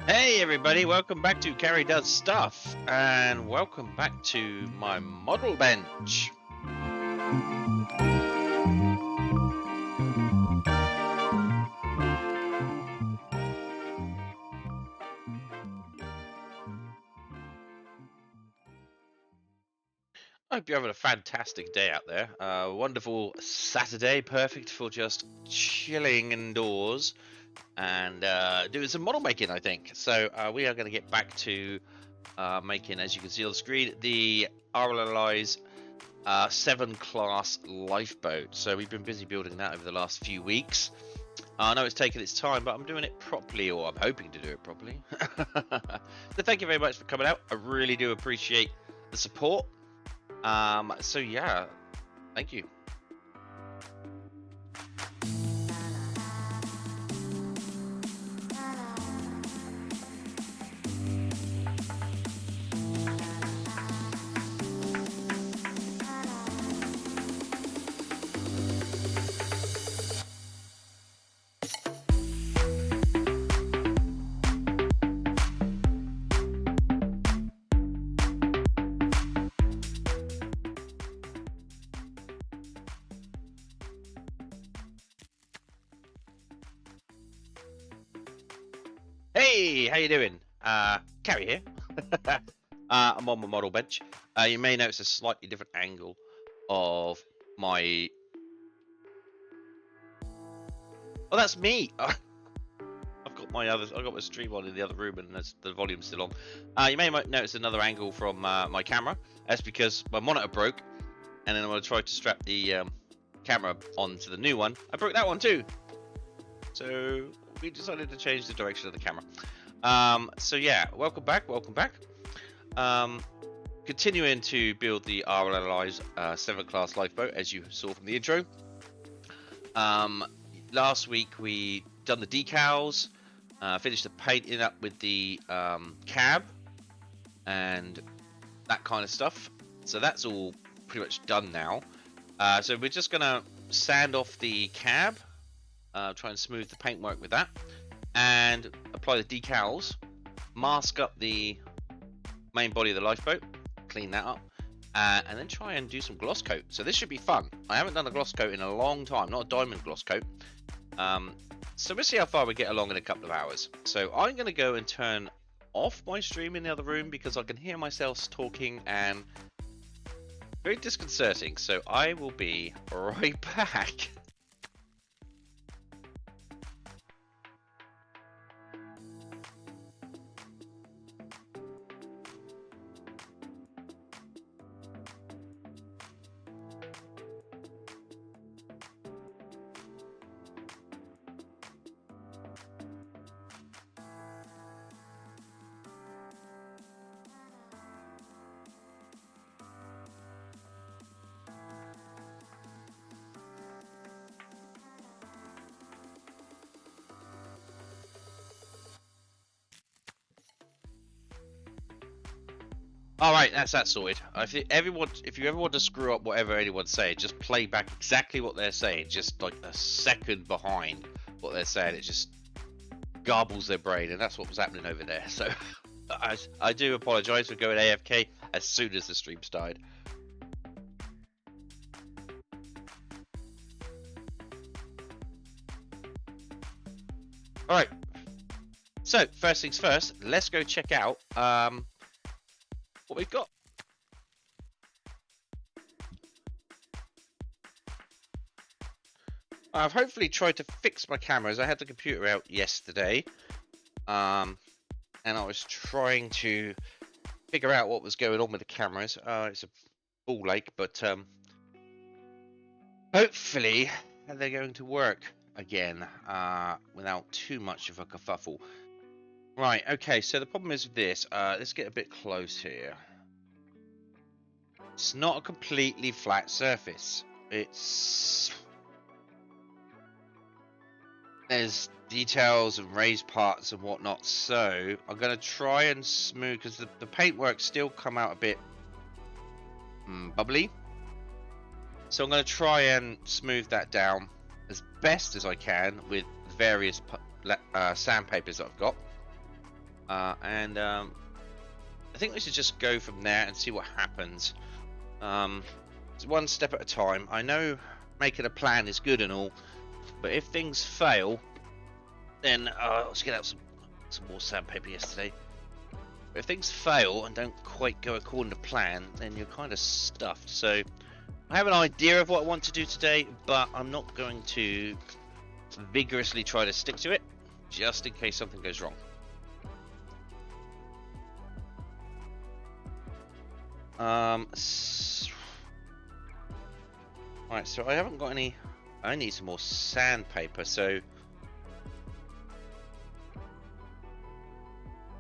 Hey everybody, welcome back to Karidoesstuff, and welcome back to my model bench. I hope you're having a fantastic day out there. Wonderful Saturday, perfect for just chilling indoors and doing some model making, I think. So we are going to get back to making, as you can see on the screen, the RNLI's Severn Class Lifeboat. So we've been busy building that over the last few weeks. I know it's taken its time, but I'm doing it properly, or I'm hoping to do it properly. So thank you very much for coming out. I really do appreciate the support. So yeah, thank you. Hey, how you doing? Carrie here. I'm on my model bench. You may notice a slightly different angle of my... Oh, that's me! I've got my stream on in the other room and the volume's still on. You may notice another angle from my camera. That's because my monitor broke, and then when I tried to strap the camera onto the new one, I broke that one too. So we decided to change the direction of the camera. So yeah, welcome back. Continuing to build the RNLI's Severn Class Lifeboat, as you saw from the intro. Last week we done the decals, finished the painting up with the cab and that kind of stuff. So that's all pretty much done now. So we're just gonna sand off the cab, try and smooth the paintwork with that, and apply the decals, mask up the main body of the lifeboat, clean that up, and then try and do some gloss coat. So this should be fun. I haven't done a gloss coat in a long time, not a diamond gloss coat. So we'll see how far we get along in a couple of hours. So I'm going to go and turn off my stream in the other room because I can hear myself talking and very disconcerting. So I will be right back. All right, that's that sorted. If you ever want to screw up whatever anyone's saying, just play back exactly what they're saying, just like a second behind what they're saying. It just garbles their brain, and that's what was happening over there. So I do apologise for going AFK as soon as the stream started. All right. So first things first, let's go check out what we've got. I've hopefully tried to fix my cameras. I had the computer out yesterday, and I was trying to figure out what was going on with the cameras. It's a ball ache, but hopefully they're going to work again without too much of a kerfuffle. Right, okay, so the problem is with this, let's get a bit close here. It's not a completely flat surface. There's details and raised parts and whatnot, so I'm going to try and smooth, because the paintwork still come out a bit bubbly. So I'm going to try and smooth that down as best as I can with various sandpapers that I've got. I think we should just go from there and see what happens. It's one step at a time. I know making a plan is good and all, but if things fail, then let's get out some more sandpaper yesterday. But if things fail and don't quite go according to plan, then you're kind of stuffed. So I have an idea of what I want to do today, but I'm not going to vigorously try to stick to it, just in case something goes wrong. Right, so I haven't got any. I need some more sandpaper, so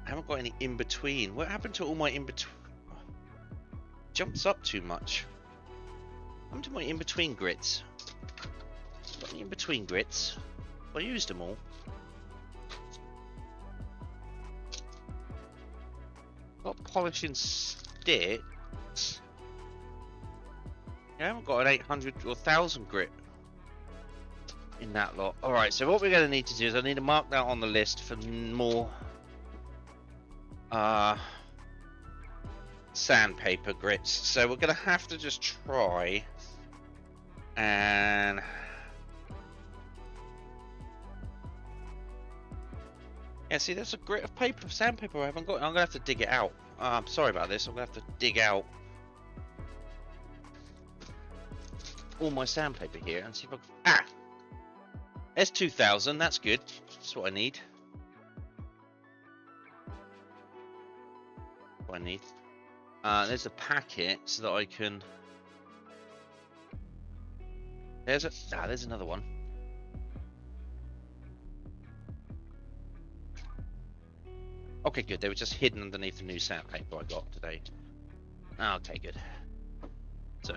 I haven't got any in between. What happened to all my in between? Jumps up too much. What happened to my in between grits? Got any in between grits? I used them all. Got polishing sticks. I haven't got an 800 or 1000 grit in that lot. Alright, so what we're going to need to do is I need to mark that on the list for more sandpaper grits. So we're going to have to just try and Yeah, see, there's a grit of paper, sandpaper I haven't got. I'm gonna have to dig it out. I'm sorry about this. I'm gonna have to dig out all my sandpaper here and see if I can... Ah! S2000, that's good. That's what I need. What I need. There's a packet so that I can... There's another one. Okay, good. They were just hidden underneath the new sandpaper I got today. Okay, good. So,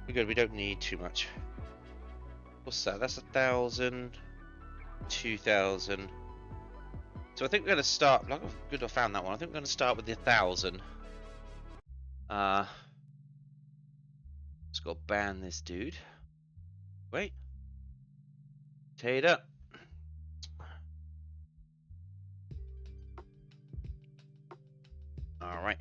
we're good. We don't need too much. What's that? That's 1,000, 2,000. So I think we're going to start. Good, I found that one. I think we're going to start with the 1,000. Just got to ban this dude. Wait. Take it up. All right.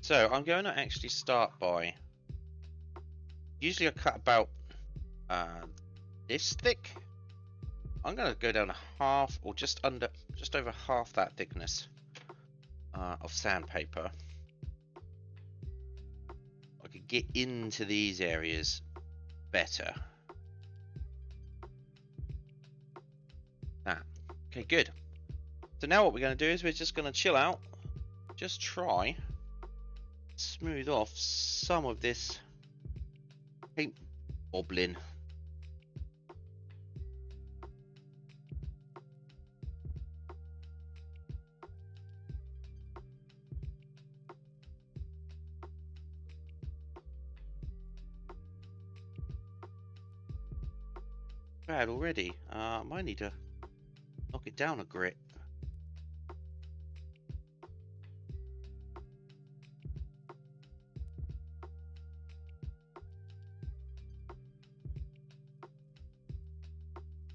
So I'm going to actually start by. Usually I cut about this thick. I'm going to go down a half or just over half that thickness of sandpaper. I could get into these areas better. Okay, good. So now what we're going to do is we're just going to chill out, just try smooth off some of this paint bobbling. Bad already. Might need to knock it down a grit.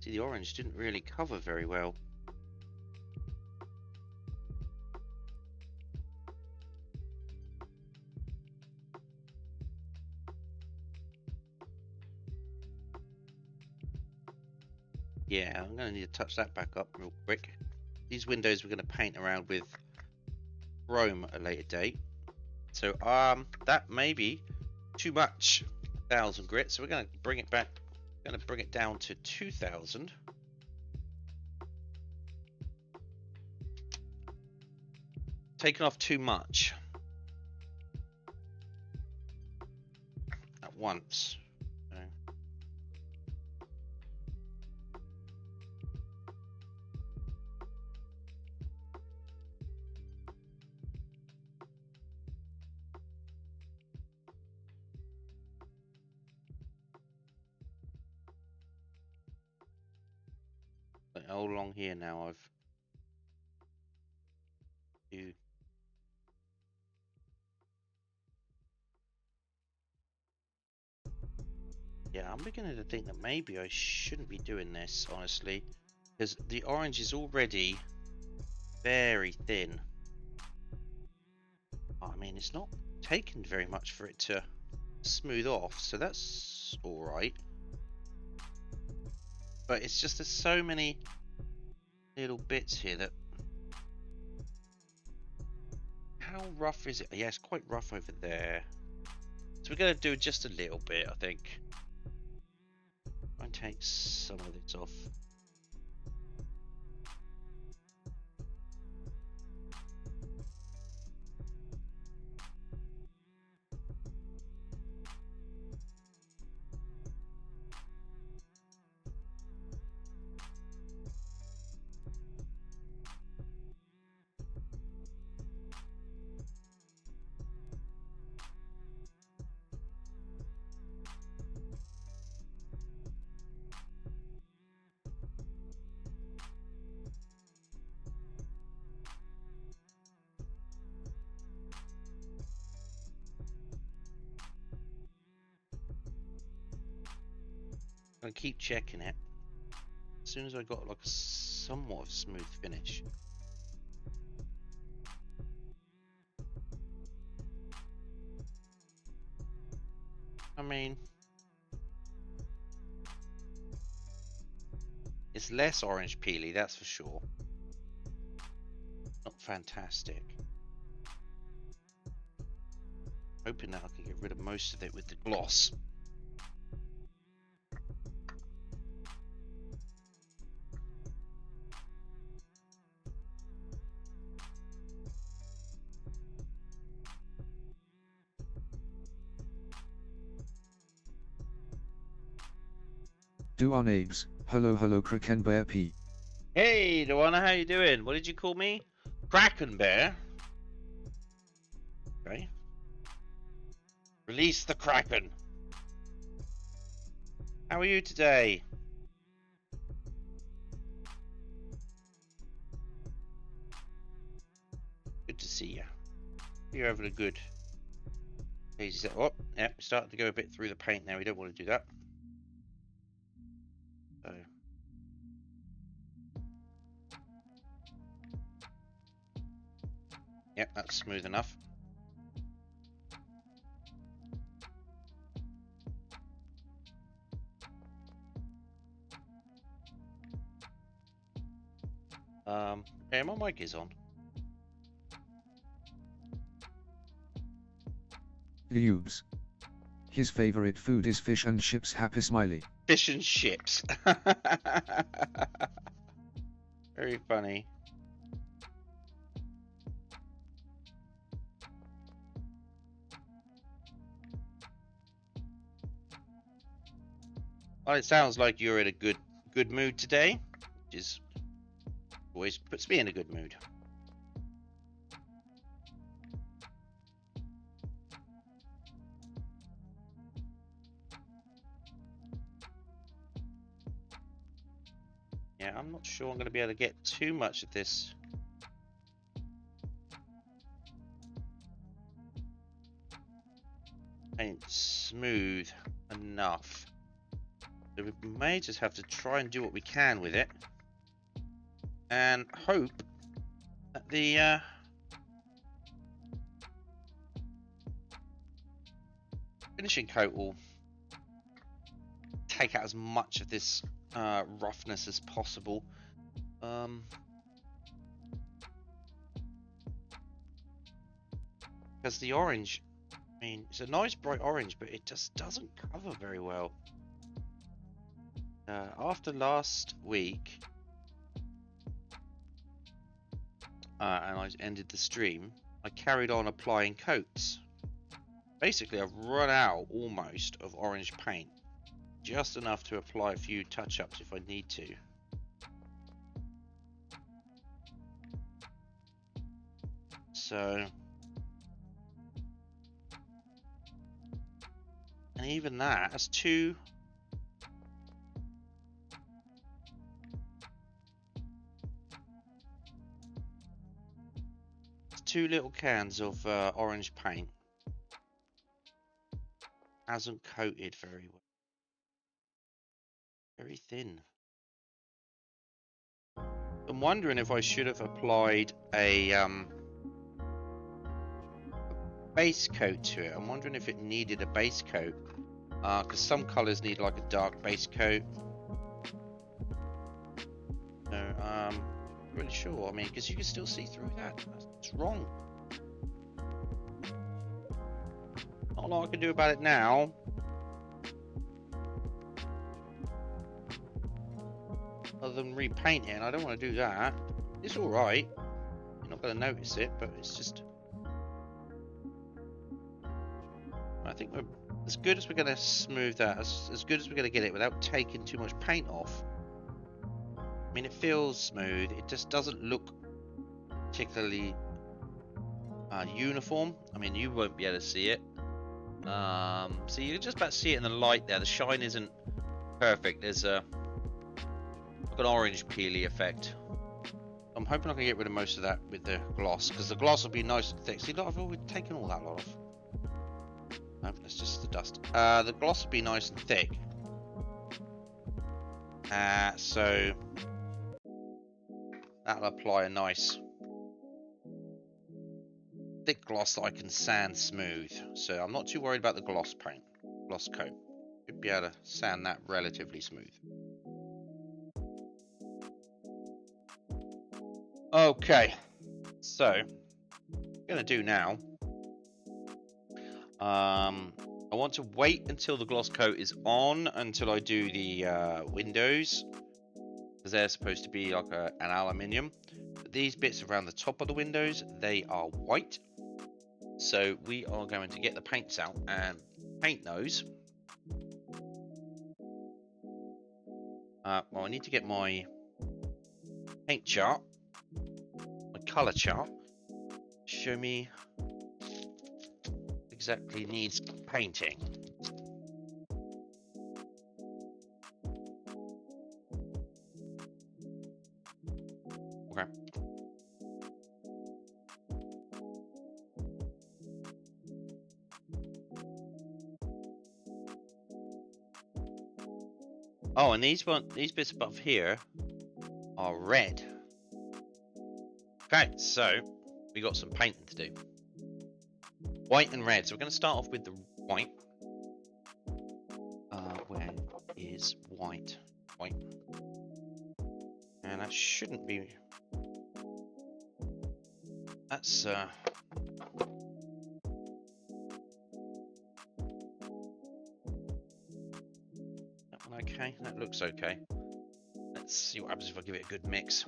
See, the orange didn't really cover very well. Yeah, I'm going to need to touch that back up real quick. These windows we're going to paint around with chrome at a later date. So that may be too much. 1,000 grit, so we're going to bring it back. Going to bring it down to 2,000. Taking off too much at once. All along here now I've yeah, I'm beginning to think that maybe I shouldn't be doing this, honestly, because the orange is already very thin. I mean, it's not taken very much for it to smooth off, so that's alright. But it's just there's so many little bits here that... How rough is it? Yeah, it's quite rough over there. So we're going to do just a little bit, I think. Try and take some of this off. I'm going to keep checking it. As soon as I got like a somewhat of smooth finish. I mean, it's less orange peely, that's for sure. Not fantastic. Hoping that I can get rid of most of it with the gloss. Duan Abes, hello Kraken Bear P. Hey, Duana, how you doing? What did you call me? Kraken Bear? Okay. Release the Kraken. How are you today? Good to see you. You're having a good... Oh, yeah, starting to go a bit through the paint now. We don't want to do that. So... Yep, that's smooth enough. Yeah, my mic is on. Lubes. His favorite food is fish and chips. Happy smiley. Fish and chips. Very funny. Well, it sounds like you're in a good mood today, which is always puts me in a good mood. Yeah, I'm not sure I'm going to be able to get too much of this. Ain't smooth enough. So we may just have to try and do what we can with it. And hope that the finishing coat will take out as much of this roughness as possible. Because the orange, I mean, it's a nice bright orange, but it just doesn't cover very well. After last week, and I ended the stream, I carried on applying coats. Basically, I've run out almost of orange paint. Just enough to apply a few touch-ups if I need to. So... And even that's two... It's 2 little cans of orange paint. Hasn't coated very well. Very thin. I'm wondering if I should have applied a base coat to it. I'm wondering if it needed a base coat. Because some colours need like a dark base coat. So, not really sure. I mean, because you can still see through that. That's wrong. Not a lot I can do about it now. Other than repaint it, and I don't want to do that. It's alright. You're not going to notice it, but it's just... I think we're as good as we're going to smooth that, as good as we're going to get it without taking too much paint off. I mean, it feels smooth. It just doesn't look particularly uniform. I mean, you won't be able to see it. So you can just about see it in the light there. The shine isn't perfect. There's a an orange peely effect. I'm hoping I can get rid of most of that with the gloss, because the gloss will be nice and thick. See, look, I've already taken all that lot off. No, that's just the dust. The gloss will be nice and thick. So that'll apply a nice thick gloss that I can sand smooth. So I'm not too worried about the gloss paint. gloss coat. Should be able to sand that relatively smooth. Okay, so what I'm gonna do now. I want to wait until the gloss coat is on until I do the windows, because they're supposed to be like an aluminium. But these bits around the top of the windows, they are white. So we are going to get the paints out and paint those. Well, I need to get my paint chart, my color chart. Show me exactly needs painting. Okay. Oh, and these bits above here are red. Okay, so we got some painting to do. White and red. So we're going to start off with the white. Where is white? White. And that shouldn't be. That's that one okay? That looks okay. Let's see what happens if I give it a good mix.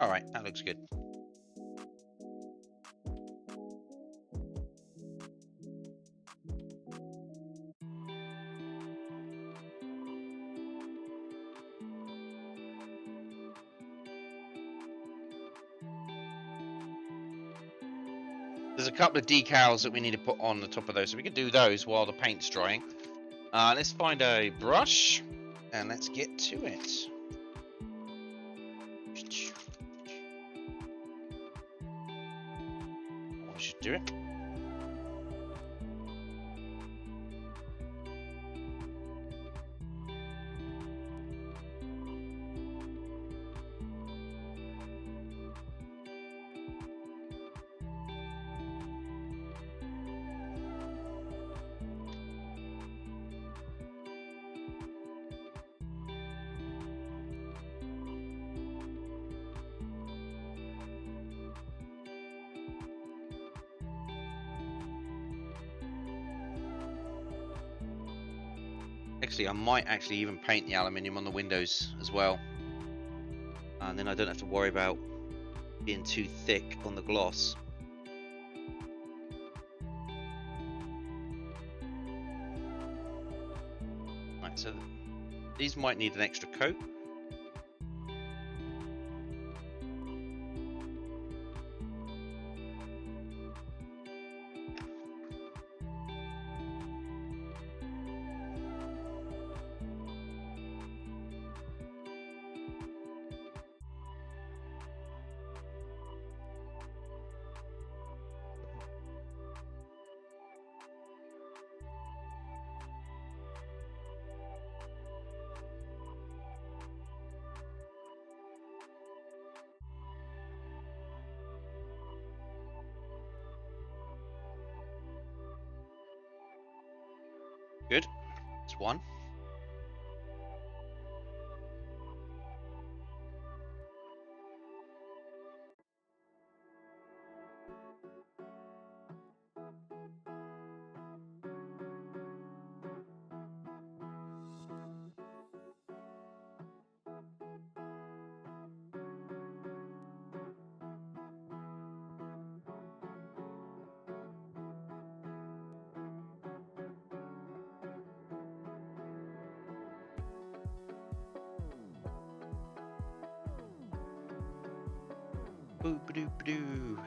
Alright, that looks good. There's a couple of decals that we need to put on the top of those, so we can do those while the paint's drying. Let's find a brush and let's get to it. I should do it. Actually, I might actually even paint the aluminium on the windows as well, and then I don't have to worry about being too thick on the gloss. Right, so these might need an extra coat. Good. That's one. Boop-a-doop-a-doo.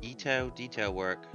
Detail work.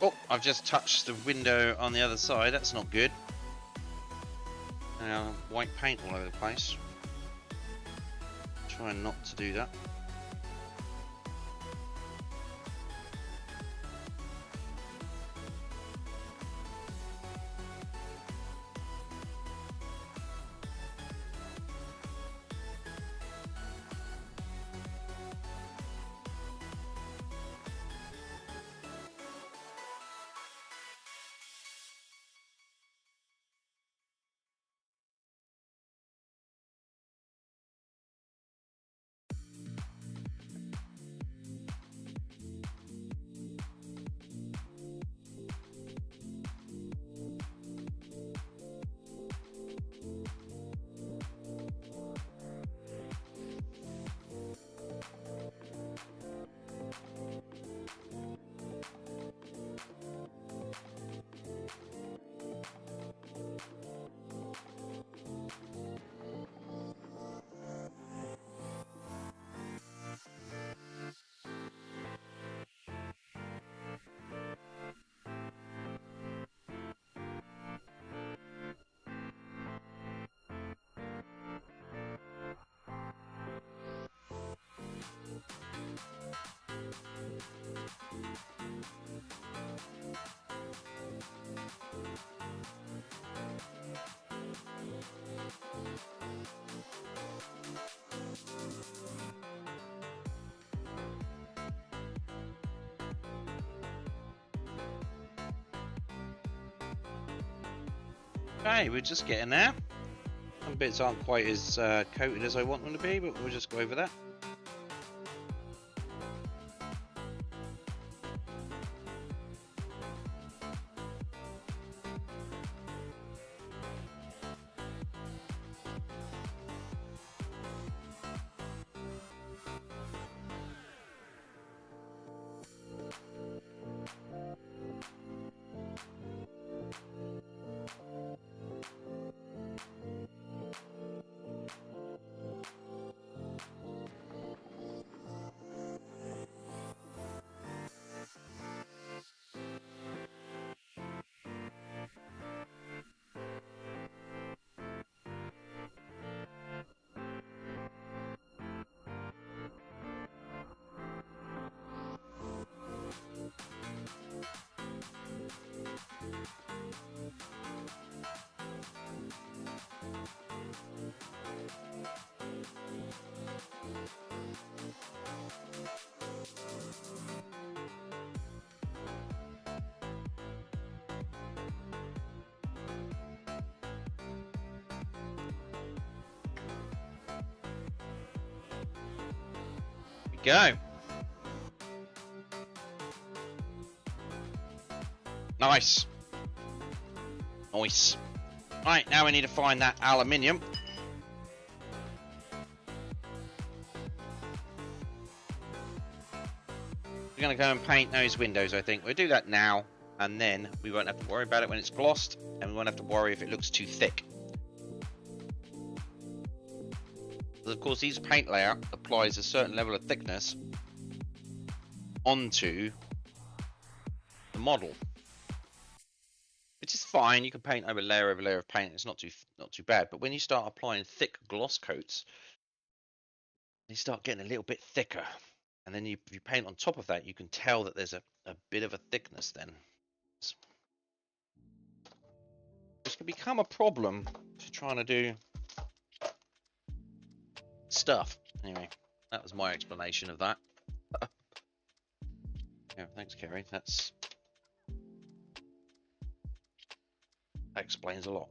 Oh, I've just touched the window on the other side. That's not good. White paint all over the place. Try not to do that. Okay, we're just getting there. Some bits aren't quite as coated as I want them to be, but we'll just go over that. Go. Nice. Nice. Right, now we need to find that aluminium. We're going to go and paint those windows, I think. We'll do that now, and then we won't have to worry about it when it's glossed, and we won't have to worry if it looks too thick. Because of course, each paint layer applies a certain level of thickness onto the model, which is fine. You can paint over layer of paint. It's not too bad. But when you start applying thick gloss coats, they start getting a little bit thicker. And then if you paint on top of that, you can tell that there's a bit of a thickness then. Which can become a problem if you're trying to do stuff. Anyway, that was my explanation of that. Yeah, thanks, Kerry. That's That explains a lot.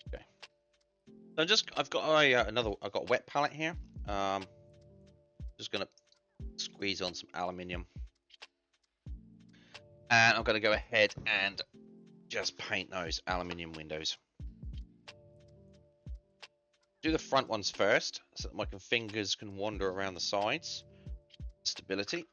Okay. So I've got I've got a wet palette here. Just gonna squeeze on some aluminium, and I'm gonna go ahead and just paint those aluminium windows. Do the front ones first, so that my fingers can wander around the sides. Stability.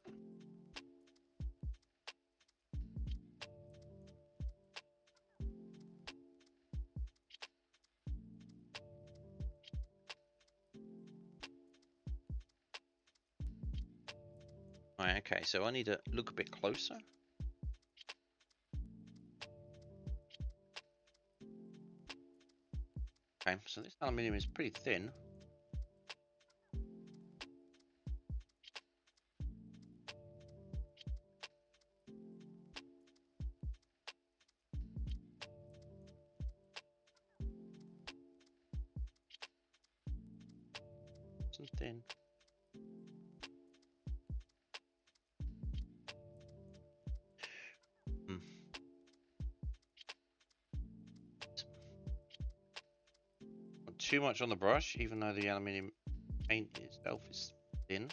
Right, okay, so I need to look a bit closer. Okay, so this aluminium is pretty thin. It's thin. Hmm. Not too much on the brush, even though the aluminium paint itself is thin.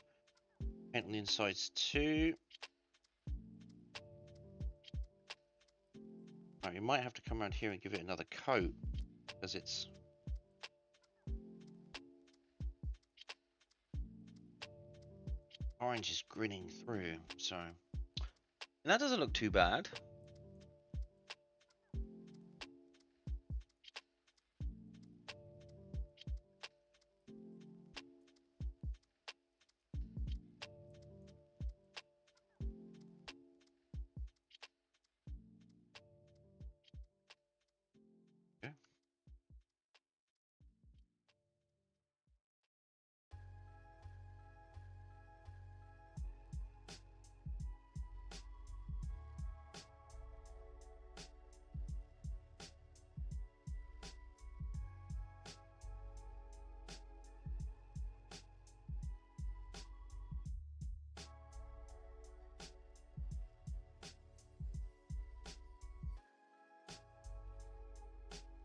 Paint on the insides too. Right, you might have to come around here and give it another coat, because it's orange is grinning through, so and that doesn't look too bad. Okay.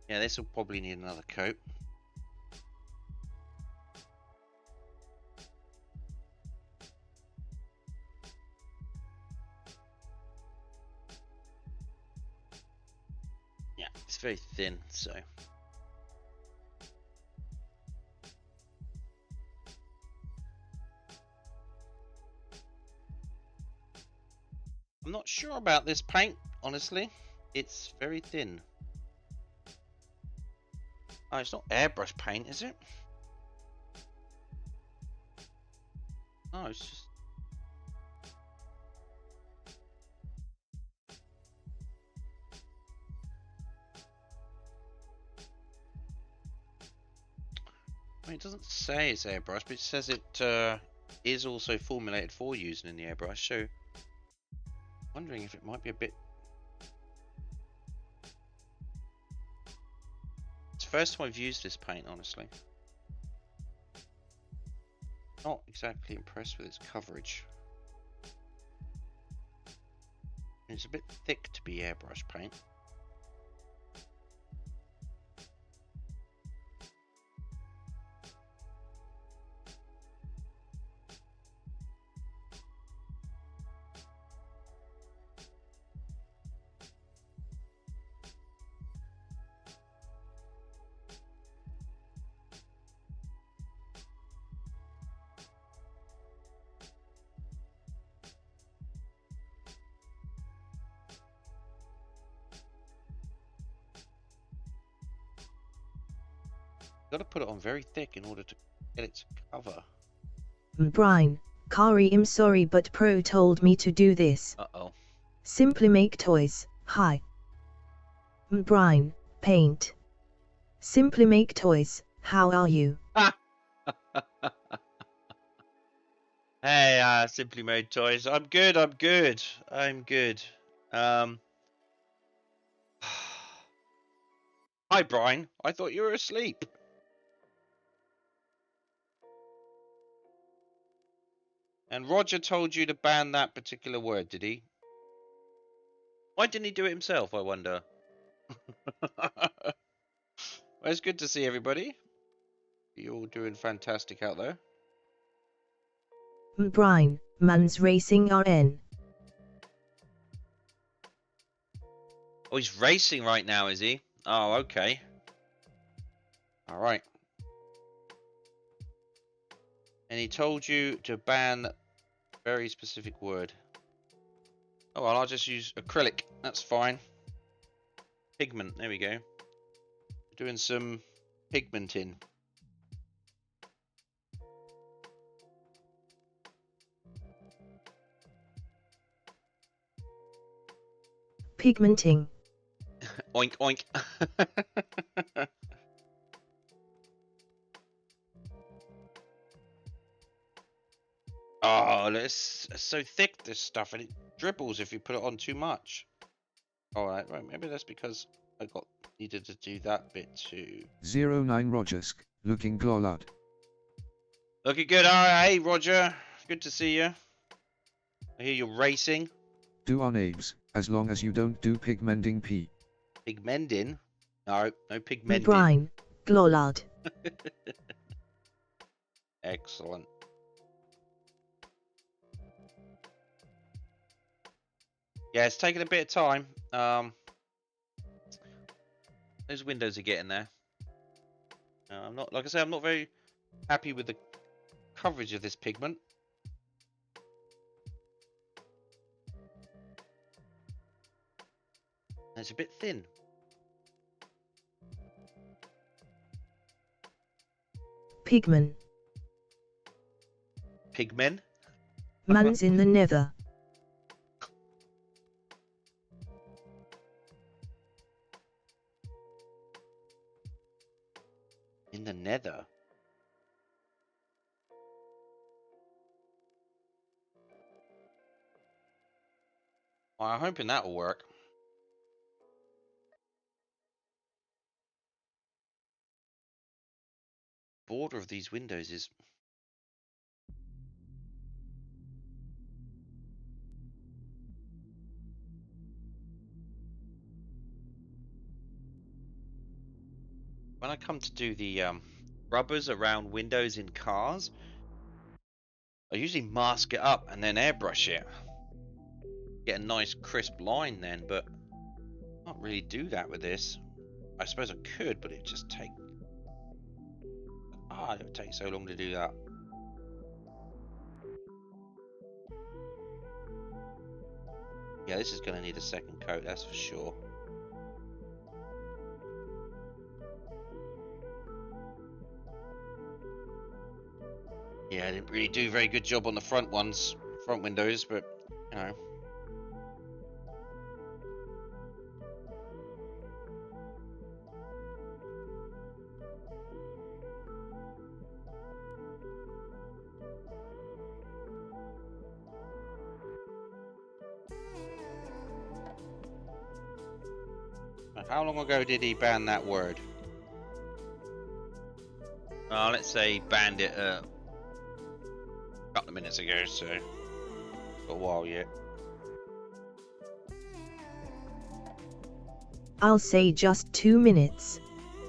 Yeah, this will probably need another coat. Yeah, it's very thin, so I'm not sure about this paint, honestly. It's very thin. Oh, it's not airbrush paint, is it? Oh, it's just... I mean, it doesn't say it's airbrush, but it says it is also formulated for using in the airbrush, so... wondering if it might be a bit... It's the first time I've used this paint, honestly. Not exactly impressed with its coverage. It's a bit thick to be airbrush paint. Got to put it on very thick in order to get it to cover. Brian, Kari, I'm sorry, but Pro told me to do this. Uh-oh. Simply make toys. Hi. Brian, paint. Simply make toys. How are you? Hey, Simply Made Toys. I'm good, I'm good. I'm good. Hi, Brian. I thought you were asleep. And Roger told you to ban that particular word, did he? Why didn't he do it himself, I wonder? Well, it's good to see everybody. You're all doing fantastic out there. Brian, Man's Racing RN. Oh, he's racing right now, is he? Oh, okay. All right. And he told you to ban a very specific word. Oh, well, I'll just use acrylic. That's fine. Pigment. There we go. Doing some pigmenting. Pigmenting. Oink, oink. Oh, it's so thick, this stuff, and it dribbles if you put it on too much. Alright, right, maybe that's because I needed to do that bit too. 09 Rogersk, looking glolad. Looking good. Alright, hey Roger. Good to see you. I hear you're racing. Do on Abes, as long as you don't do pigmenting P. Pigmending? No, no pigmenting. Brian, Glolad. Excellent. Yeah, it's taking a bit of time. Those windows are getting there. I'm not, like I say, I'm not very happy with the coverage of this pigment. It's a bit thin. Pigman. Pigmen? Man's in the nether. In the nether? Well, I'm hoping that will work. Border of these windows is when I come to do the rubbers around windows in cars, I usually mask it up and then airbrush it. Get a nice crisp line then, but I can't really do that with this. I suppose I could, but it just take it would take so long to do that. Yeah, this is going to need a second coat, that's for sure. Yeah, I didn't really do a very good job on the front windows, but, you know. How long ago did he ban that word? Let's say he banned it a couple of minutes ago, so for a while yet. I'll say just 2 minutes.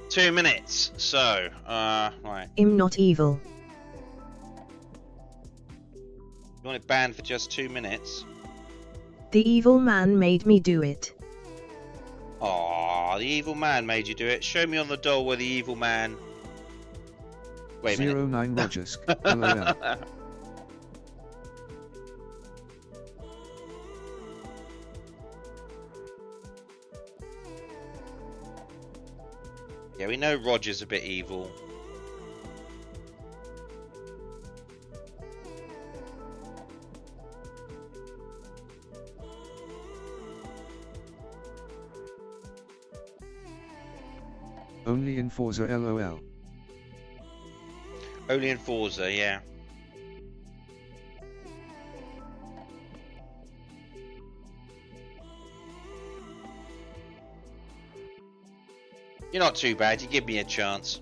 2 minutes. So, right. I'm not evil. You want it banned for just 2 minutes? The evil man made me do it. Aw, the evil man made you do it. Show me on the doll where the evil man... Wait a minute. 09 Rogersk, LOL. Yeah, we know Roger's a bit evil. Only in Forza LOL. Only in Forza, yeah. You're not too bad, you give me a chance.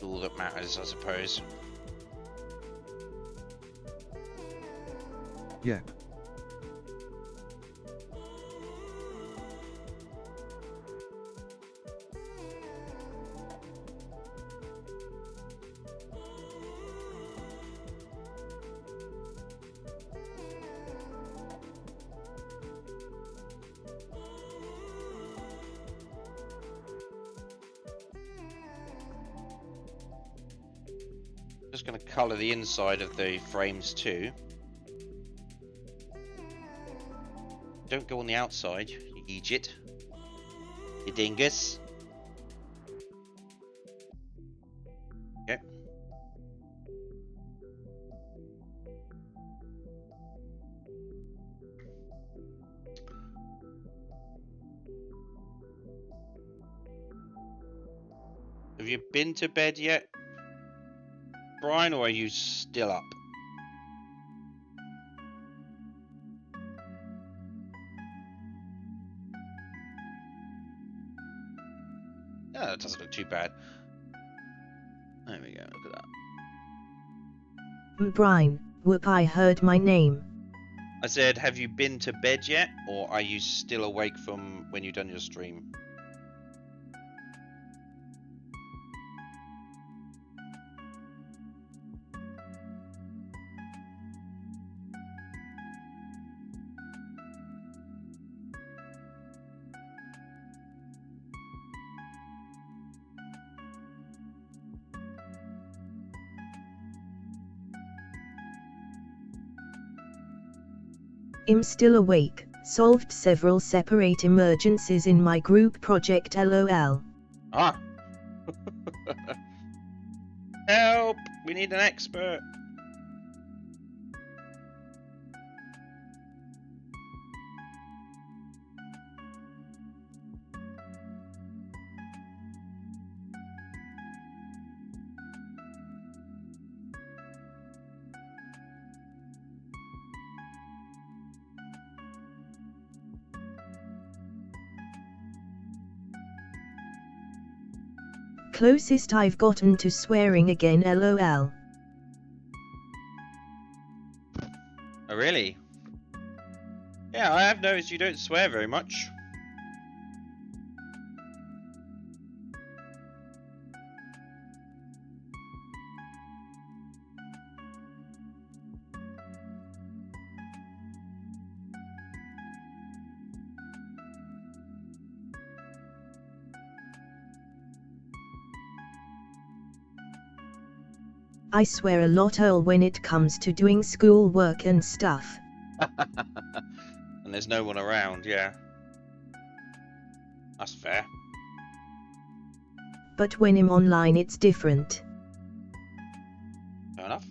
All that matters, I suppose. Yep. Just going to colour the inside of the frames too. Don't go on the outside, you idiot. You dingus. Okay. Have you been to bed yet, Brian, or are you still up? No, that doesn't look too bad. There we go, look at that. Brine, whoop, I heard my name. I said, have you been to bed yet, or are you still awake from when you done your stream? I'm still awake, solved several separate emergencies in my group project LOL. Ah! Help! We need an expert! Closest I've gotten to swearing again LOL. Oh, really? Yeah, I have noticed you don't swear very much. I swear a lot Earl when it comes to doing schoolwork and stuff. And there's no one around, yeah. That's fair. But when I'm online it's different. Fair enough.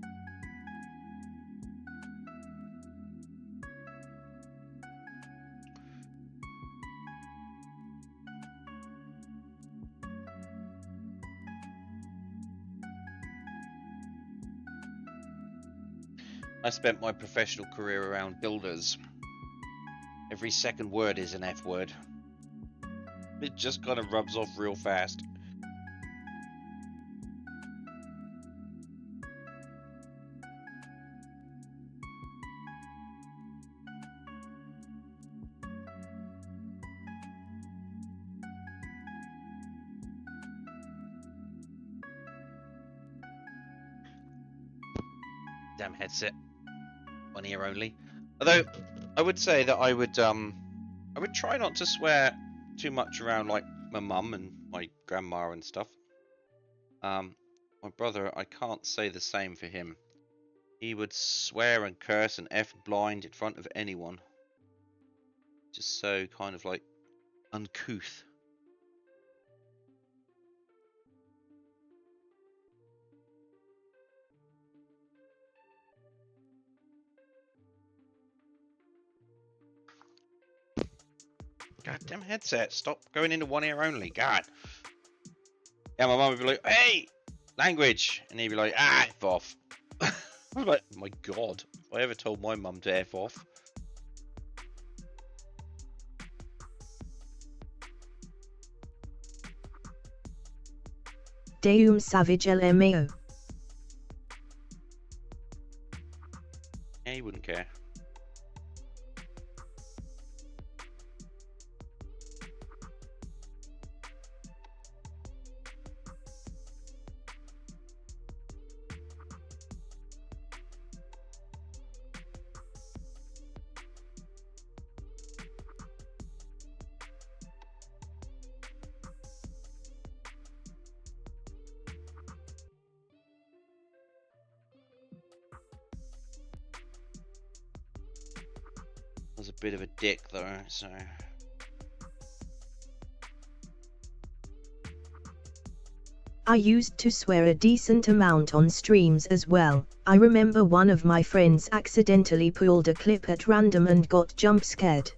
I spent my professional career around builders. Every second word is an F word. It just kind of rubs off real fast. Damn headset. One ear only. Although I would say that I would try not to swear too much around like my mum and my grandma and stuff. My brother, I can't say the same for him. He would swear and curse and F blind in front of anyone. Just so kind of like uncouth. Goddamn headset, stop going into one ear only, God. Yeah, my mum would be like, hey, language. And he'd be like, ah, F off. I'm like, my God, if I ever told my mum to F off. Deum savage LMAO. Yeah, he wouldn't care. Was a bit of a dick though, so. I used to swear a decent amount on streams as well. I remember one of my friends accidentally pulled a clip at random and got jump scared.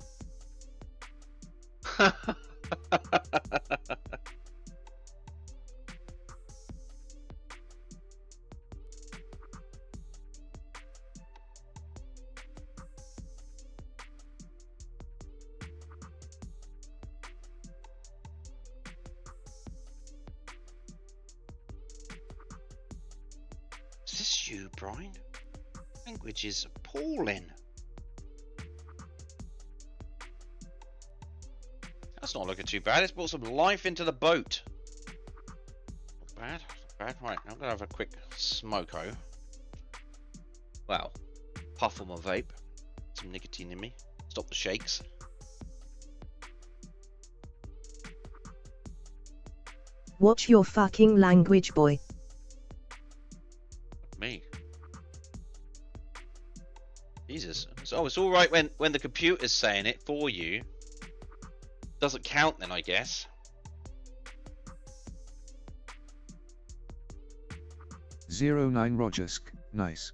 Is this you, Brian? Language is appalling. That's not looking too bad. It's brought some life into the boat. Not bad. Not bad. Right, I'm gonna have a quick smoko. Well, puff on my vape. Some nicotine in me. Stop the shakes. Watch your fucking language, boy. Me. Jesus. So it's all right when the computer's saying it for you. Doesn't count then, I guess. (09 Rogersk), nice.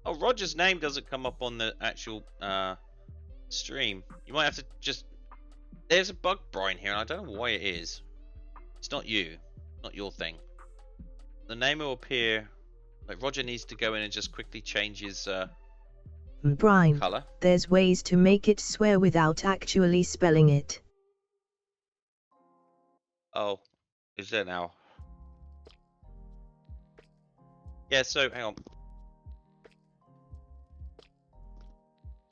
Oh, Roger's name doesn't come up on the actual stream. You might have to just... There's a bug, Brian, here, and I don't know why it is. It's not you. Not your thing. The name will appear... Like, Roger needs to go in and just quickly change his Brian, colour. there's ways to make it swear without actually spelling it. Oh, is there now? Yeah, so, hang on.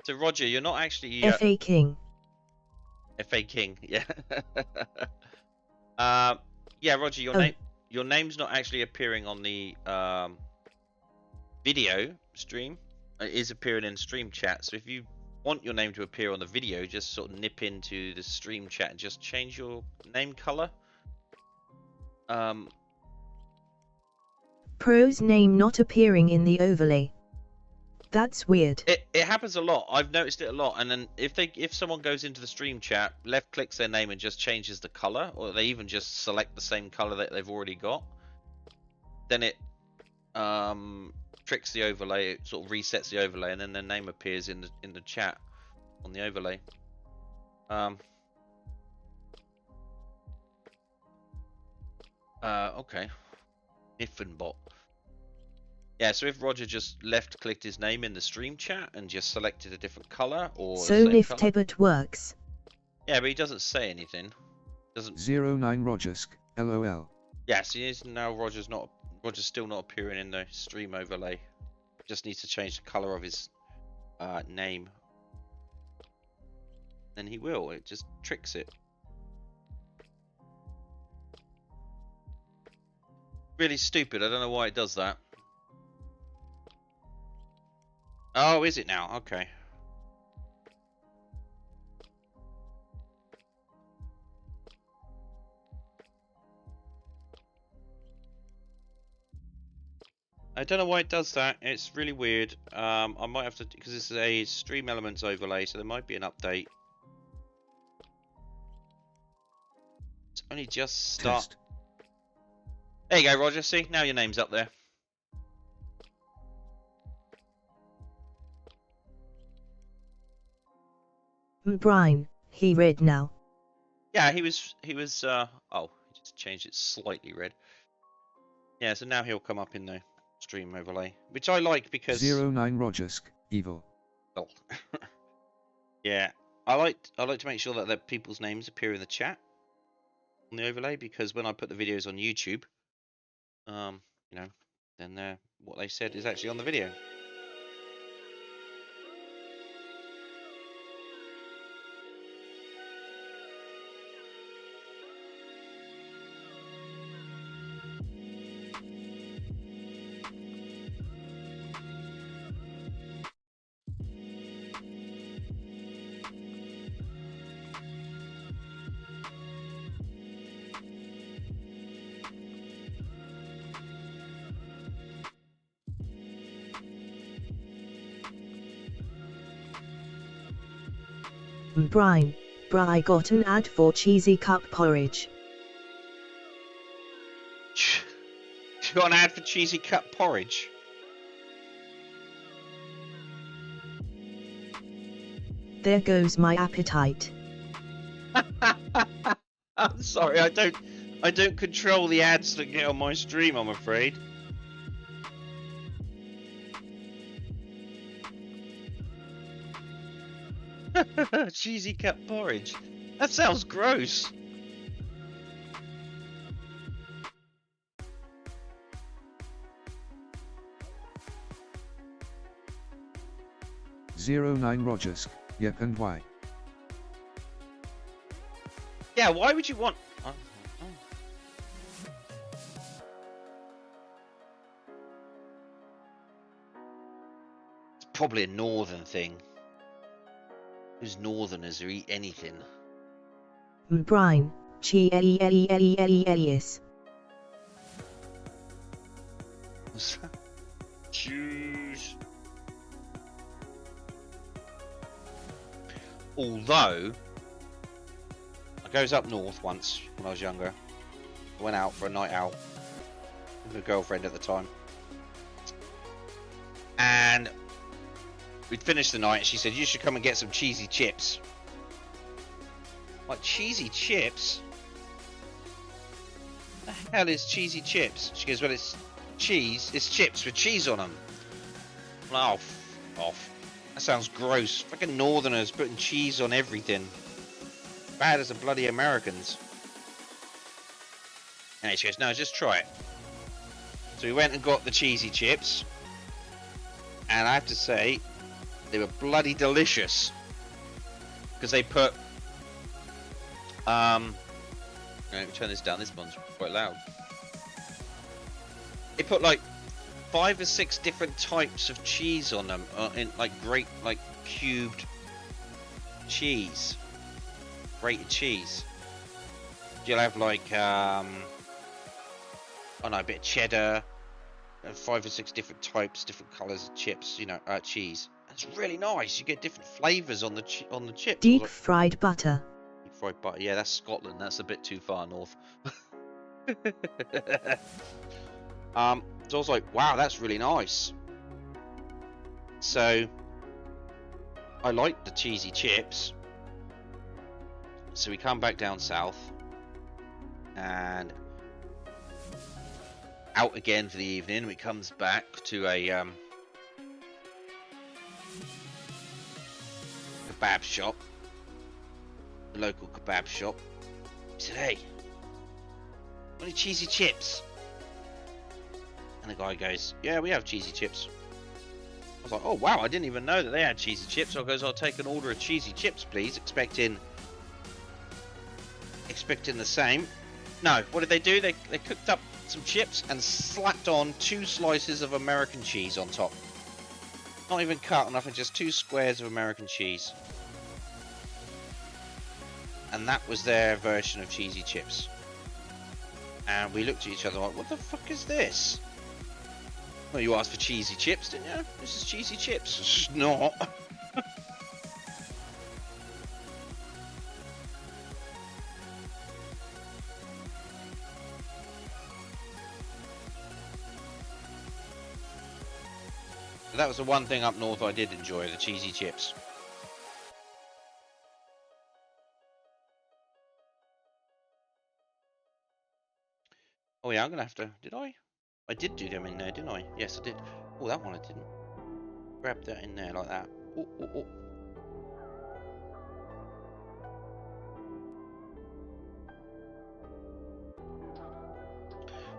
So, Roger, you're not actually... F.A. King. F.A. King, yeah. Yeah, Roger, your name's not actually appearing on the video stream. It is appearing in stream chat. So if you want your name to appear on the video, just sort of nip into the stream chat and just change your name color. Pro's name not appearing in the overlay. That's weird. It happens a lot. I've noticed it a lot. And then if someone goes into the stream chat, left clicks their name and just changes the color, or they even just select the same color that they've already got, then it tricks the overlay. It sort of resets the overlay, and then their name appears in the chat on the overlay. Okay. Niffenbot. Yeah, so if Roger just left clicked his name in the stream chat and just selected a different color or so the same color. Niftebot works. Yeah, but he doesn't say anything. Doesn't 09 Rogersk, LOL. Yeah, see now Roger's still not appearing in the stream overlay. Just needs to change the color of his name. Then he will. It just tricks it. Really stupid. I don't know why it does that. Oh, is it now? Okay. I don't know why it does that. It's really weird. I might have to, because this is a stream elements overlay, so there might be an update. It's only just start. Test. There you go, Roger. See, now your name's up there. Brian, he read now. Yeah, he was, oh, he just changed it slightly red. Yeah, so now he'll come up in the stream overlay, which I like because... 09 Rogersk, evil. Well, yeah, I like to make sure that people's names appear in the chat on the overlay, because when I put the videos on YouTube, you know, then what they said is actually on the video. Brine. I got an ad for cheesy cup porridge. You got an ad for cheesy cup porridge? There goes my appetite. I'm sorry, I don't control the ads that get on my stream, I'm afraid. Cheesy cup porridge. That sounds gross. Zero 09 Rogersk, yep and why? Yeah, why would you want... It's probably a northern thing. Who's northerners who eat anything? Brine. Elias. Choose. Although, I goes up north once when I was younger. I went out for a night out with a girlfriend at the time. And we'd finished the night and she said, you should come and get some cheesy chips. Like, cheesy chips? What the hell is cheesy chips? She goes, well, it's cheese. It's chips with cheese on them. I'm like, oh, f off. That sounds gross. Fucking northerners putting cheese on everything. Bad as the bloody Americans. And she goes, no, just try it. So we went and got the cheesy chips. And I have to say, they were bloody delicious. Because they put... let me turn this down. This one's quite loud. They put like 5 or 6 different types of cheese on them, in like great, like cubed cheese, grated cheese. You'll have like oh no, a bit of cheddar, and 5 or 6 different types, different colours of chips. You know, cheese. It's really nice. You get different flavours on the chips. Deep fried butter. Deep fried butter. Yeah, that's Scotland. That's a bit too far north. So I was like, wow, that's really nice. So I like the cheesy chips. So we come back down south and out again for the evening. We comes back to a kebab shop, the local kebab shop. He said, hey, any cheesy chips? And the guy goes, yeah, we have cheesy chips. I was like, oh wow, I didn't even know that they had cheesy chips. So I goes, I'll take an order of cheesy chips, please, expecting the same. No, what did they do? They cooked up some chips and slapped on 2 slices of American cheese on top. Not even cut or nothing, just 2 squares of American cheese. And that was their version of cheesy chips. And we looked at each other like, what the fuck is this? Well, you asked for cheesy chips, didn't you? This is cheesy chips. It's not. That was the one thing up north I did enjoy, the cheesy chips. Oh yeah, I'm gonna have to... Did I? I did do them in there, didn't I? Yes, I did. Oh, that one I didn't. Grab that in there like that. Oh, oh, oh.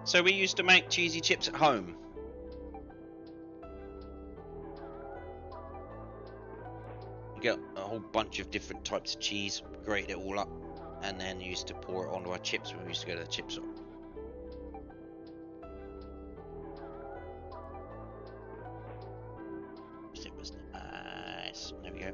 So we used to make cheesy chips at home. You get a whole bunch of different types of cheese, grate it all up, and then you used to pour it onto our chips when we used to go to the chip shop. It was nice. There we go.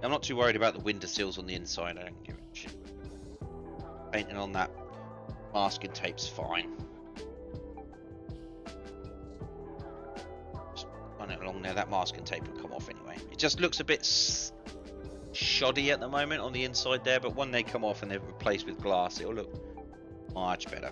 I'm not too worried about the window sills on the inside. I don't give a shit. Painting on that masking tape's fine. Just run it along there. That masking tape will come off anyway. It just looks a bit shoddy at the moment on the inside there, but when they come off and they're replaced with glass, it'll look much better.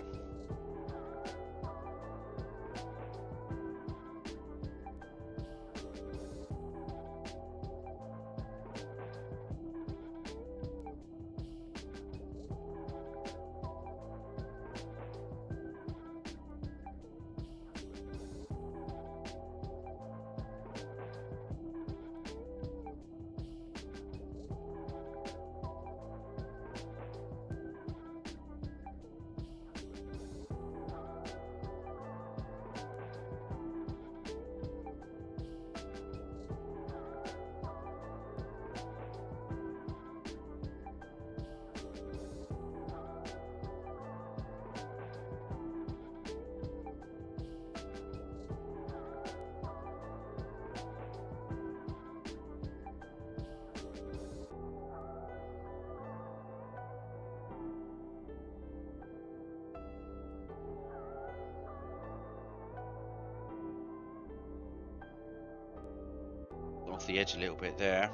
Off the edge a little bit there.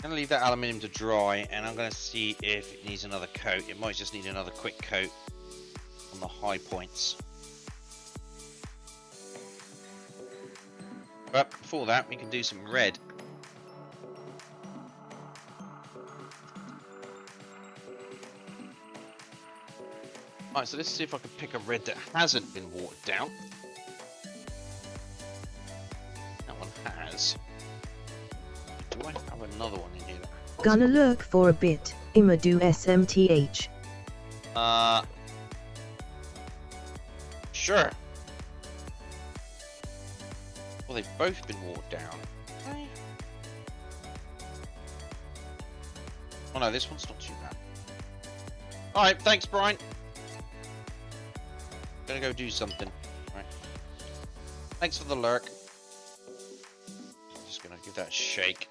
I'm going to leave that aluminium to dry, and I'm going to see if it needs another coat. It might just need another quick coat on the high points. But before that, we can do some red. Alright, so let's see if I can pick a red that hasn't been watered down. That one has. Do I have another one in here? Gonna look for a bit. Imadu SMTH. Sure. Well, they've both been watered down. Okay. Oh no, this one's not too bad. Alright, thanks, Brian. Gonna go do something. Right. Thanks for the lurk. Just gonna give that a shake.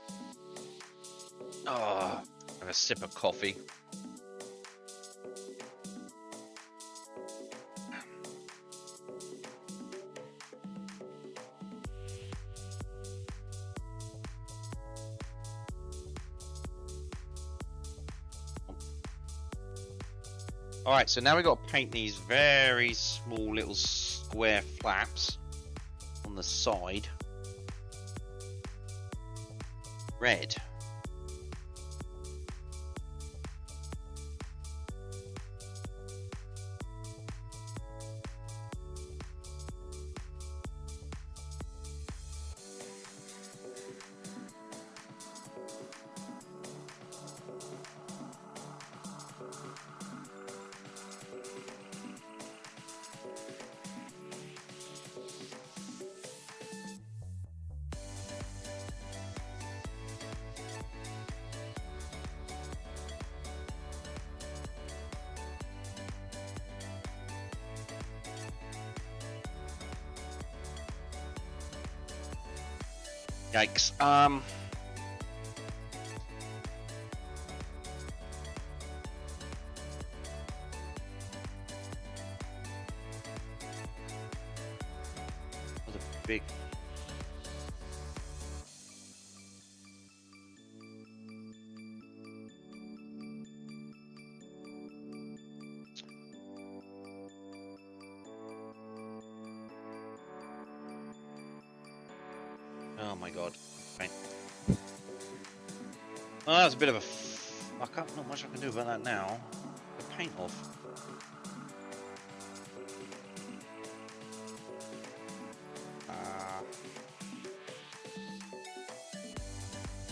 Oh, have a sip of coffee. Alright, so now we've got to paint these very small little square flaps on the side red. Yikes. Was a big. Oh my god. Right. Well, that was a bit of a fuck up. Not much I can do about that now. The paint off.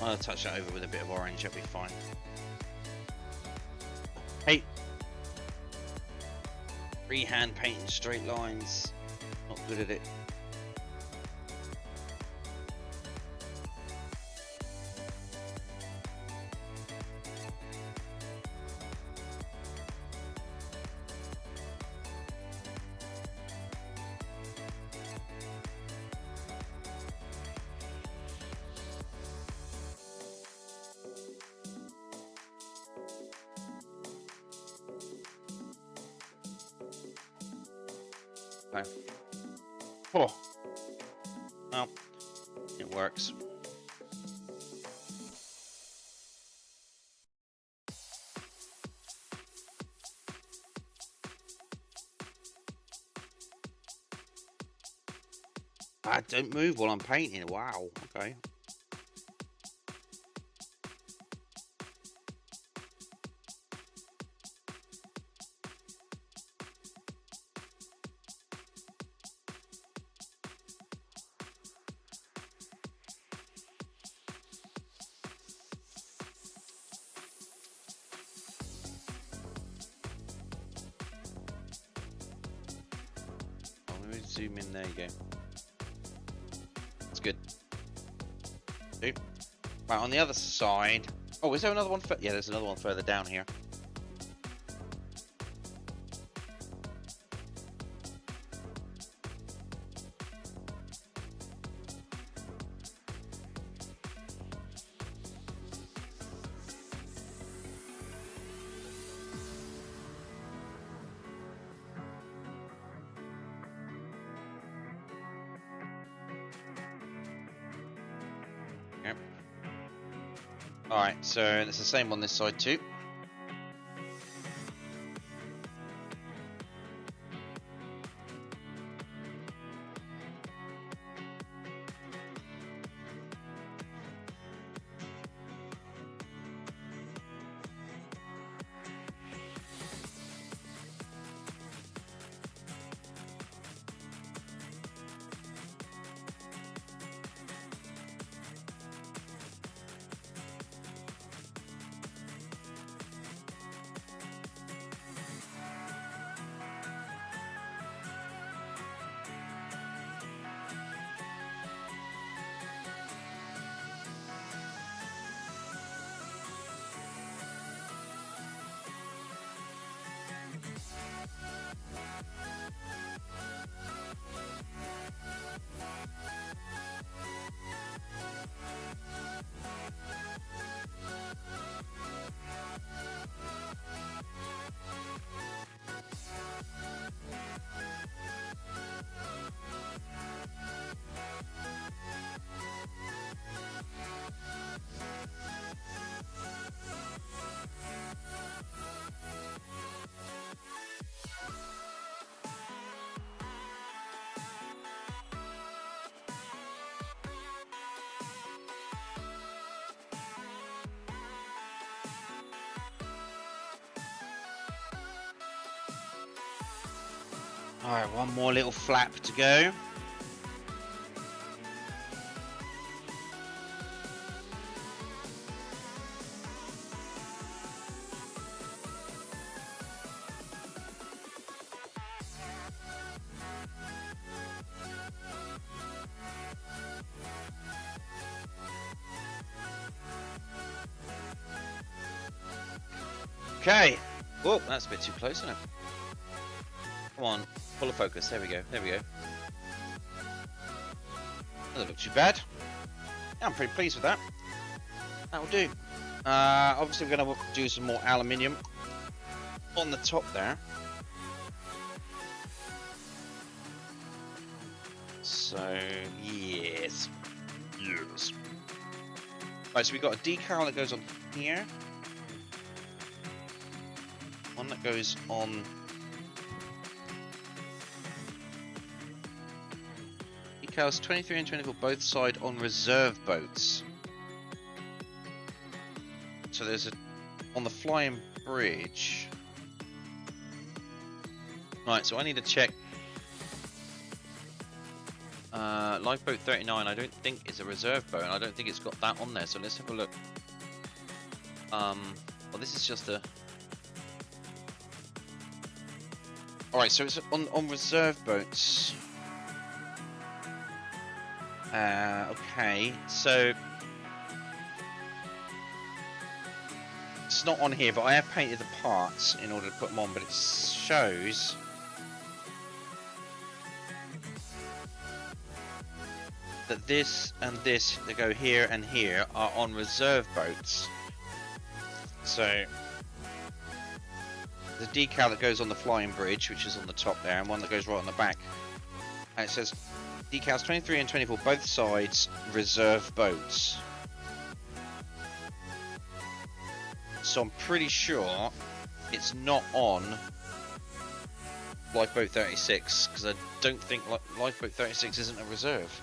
I'll touch that over with a bit of orange, that'll be fine. Hey! Freehand painting straight lines. Not good at it. Okay. Oh, well, it works. Ah, don't move while I'm painting. Wow. Okay. Oh, let me zoom in. There you go. That's good. Okay. Right, on the other side. Oh, is there another one? Yeah, there's another one further down here. Yep. Alright, so it's the same on this side too. Alright, one more little flap to go. Okay. Oh, that's a bit too close, isn't it? Come on, full of focus. There we go. There we go. Doesn't look too bad. Yeah, I'm pretty pleased with that. That'll do. Obviously, we're going to do some more aluminium on the top there. So, yes. Yes. Right, so we've got a decal that goes on here. One that goes on decals 23 and 24 both side on reserve boats. So there's a on the flying bridge. Right, so I need to check Lifeboat 39, I don't think it's a reserve boat, and I don't think it's got that on there. So let's have a look. Well, this is just a. All right, so it's on reserve boats. Okay, so it's not on here, but I have painted the parts in order to put them on. But it shows. That this and this that go here and here are on reserve boats. So the decal that goes on the flying bridge, which is on the top there, and one that goes right on the back, and it says decals 23 and 24 both sides reserve boats. So I'm pretty sure it's not on Lifeboat 36, because I don't think Lifeboat 36 isn't a reserve.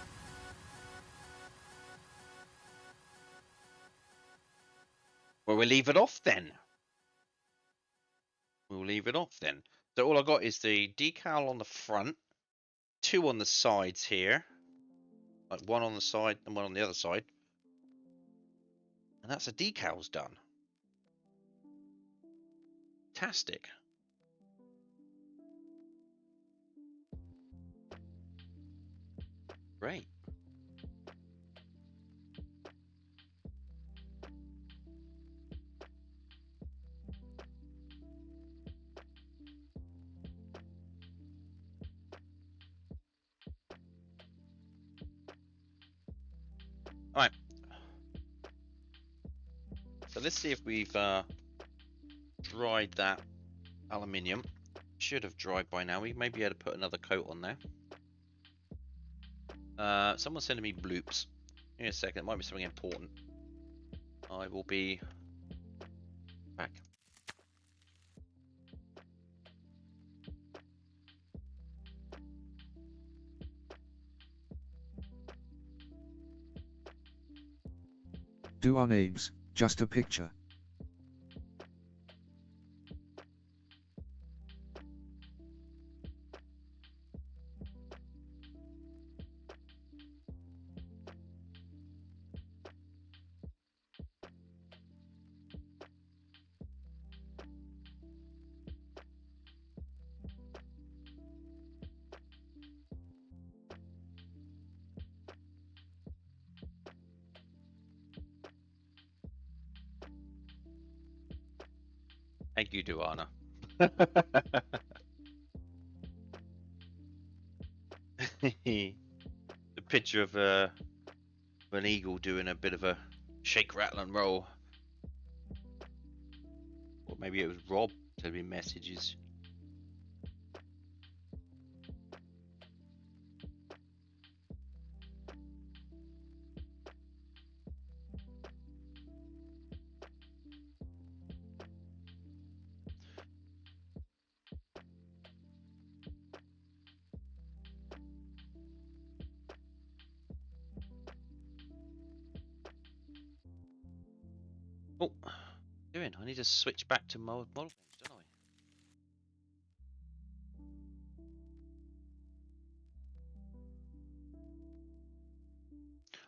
Well, we'll leave it off then. We'll leave it off then. So all I got is the decal on the front, 2 on the sides here, like 1 on the side and 1 on the other side, and that's the decals done. Fantastic. Great. Alright. So let's see if we've dried that aluminium. Should have dried by now. We may be able to put another coat on there. Someone's sending me bloops. Give me a second. It might be something important. I will be back. Do our names, just a picture. Thank you, Duana. The picture of an eagle doing a bit of a shake, rattle, and roll. Or maybe it was Rob sending me messages. Oh, doing? I need to switch back to model games, don't I?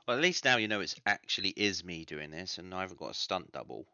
Well, at least now you know it's actually is me doing this, and I haven't got a stunt double.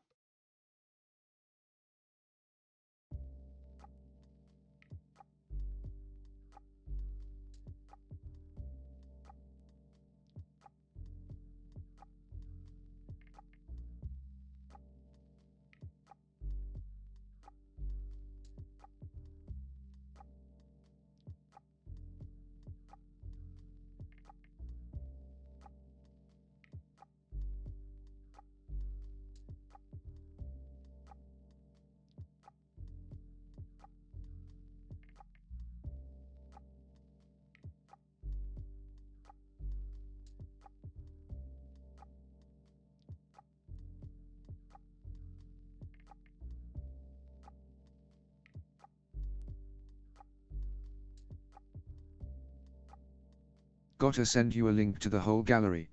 Gotta send you a link to the whole gallery.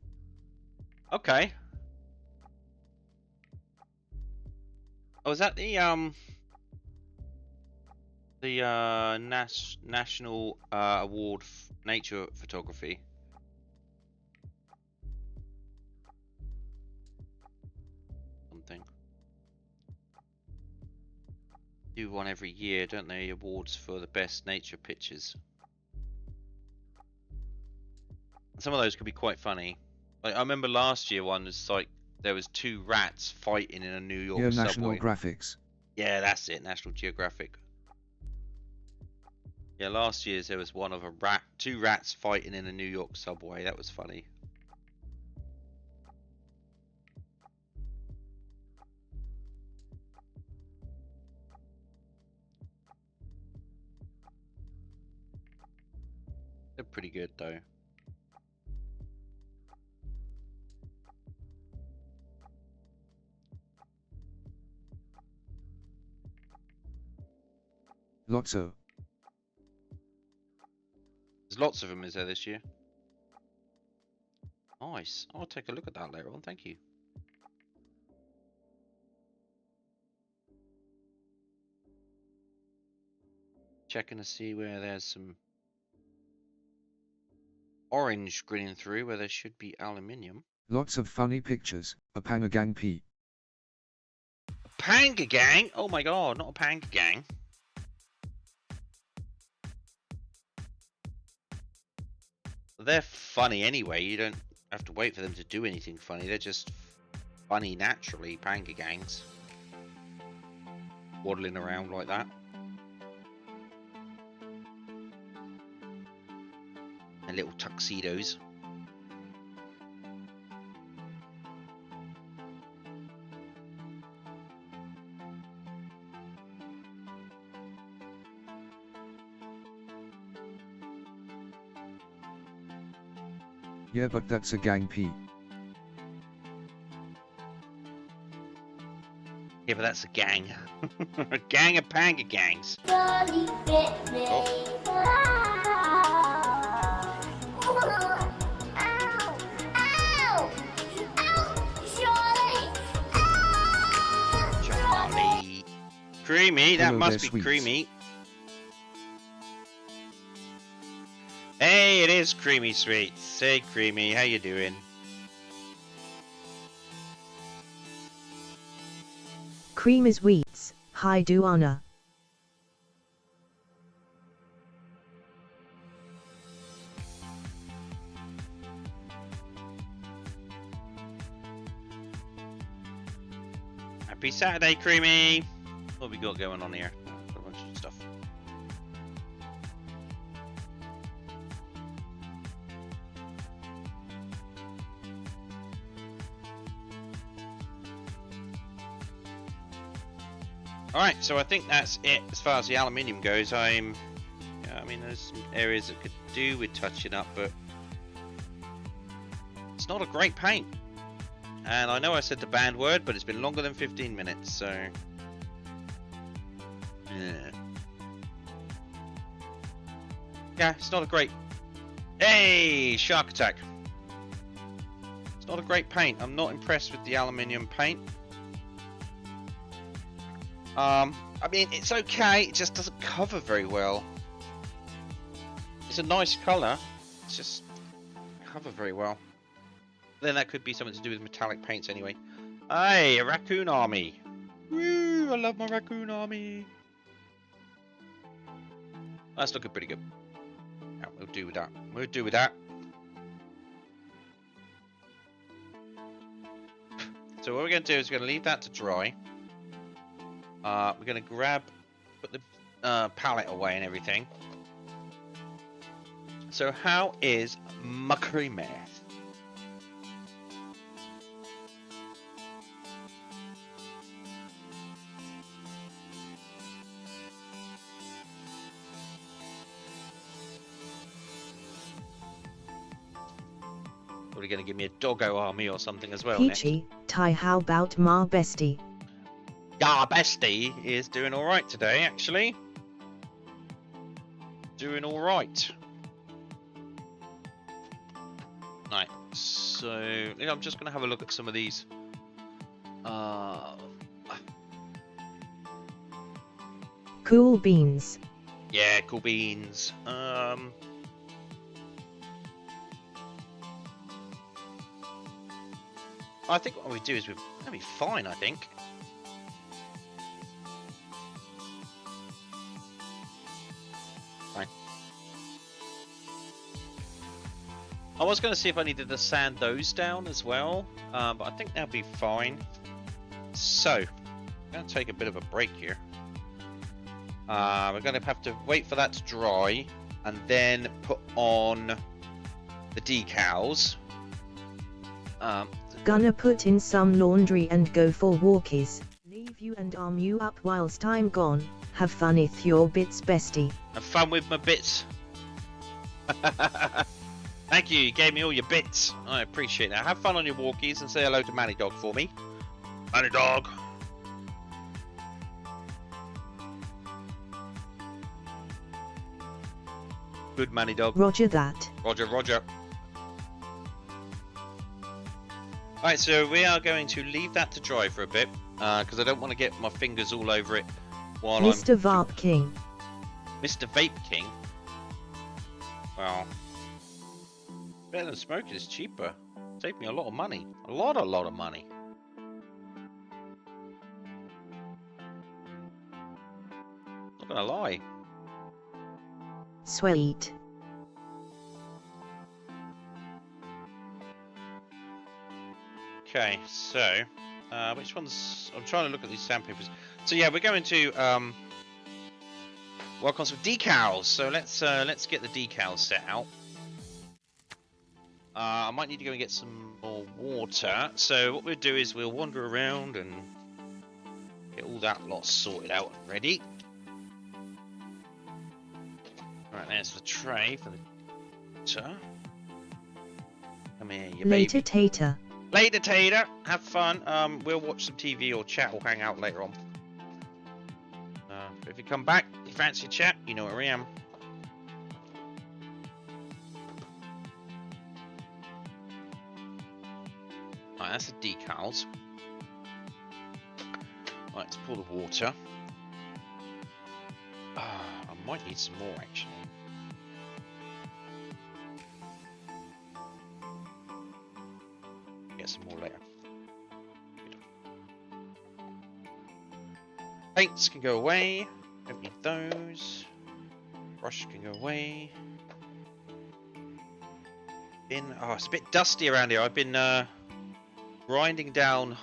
Okay. Oh, is that the national award nature photography? do one every year, don't they? Awards for the best nature pictures. Some of those could be quite funny. Like I remember last year one was like there was 2 rats fighting in a New York Your subway. National Graphics. Yeah, that's it, National Geographic. Yeah, last year's there was one of 2 rats fighting in a New York subway. That was funny. They're pretty good though. Lotso. There's lots of them, is there, this year? Nice. I'll take a look at that later on. Thank you. Checking to see where there's some orange grinning through where there should be aluminium. Lots of funny pictures. A Pangagang P. Panga gang? Oh my god, not a panga gang. They're funny anyway. You don't have to wait for them to do anything funny. They're just funny naturally, panga gangs. Waddling around like that. And little tuxedos. Yeah, but that's a gang P. Yeah, but that's a gang. A gang of panga gangs. Charlie. Creamy, that Hello must there, be sweets. creamy. Hey, it is Creamy Sweets. Hey, Creamy, how you doing? Cream is wheats, hi Duana. Happy Saturday, Creamy. What we got going on here? Got a bunch of stuff. Alright, so I think that's it as far as the aluminium goes. I mean, there's some areas that could do with touching up, but it's not a great paint. And I know I said the banned word, but it's been longer than 15 minutes, so... Yeah, it's not a great... Hey! Shark attack! It's not a great paint. I'm not impressed with the aluminium paint. I mean, it's okay, it just doesn't cover very well. It's a nice colour, it's just cover very well. Then that could be something to do with metallic paints anyway. Hey, a raccoon army! Woo, I love my raccoon army! That's looking pretty good. Yeah, we'll do with that. We'll do with that. So what we're going to do is we're going to leave that to dry. We're going to put the palette away and everything. So how is macrame? Are you going to give me a doggo army or something as well? Peachy, Ty, how about Ma Bestie? Yeah, Bestie is doing all right today, actually. Doing all right. Right, so I'm just going to have a look at some of these. Cool beans. Yeah, cool beans. I think what we do is that'll be fine, I think. I was going to see if I needed to sand those down as well, but I think they'll be fine. So, I'm going to take a bit of a break here. We're going to have to wait for that to dry and then put on the decals. Gonna put in some laundry and go for walkies. Leave you and arm you up whilst I'm gone. Have fun with your bits, bestie. Have fun with my bits. Thank you, you gave me all your bits. I appreciate that. Have fun on your walkies and say hello to Manny Dog for me. Manny Dog. Good Manny Dog. Roger that. Roger, roger. Alright, so we are going to leave that to dry for a bit, because I don't want to get my fingers all over it while Mr. Vape King. Mr. Vape King? Well, better than smoking is cheaper. Saved me a lot of money. A lot of money. Not gonna lie. Sweet. Okay, so which ones? I'm trying to look at these sandpapers. So yeah, we're going to work on some decals. So let's get the decals set out. I might need to go and get some more water. So what we'll do is we'll wander around and get all that lot sorted out and ready. Right, there's the tray for the water. Come here, you Later, baby. Tater. Later, Tater. Have fun. We'll watch some TV or chat or hang out later on. If you come back, you fancy a chat, you know where I am. Right, that's the decals. Right, let's pour the water. I might need some more actually. Get some more later. Good. Paints can go away. Don't need those. Brush can go away. Oh, it's a bit dusty around here. I've been grinding down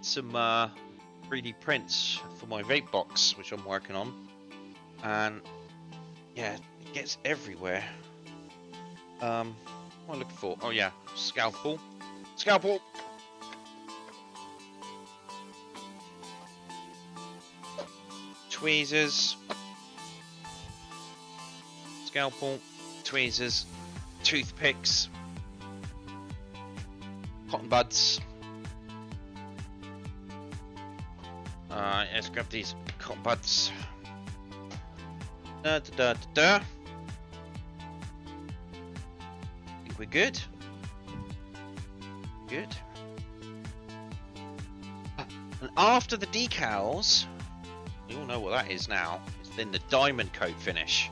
some 3D prints for my vape box, which I'm working on, and yeah, it gets everywhere. What am I looking for? Oh yeah, scalpel. Scalpel! Tweezers. Scalpel. Tweezers. Toothpicks. Cotton buds. Let's grab these cotton buds. Da da da da. Think we're good. Good. And after the decals, you all know what that is now. It's then the diamond coat finish.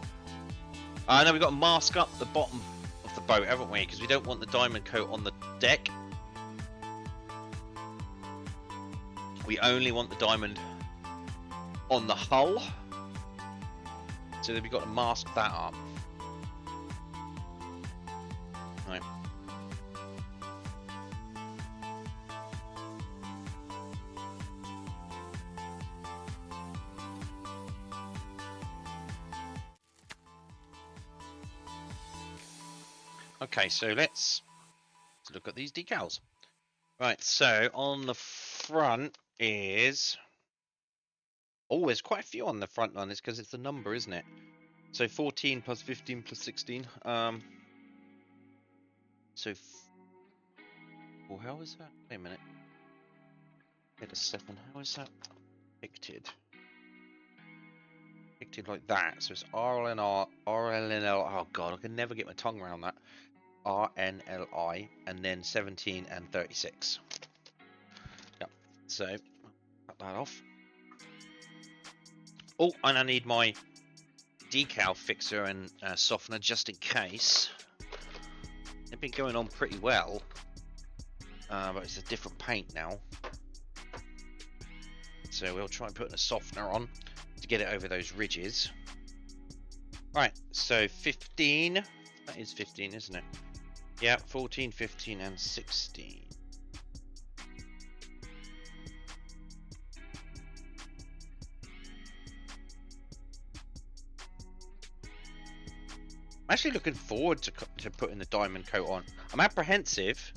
I know we've got to mask up the bottom of the boat, haven't we? Because we don't want the diamond coat on the deck. We only want the diamond on the hull. So then we've got to mask that up. Right. Okay, so let's look at these decals. Right, so on the front is... Oh, there's quite a few on the front one. It's because it's the number, isn't it? So 14 plus 15 plus 16. So... Well, how is that? Wait a minute. Wait a second. How is that depicted? Depicted like that. So it's RNLI. Oh god, I can never get my tongue around that. RNLI, and then 17 and 36. Yep. So cut that off. Oh, and I need my decal fixer and softener just in case. They've been going on pretty well, but it's a different paint now. So we'll try and put a softener on to get it over those ridges. Right, so 15. That is 15, isn't it? Yeah, 14, 15, and 16. I'm actually looking forward to putting the diamond coat on. I'm apprehensive,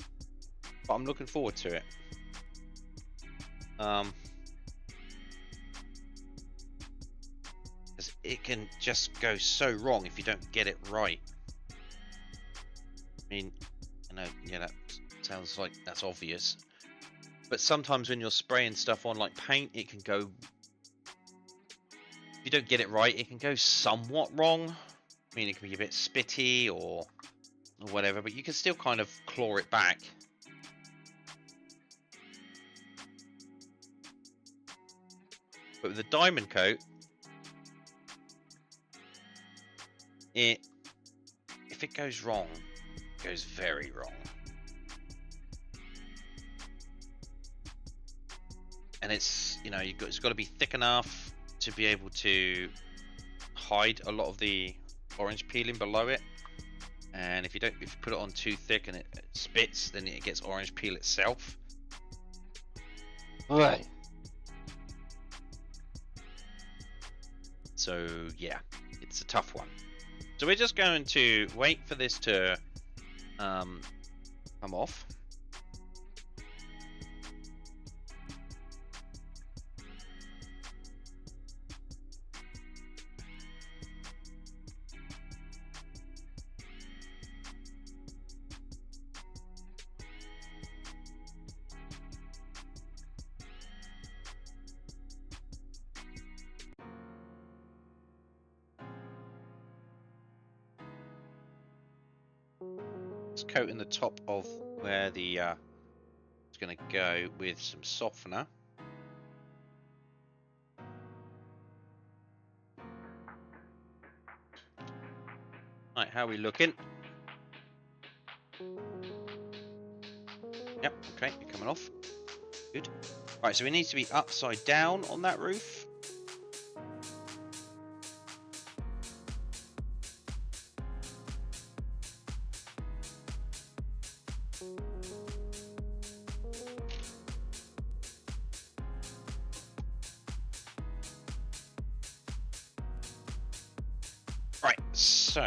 but I'm looking forward to it. Because it can just go so wrong if you don't get it right. I mean, I know, yeah, that sounds like that's obvious. But sometimes when you're spraying stuff on like paint, it can go... If you don't get it right, it can go somewhat wrong. I mean, it can be a bit spitty or whatever, but you can still kind of claw it back. But with the diamond coat, if it goes wrong, it goes very wrong. And it's, you know, it's got to be thick enough to be able to hide a lot of the orange peeling below it. And if you put it on too thick and it spits, then it gets orange peel itself. Right. So yeah, it's a tough one. So we're just going to wait for this to come off. Just coating the top of where the it's going to go with some softener. Right, how are we looking? Yep, okay, you're coming off. Good. Right, so we need to be upside down on that roof. Right, so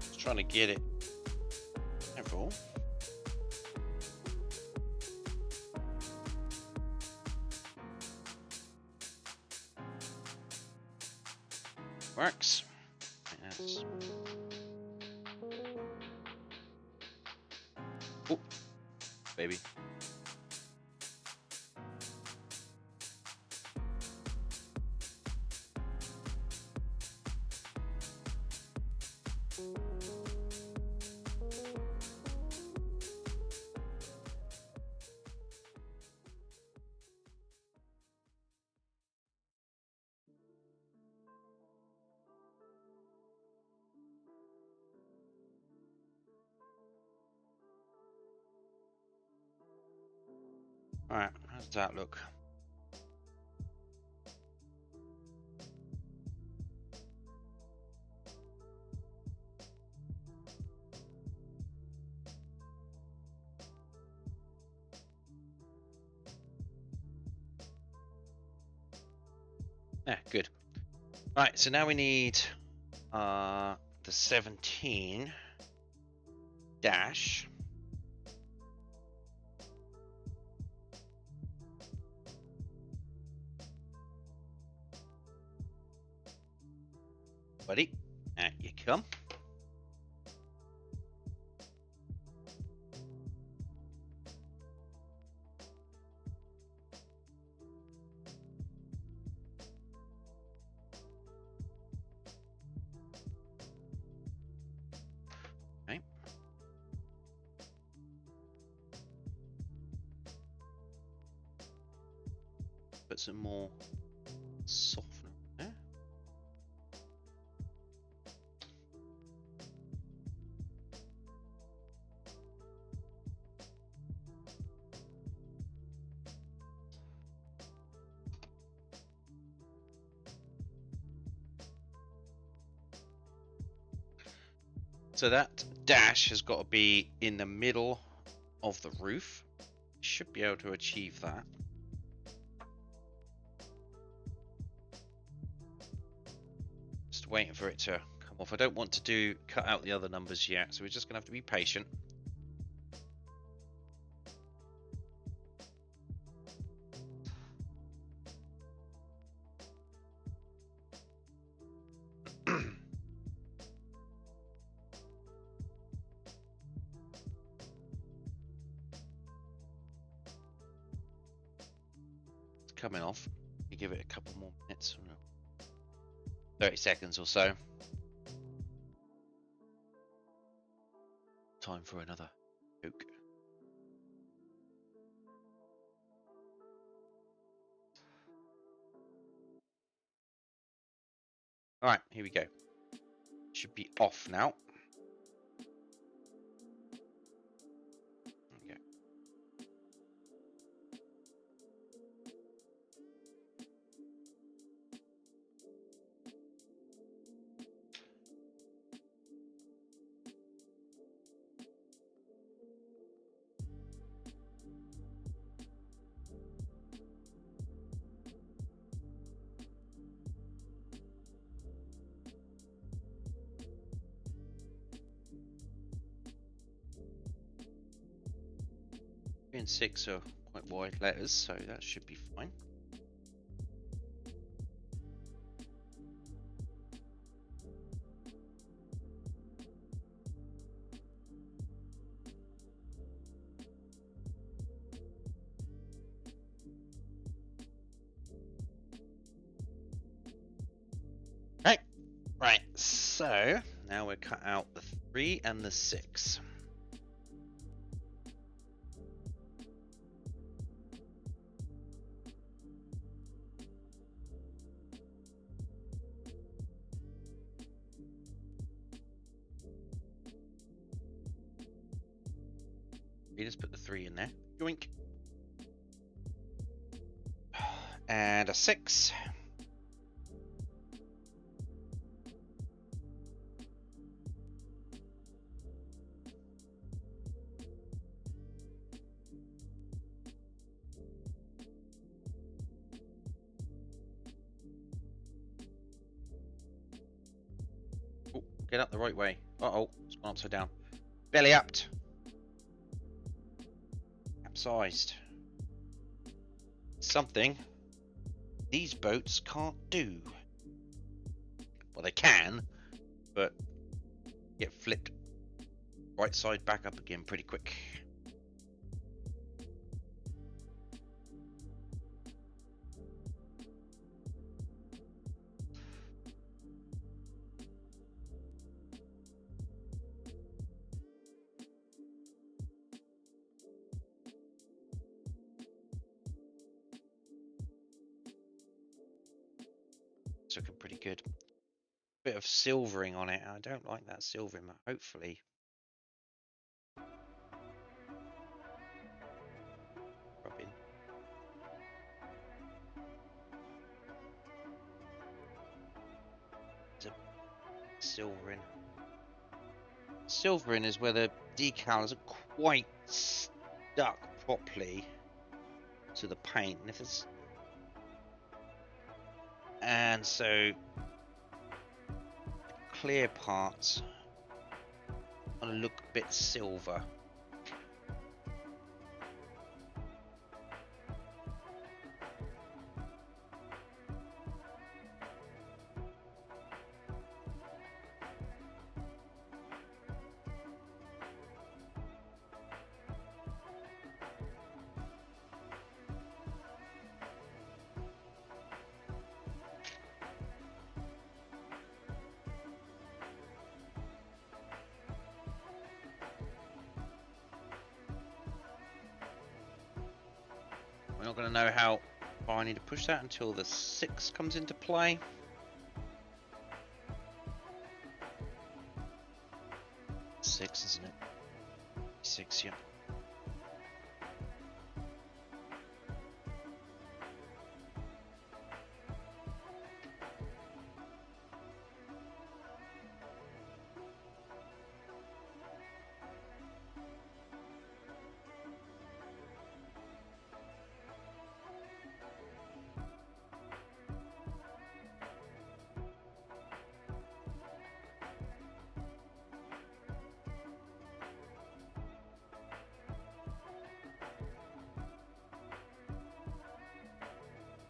just trying to get it level. Works. Yes. Oh, baby. Alright, how does that look? Yeah, good. Right, so now we need the 17 dash. Buddy, out you come. Okay. Put some more softener there. So that dash has got to be in the middle of the roof. Should be able to achieve that. Just waiting for it to come off. I don't want to cut out the other numbers yet, so we're just gonna have to be patient. Coming off. You give it a couple more minutes, 30 seconds or so. Time for another Coke. All right, here we go. Should be off now. There we go. Three and 6 are quite wide letters, so that should be fine. Okay, right, so now we'll cut out the 3 and the 6. You just put the 3 in there. Yoink. And a 6. Oh, get up the right way. Uh-oh, it's gone upside down. Belly upped. Capsized. Something these boats can't do. Well, they can, but get flipped right side back up again pretty quick. It's looking pretty good. Bit of silvering on it. I don't like that silvering, but hopefully. Robin. There's a silvering. Silvering is where the decal isn't quite stuck properly to the paint. And if it's so clear parts want to look a bit silver. We're not going to know how far I need to push that until the 6 comes into play. Six, isn't it? 6, yeah.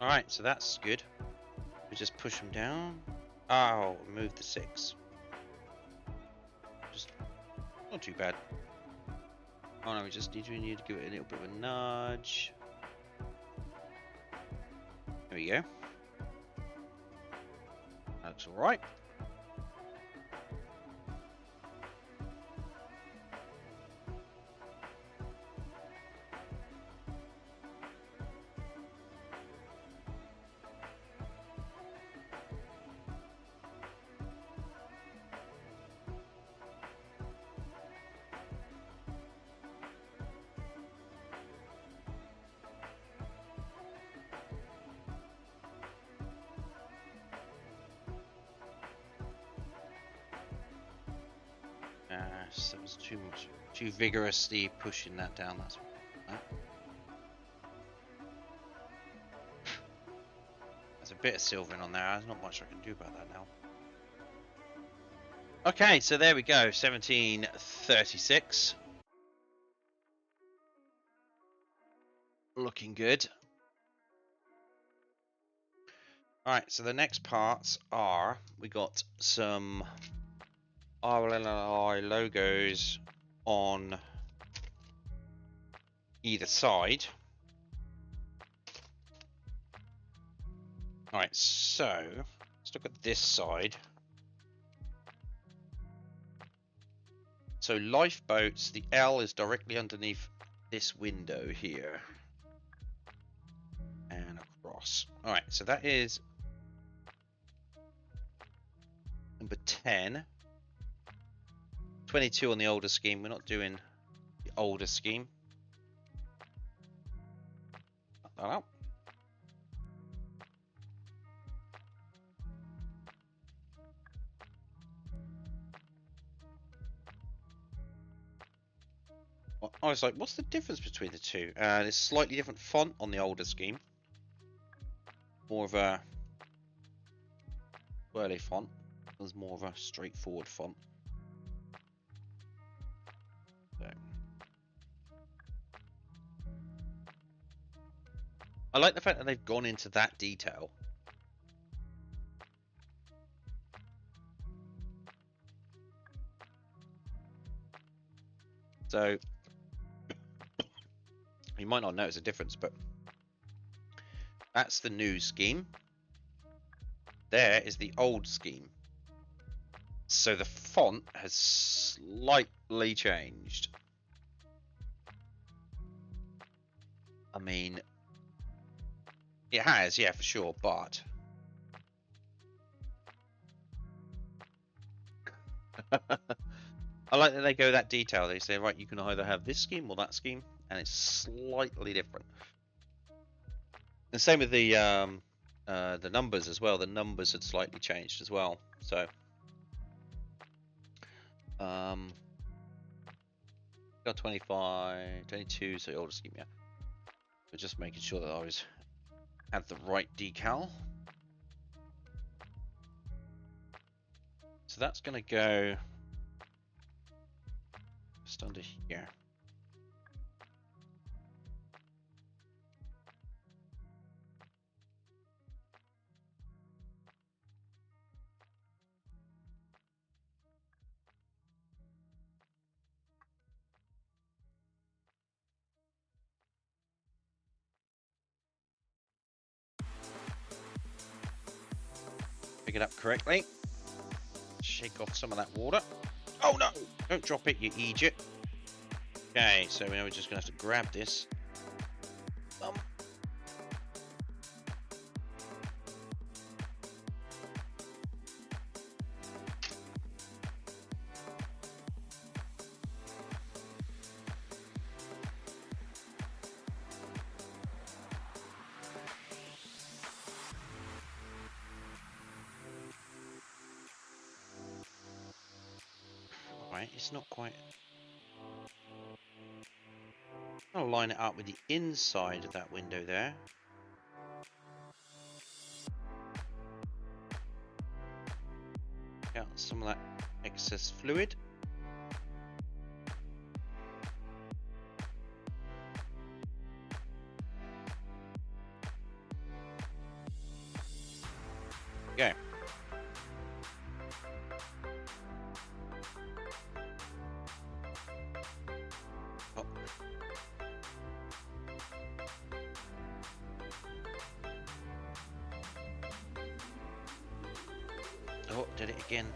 Alright, so that's good. We just push them down. Oh, move the 6. Just not too bad. Oh no, we just need to give it a little bit of a nudge. There we go. That's alright. That was too much, too vigorously pushing that down. That's there's a bit of silvering on there. There's not much I can do about that now. Okay, so there we go. 1736. Looking good. Alright, so the next parts are we got some RNLI logos on either side. Alright, so let's look at this side. So lifeboats, the L is directly underneath this window here. And across. Alright, so that is number 10. 22 on the older scheme. We're not doing the older scheme. Cut that out. I was like, what's the difference between the two? There's slightly different font on the older scheme. More of a swirly font. There's more of a straightforward font. So. I like the fact that they've gone into that detail. So you might not notice a difference, but that's the new scheme. There is the old scheme. So the font has slightly changed. I mean, it has, yeah, for sure, but I like that they go that detail. They say, right, you can either have this scheme or that scheme, and it's slightly different. The same with the numbers as well. The numbers had slightly changed as well. So, got 25, 22, so the older scheme, yeah. But just making sure that I had the right decal. So that's going to go just under here. Pick it up correctly. Shake off some of that water. Oh no! Don't drop it, you idiot. Okay, so now we're just going to have to grab this. Right, it's not quite. I'll line it up with the inside of that window there. Out some of that excess fluid. Oh, did it again.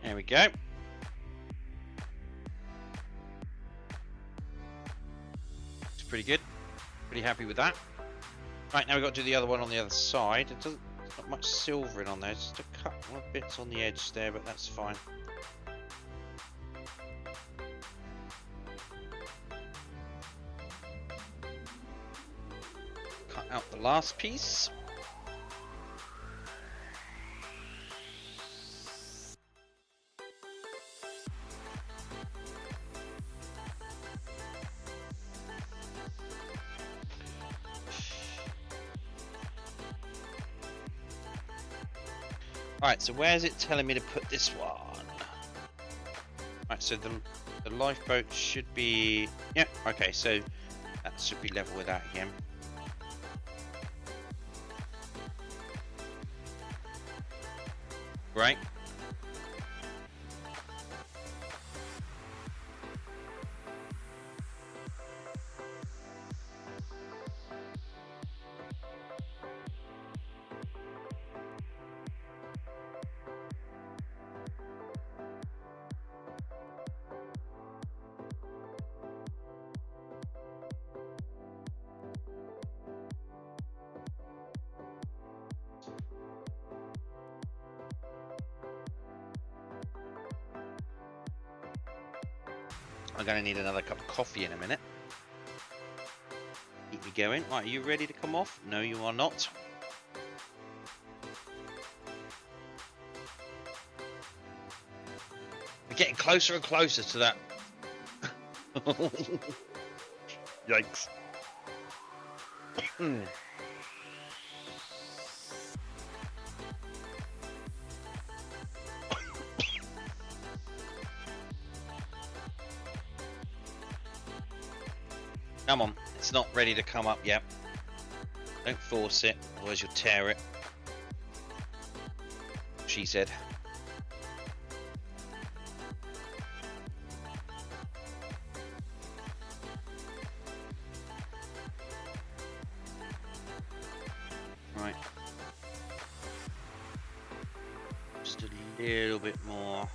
There we go. It's pretty good. Pretty happy with that. Right, now we've got to do the other one on the other side. It doesn't, there's not much silvering on there. Just a couple of bits on the edge there, but that's fine. Cut out the last piece. Right, so where's it telling me to put this one? Right, so the lifeboat should be... Yeah, okay, so that should be level with that again. Right. I'm going to need another cup of coffee in a minute. Keep me going. Right, are you ready to come off? No, you are not. We're getting closer and closer to that. Yikes. Come on, it's not ready to come up yet. Don't force it, otherwise you'll tear it. She said. Right. Just a little bit more.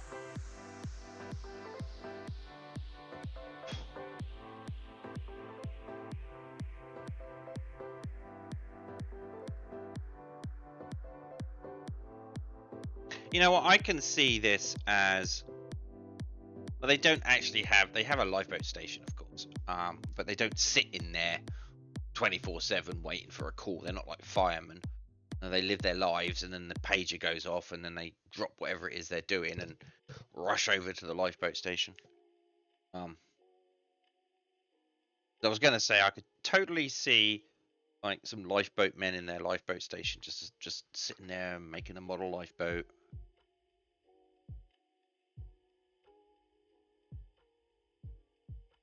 You know what, I can see this as, well, they don't actually have, they have a lifeboat station, of course, but they don't sit in there 24/7 waiting for a call. They're not like firemen. They live their lives, and then the pager goes off, and then they drop whatever it is they're doing and rush over to the lifeboat station. I was going to say, I could totally see like some lifeboat men in their lifeboat station, just sitting there making a model lifeboat.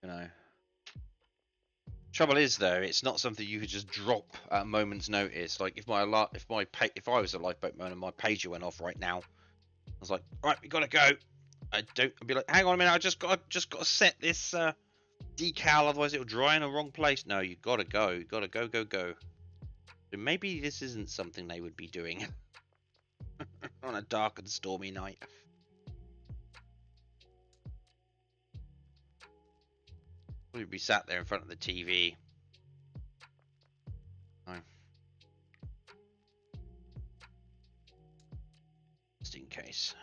You know, trouble is though, it's not something you could just drop at a moment's notice. Like if I was a lifeboat man and my pager went off right now, I was like, right, we gotta go. I'd be like, hang on a minute, I just got to set this decal, otherwise it'll dry in the wrong place. No, you gotta go. You gotta go. So maybe this isn't something they would be doing on a dark and stormy night. We'd be sat there in front of the TV. Oh. Just in case.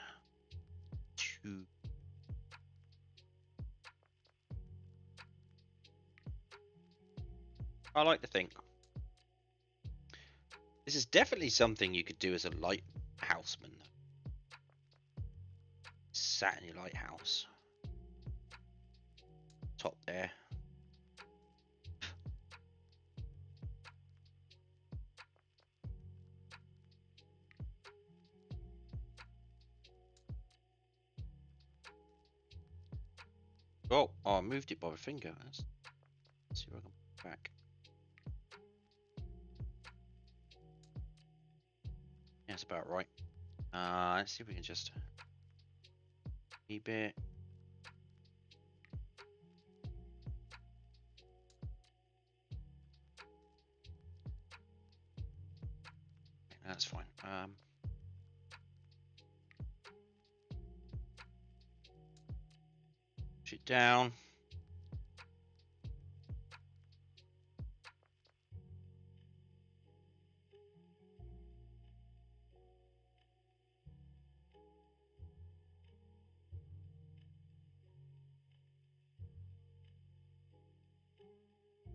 I like to think this is definitely something you could do as a lighthouse lighthouseman. Sat in your lighthouse. Top there. Oh, I moved it by my finger. Let's see if I can put it back. Yeah, that's about right. Let's see if we can just keep it. That's fine. Push it down.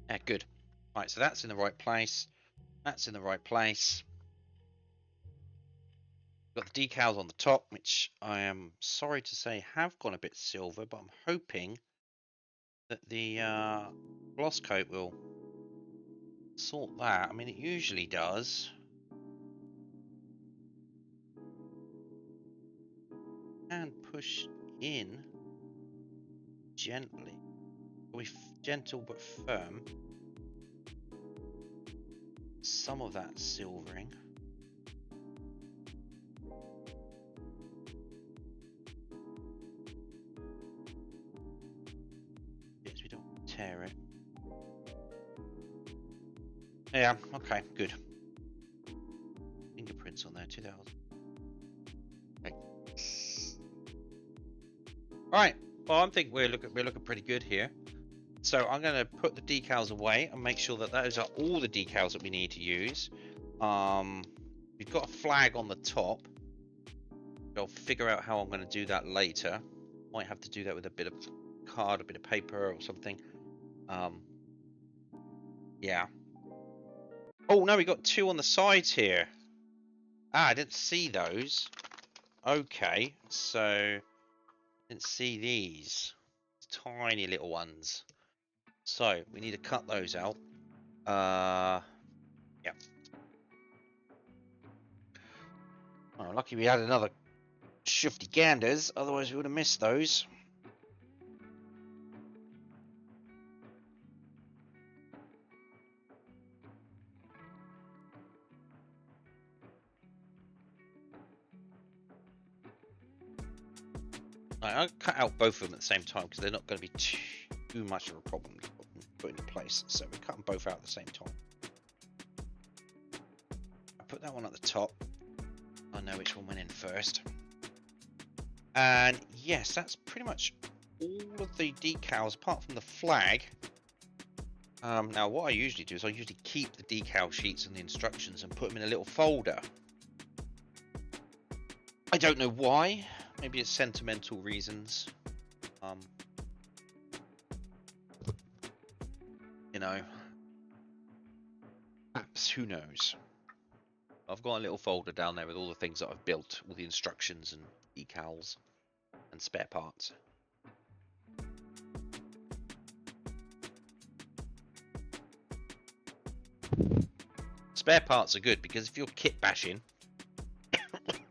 Yeah, good. Right, so that's in the right place. That's in the right place. Got the decals on the top, which I am sorry to say have gone a bit silver, but I'm hoping that the gloss coat will sort that. I mean, it usually does. And push in gently. Gentle but firm. Some of that silvering. Yes, we don't tear it. Yeah, okay, good. Fingerprints on there, 2000. Okay. Right, well, I think we're looking pretty good here. So I'm going to put the decals away and make sure that those are all the decals that we need to use. We've got a flag on the top. I'll figure out how I'm going to do that later. Might have to do that with a bit of card, a bit of paper or something. Yeah. Oh no, we got two on the sides here. Ah, I didn't see those. Okay, so I didn't see these tiny little ones. So we need to cut those out. Yeah. Oh, lucky we had another shifty ganders, otherwise we would have missed those. Right, I'll cut out both of them at the same time because they're not going to be too much of a problem to put into place. So we cut them both out at the same time. I put that one at the top. I know which one went in first. And yes, that's pretty much all of the decals apart from the flag. Now what I usually do is I usually keep the decal sheets and the instructions and put them in a little folder. I don't know why. Maybe it's sentimental reasons. You know, perhaps, who knows. I've got a little folder down there with all the things that I've built, all the instructions and decals and spare parts. Spare parts are good because if you're kit bashing,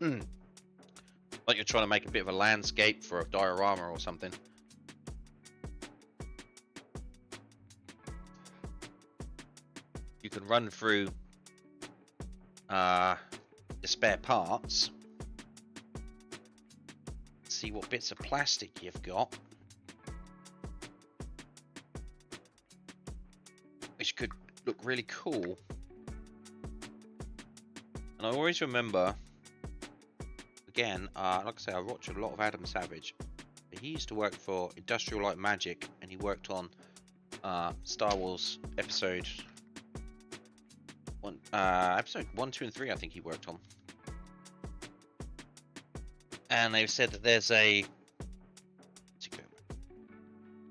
like you're trying to make a bit of a landscape for a diorama or something, you can run through the spare parts, see what bits of plastic you've got, which could look really cool. And I always remember, again, like I say, I watch a lot of Adam Savage. He used to work for Industrial Light and Magic, and he worked on Star Wars episode 1, 2, and 3. I think he worked on. And they've said that there's a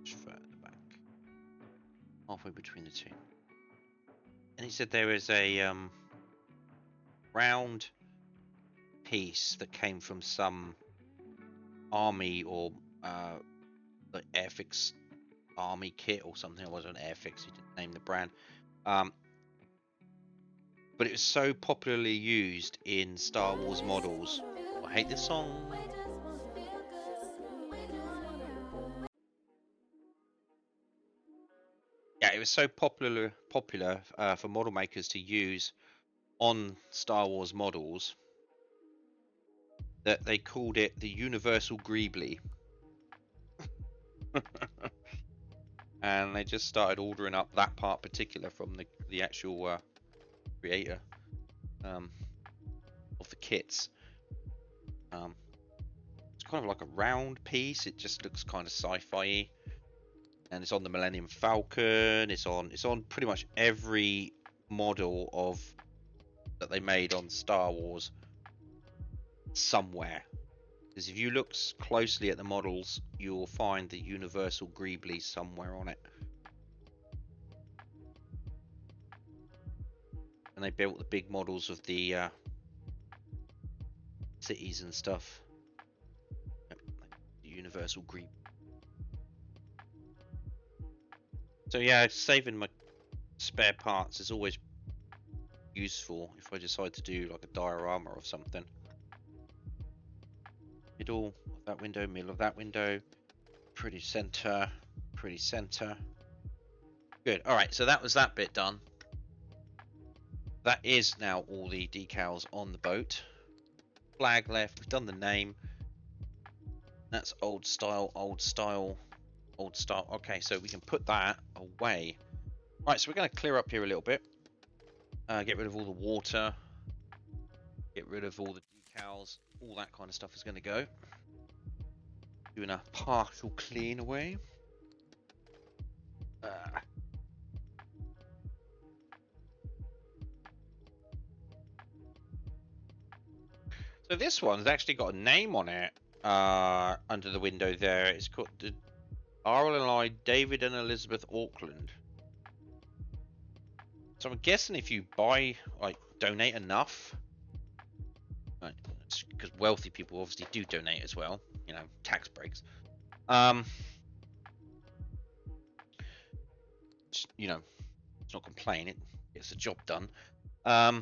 further back, halfway between the two. And he said there is a round piece that came from some army or the Airfix army kit or something. It wasn't Airfix, he didn't name the brand. But it was so popularly used in Star Wars models. I hate this song. Yeah, it was so popular for model makers to use on Star Wars models that they called it the Universal Greebly. And they just started ordering up that part particular from the actual creator of the kits. It's kind of like a round piece. It just looks kind of sci-fi, and it's on the Millennium Falcon. It's on pretty much every model of that they made on Star Wars somewhere. Because if you look closely at the models, you'll find the Universal Greebly somewhere on it. And they built the big models of the cities and stuff. The Universal Greebly. So yeah, saving my spare parts is always useful if I decide to do like a diorama or something. Middle of that window, middle of that window, pretty center, pretty center. Good. All right, so that was that bit done. That is now all the decals on the boat. Flag left. We've done the name. That's old style, old style, old style. Okay, so we can put that away. Right, so we're going to clear up here a little bit. Get rid of all the water. Get rid of all the decals. All that kind of stuff is going to go. Doing a partial clean away. So this one's actually got a name on it under the window there. It's called the RNLI David and Elizabeth Auckland. So I'm guessing if you buy, like, donate enough, because wealthy people obviously do donate as well, you know, tax breaks. You know, it's not complain, it gets the job done. I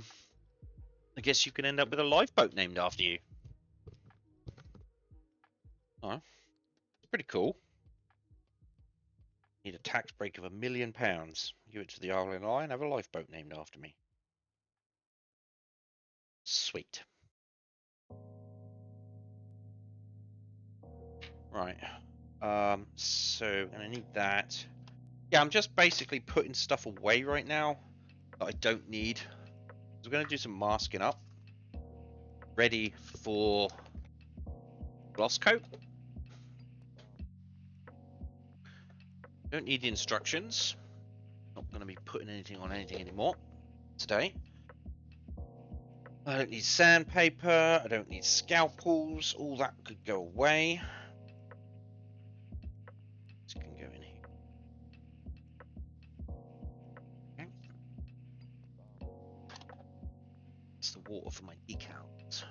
guess you can end up with a lifeboat named after you. Oh, it's pretty cool. Need a tax break of £1 million. Give it to the RNLI and have a lifeboat named after me. Sweet. Right. So I need that. Yeah, I'm just basically putting stuff away right now that I don't need. So we're going to do some masking up. Ready for gloss coat. Don't need the instructions. Not going to be putting anything on anything anymore today. I don't need sandpaper. I don't need scalpels. All that could go away. This can go in here. Okay. It's the water for my decals.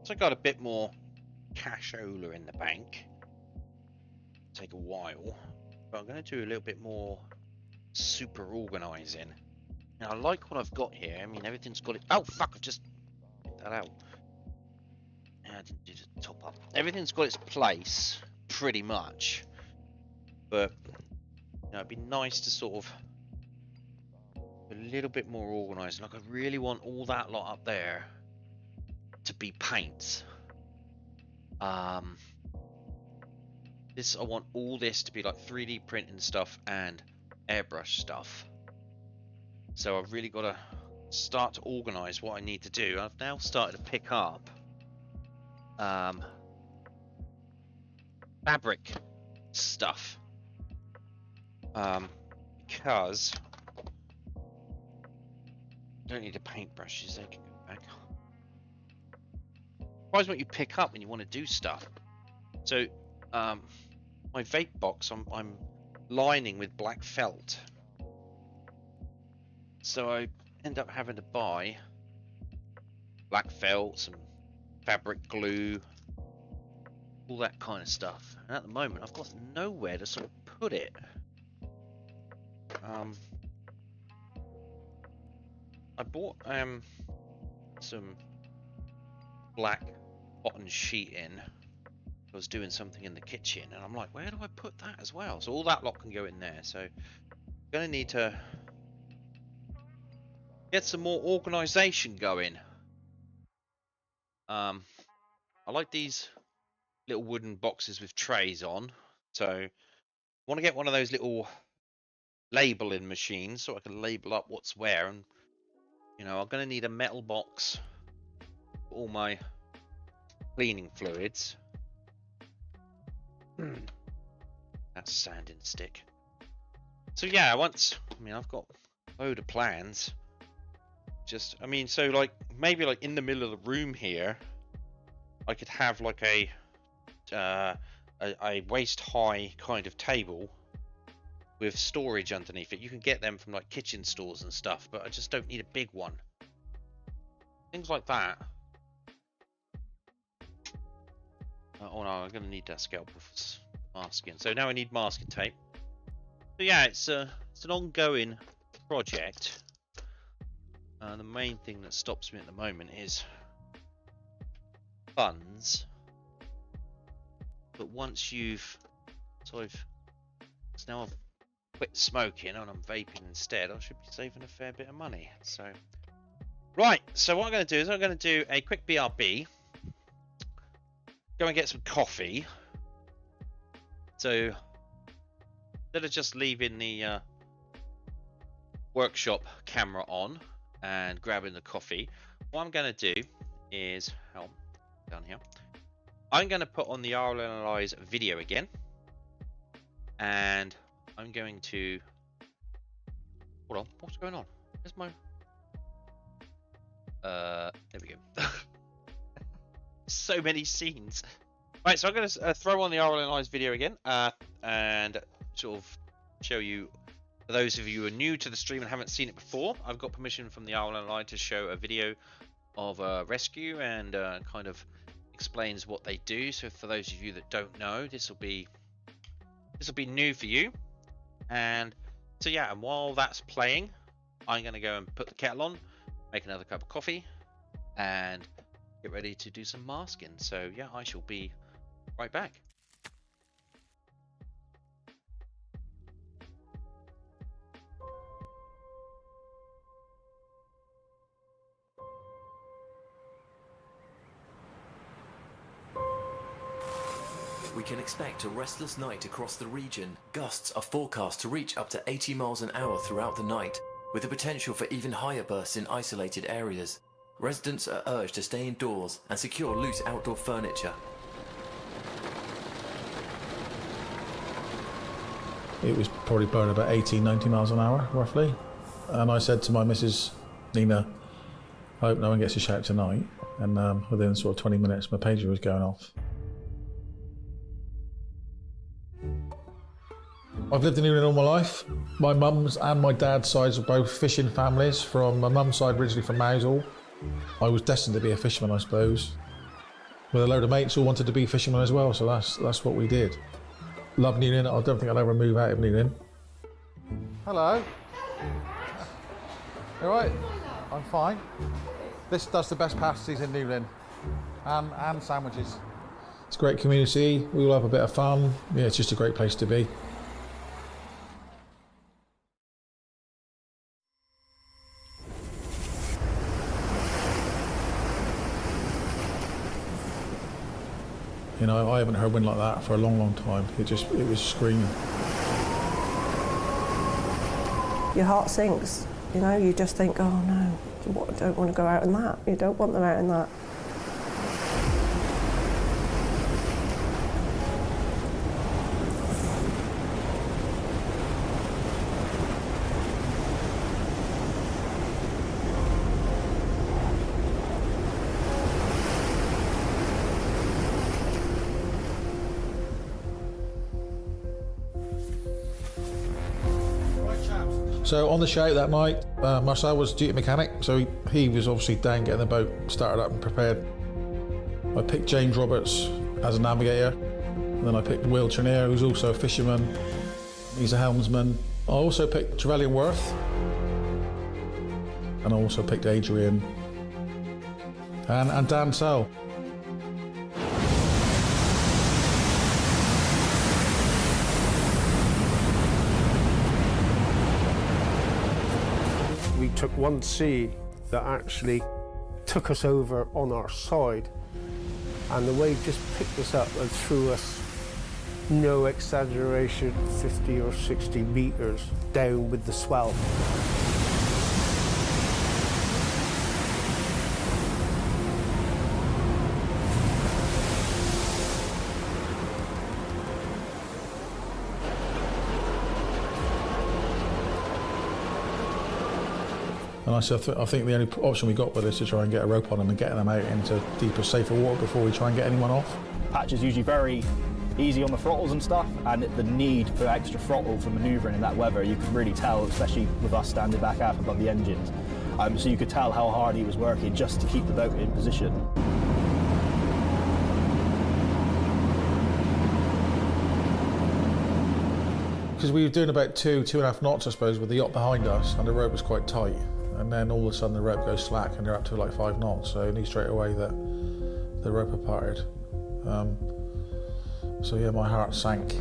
So I got a bit more cashola in the bank. Take a while, but I'm going to do a little bit more super organizing. Now I like what I've got here. I mean, everything's got it. Oh fuck! I've just hit that out. I didn't do the top up. Everything's got its place, pretty much. But you know, it'd be nice to sort of a little bit more organized. Like I really want all that lot up there to be paints. I want all this to be like 3D printing stuff and airbrush stuff. So I've really got to start to organize what I need to do. I've now started to pick up fabric stuff because I don't need the paintbrushes, they can go back. Surprise what you pick up when you want to do stuff. So my vape box I'm lining with black felt. So I end up having to buy black felt, some fabric glue, all that kind of stuff. And at the moment, I've got nowhere to sort of put it. I bought some black cotton sheet in. I was doing something in the kitchen, and I'm like, where do I put that as well? So all that lot can go in there. So I'm gonna need to get some more organization going. I like these little wooden boxes with trays on, so I want to get one of those little labeling machines so I can label up what's where. And you know, I'm gonna need a metal box for all my cleaning fluids. That's sanding stick. So yeah, I've got a load of plans. I mean, so like maybe like in the middle of the room here, I could have like a waist high kind of table with storage underneath it. You can get them from like kitchen stores and stuff, but I just don't need a big one. Things like that. Oh no, I'm gonna need that scalpel for masking. So now I need masking tape. So yeah, it's an ongoing project. The main thing that stops me at the moment is funds. But once you've so now I've quit smoking and I'm vaping instead, I should be saving a fair bit of money. So right, so what I'm going to do is I'm going to do a quick BRB. Go and get some coffee. So instead of just leaving the workshop camera on and grabbing the coffee, what I'm going to do is down here. I'm going to put on the RNLI's video again, and I'm going to hold on. What's going on? Where's my? There we go. So many scenes. Right, so I'm going to throw on the RNLI's video again, and sort of show you. For those of you who are new to the stream and haven't seen it before, I've got permission from the RNLI to show a video of a rescue, and kind of explains what they do. So for those of you that don't know, this will be new for you. And so yeah, and while that's playing, I'm going to go and put the kettle on, make another cup of coffee, and get ready to do some masking. So yeah, I shall be right back. We can expect a restless night across the region. Gusts are forecast to reach up to 80 miles an hour throughout the night, with the potential for even higher bursts in isolated areas. Residents are urged to stay indoors and secure loose outdoor furniture. It was probably blowing about 80, 90 miles an hour, roughly. And I said to my missus, Nina, I hope no one gets a shout tonight. And within sort of 20 minutes, my pager was going off. I've lived in Newlyn all my life. My mum's and my dad's sides are both fishing families. From my mum's side, originally from Mousehole. I was destined to be a fisherman, I suppose. With a load of mates all wanted to be fishermen as well, so that's what we did. Love Newlyn. I don't think I'll ever move out of Newlyn. Hello. You all right? I'm fine. This does the best pasties in Newlyn, and sandwiches. It's a great community. We all have a bit of fun. Yeah, it's just a great place to be. You know, I haven't heard wind like that for a long, long time. It was screaming. Your heart sinks, you know, you just think, oh no, I don't want to go out in that. You don't want them out in that. So on the shout that night, Marcel was duty mechanic, so he was obviously down getting the boat started up and prepared. I picked James Roberts as a navigator, and then I picked Will Trenier, who's also a fisherman. He's a helmsman. I also picked Trevelyan Worth, and I also picked Adrian and Dan Sell. We took one sea that actually took us over on our side, and the wave just picked us up and threw us, no exaggeration, 50 or 60 metres down with the swell. And I said, I think the only option we got with is to try and get a rope on them and get them out into deeper, safer water before we try and get anyone off. Patch is usually very easy on the throttles and stuff, and the need for extra throttle for manoeuvring in that weather, you could really tell, especially with us standing back half above the engines. So you could tell how hard he was working just to keep the boat in position. Because we were doing about 2.5 knots, I suppose, with the yacht behind us, and the rope was quite tight. And then all of a sudden the rope goes slack and they're up to like 5 knots, so I knew straight away that the rope had parted. So yeah, my heart sank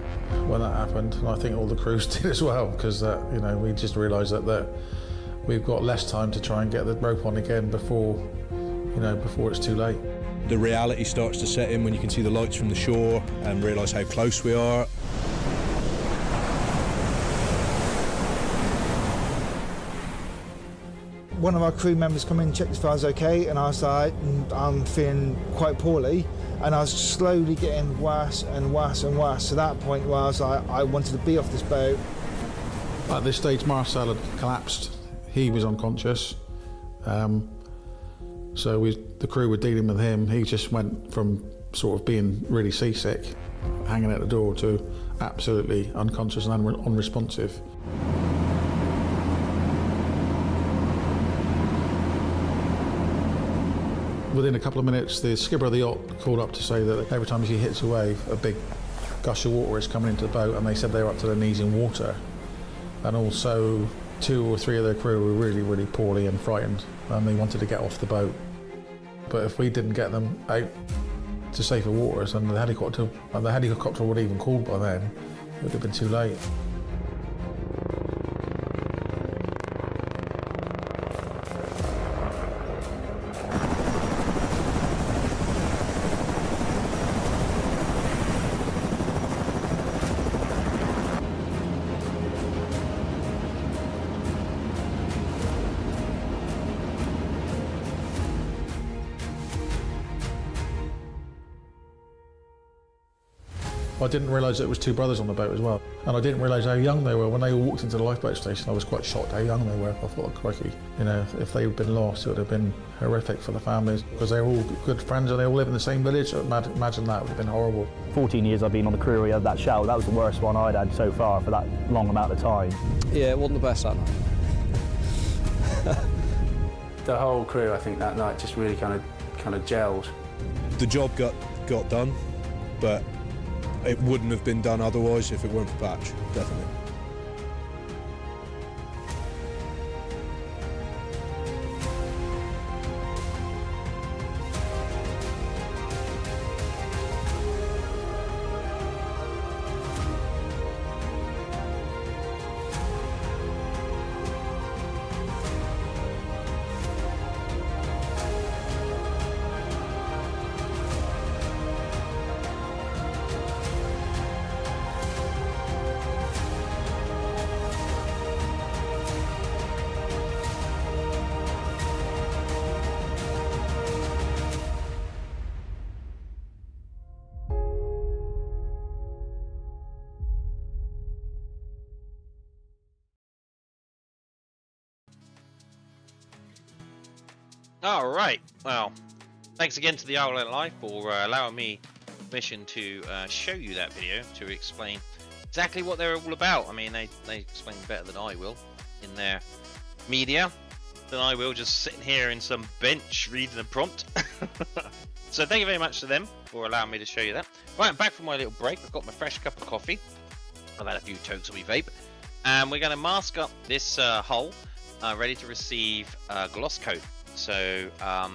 when that happened, and I think all the crews did as well, because you know, we just realised that we've got less time to try and get the rope on again before, you know, before it's too late. The reality starts to set in when you can see the lights from the shore and realise how close we are. One of our crew members come in and checked if I was okay, and I was like, I'm feeling quite poorly, and I was slowly getting worse and worse and worse to that point where I was like, I wanted to be off this boat. At this stage, Marcel had collapsed. He was unconscious. So the crew were dealing with him. He just went from sort of being really seasick, hanging out the door, to absolutely unconscious and unresponsive. Within a couple of minutes, the skipper of the yacht called up to say that every time she hits a wave, a big gush of water is coming into the boat, and they said they were up to their knees in water. And also 2 or 3 of their crew were really, really poorly and frightened, and they wanted to get off the boat. But if we didn't get them out to safer waters, and the helicopter would have even called by then, it would have been too late. I didn't realise it was 2 brothers on the boat as well, and I didn't realise how young they were. When they all walked into the lifeboat station, I was quite shocked how young they were. I thought, crikey, you know, if they'd been lost, it would have been horrific for the families, because they were all good friends and they all live in the same village. So imagine that would have been horrible. 14 years I've been on the crew, we had that shout. That was the worst one I'd had so far for that long amount of time. Yeah, it wasn't the best that night. The whole crew, I think, that night just really kind of gelled. The job got done, but it wouldn't have been done otherwise if it weren't for Patch, definitely. All right. Well, thanks again to the RNLI for allowing me permission to show you that video to explain exactly what they're all about. I mean, they explain better than I will. in their media than I will just sitting here in some bench reading a prompt. So thank you very much to them for allowing me to show you that. Right, I'm back from my little break. I've got my fresh cup of coffee. I've had a few tokes of my vape. And we're going to mask up this hull, ready to receive gloss coat. So I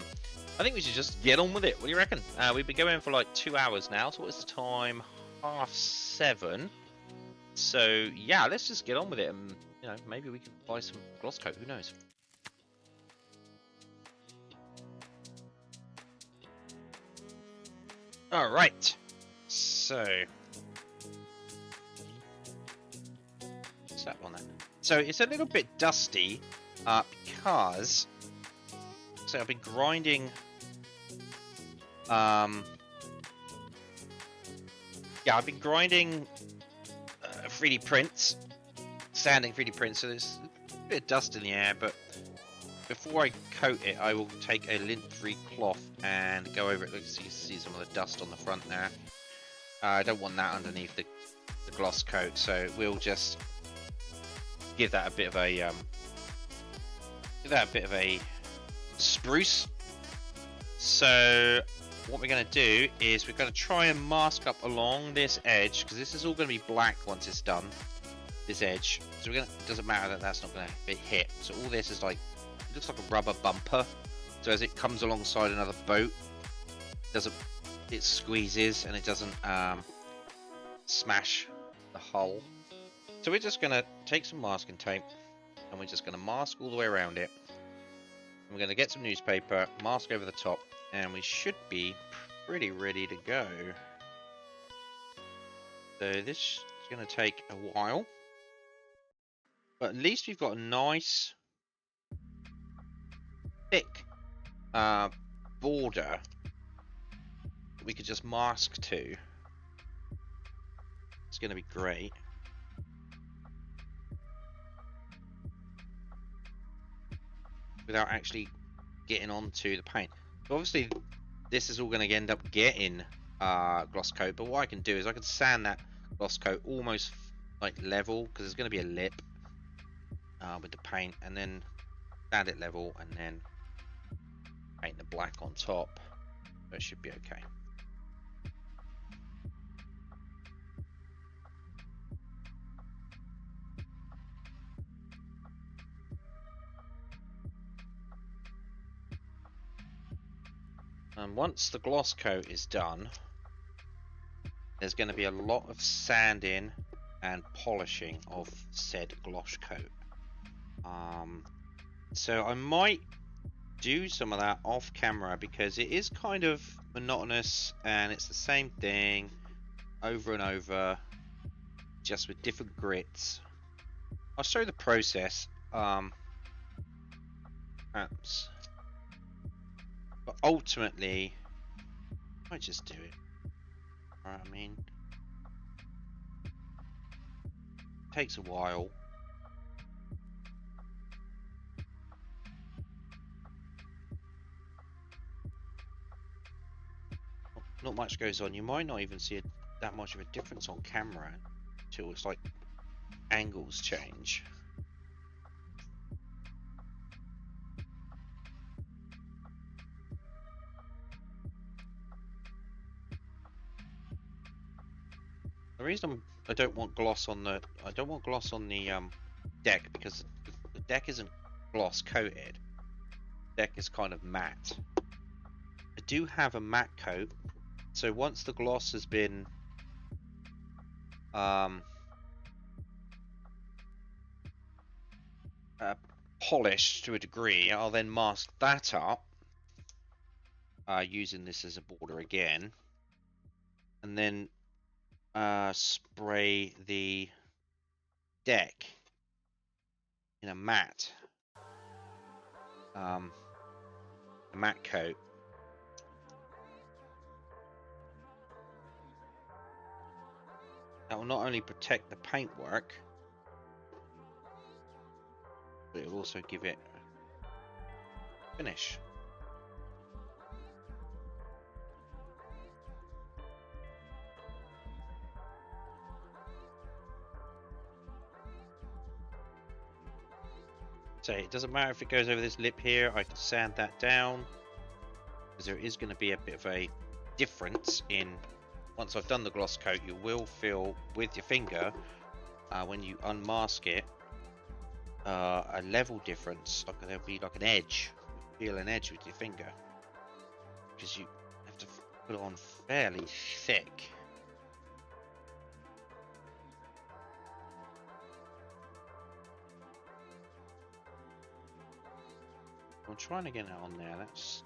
think we should just get on with it. What do you reckon? We've been going for like 2 hours now. So what's the time? 7:30. So yeah, let's just get on with it. And you know, maybe we can buy some gloss coat. Who knows? All right. So what's that one then? So it's a little bit dusty because so I've been grinding. Yeah, I've been grinding 3D prints, sanding 3D prints. So there's a bit of dust in the air, but before I coat it, I will take a lint-free cloth and go over it. Look, so you see some of the dust on the front there. I don't want that underneath the gloss coat, so we'll just give that a bit of a spruce. So what we're going to do is we're going to try and mask up along this edge, because this is all going to be black once it's done. This edge, so we're going to. It doesn't matter that that's not going to be hit. So all this is like, it looks like a rubber bumper. So as it comes alongside another boat, it squeezes and it doesn't smash the hull. So we're just going to take some masking tape and we're just going to mask all the way around it. And we're going to get some newspaper, mask over the top, and we should be pretty ready to go. So this is going to take a while, but at least we've got a nice thick border that we could just mask to. It's going to be great. Without actually getting onto the paint. So obviously this is all going to end up getting gloss coat, but what I can do is I can sand that gloss coat almost like level, because there's going to be a lip with the paint, and then sand it level and then paint the black on top. So it should be okay. And once the gloss coat is done, there's going to be a lot of sanding and polishing of said gloss coat. So I might do some of that off camera, because it is kind of monotonous and it's the same thing over and over, just with different grits. I'll show the process, perhaps. But ultimately, I just do it. Right, I mean, it takes a while. Not much goes on. You might not even see that much of a difference on camera until it's like angles change. The reason I don't want gloss on the deck, because the deck isn't gloss coated. The deck is kind of matte. I do have a matte coat, so once the gloss has been polished to a degree, I'll then mask that up using this as a border again, and then spray the deck in a matte coat. That will not only protect the paintwork, but it will also give it finish. So it doesn't matter if it goes over this lip here, I can sand that down. Because there is going to be a bit of a difference in, once I've done the gloss coat, you will feel with your finger, when you unmask it, a level difference. Like there'll be like an edge. You feel an edge with your finger. Because you have to put it on fairly thick. I'm trying to get it on there. That's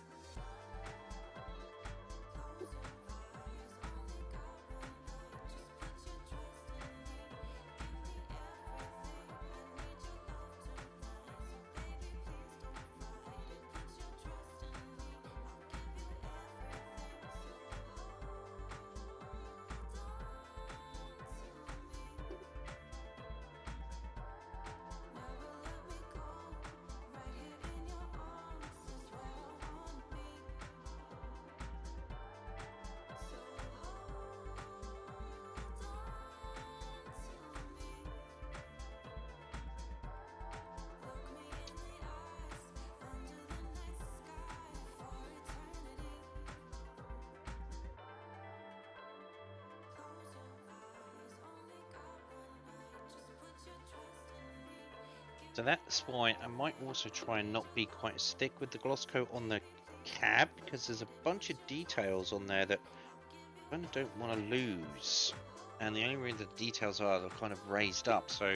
so that's why I might also try and not be quite as thick with the gloss coat on the cab, because there's a bunch of details on there that I kind of don't want to lose. And the only reason the details are they're kind of raised up, so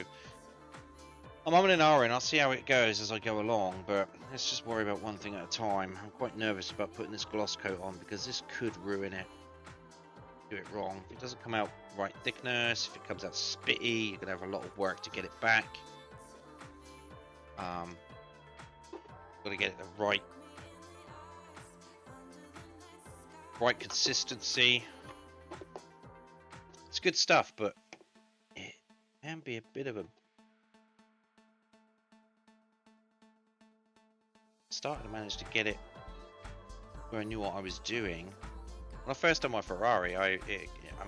I'm umming and ahhing. I'll see how it goes as I go along, but let's just worry about one thing at a time. I'm quite nervous about putting this gloss coat on because this could ruin it. Do it wrong. If it doesn't come out right thickness, if it comes out spitty, you're going to have a lot of work to get it back. Got to get it the right consistency. It's good stuff, but it can be a bit of a... Started to manage to get it where I knew what I was doing. When I first done my Ferrari, I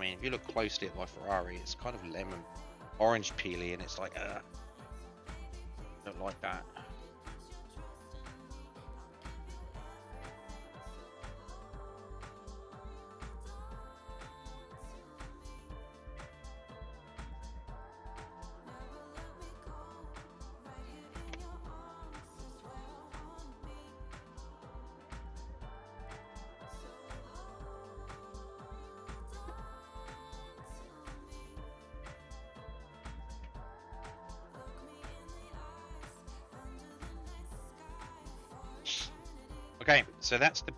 mean, if you look closely at my Ferrari, it's kind of lemon orange peely, and it's like, don't like that. Okay, so that's the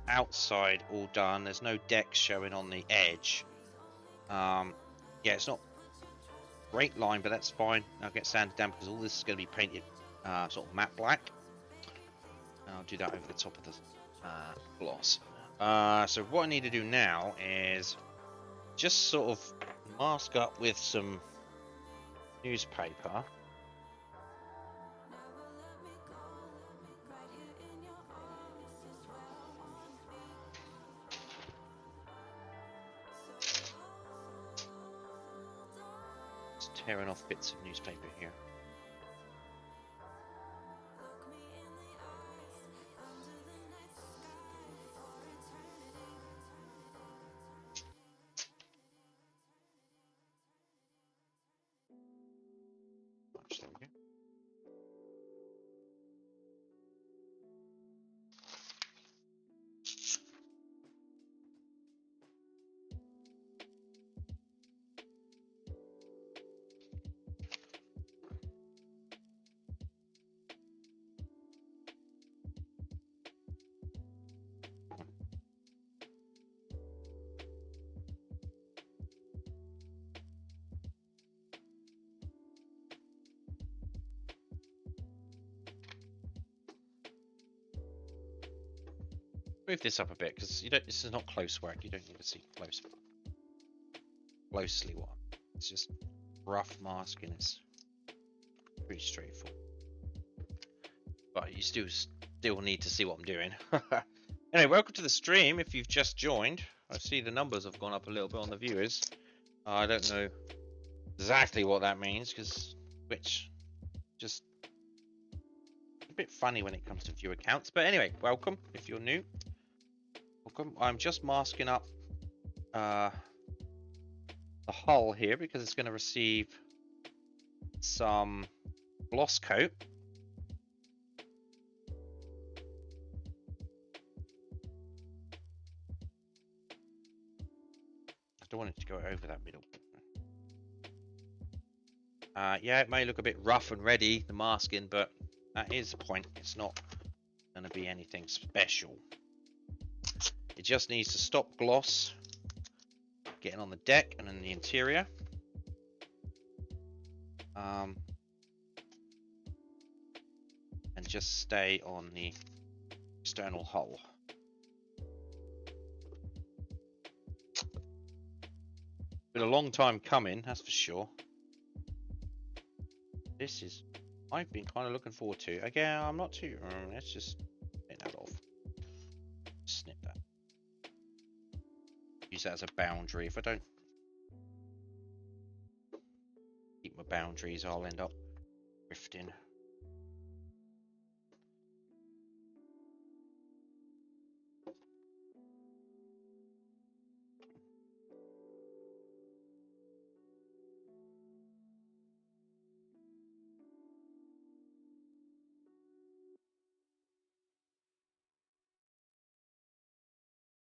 outside all done. There's no decks showing on the edge. Yeah, it's not great line, but that's fine. I'll get sanded down because all this is going to be painted sort of matte black. And I'll do that over the top of the gloss. So what I need to do now is just sort of mask up with some newspaper. Tearing off bits of newspaper here. There we go. Move this up a bit because you don't. This is not close work. You don't need to see closely what. It's just rough masking. It's pretty straightforward, but you still need to see what I'm doing. Anyway, welcome to the stream. If you've just joined, I see the numbers have gone up a little bit on the viewers. I don't know exactly what that means because Twitch just bit funny when it comes to viewer counts. But anyway, welcome if you're new. Welcome. I'm just masking up the hull here because it's going to receive some gloss coat. I don't want it to go over that middle. Yeah, it may look a bit rough and ready, the masking, but that is the point. It's not going to be anything special. It just needs to stop gloss getting on the deck and in the interior. And just stay on the external hull. Been a long time coming, that's for sure. This is, I've been kind of looking forward to. Again, I'm not too. Let's just take that off. Snip that. Use that as a boundary. If I don't keep my boundaries, I'll end up drifting.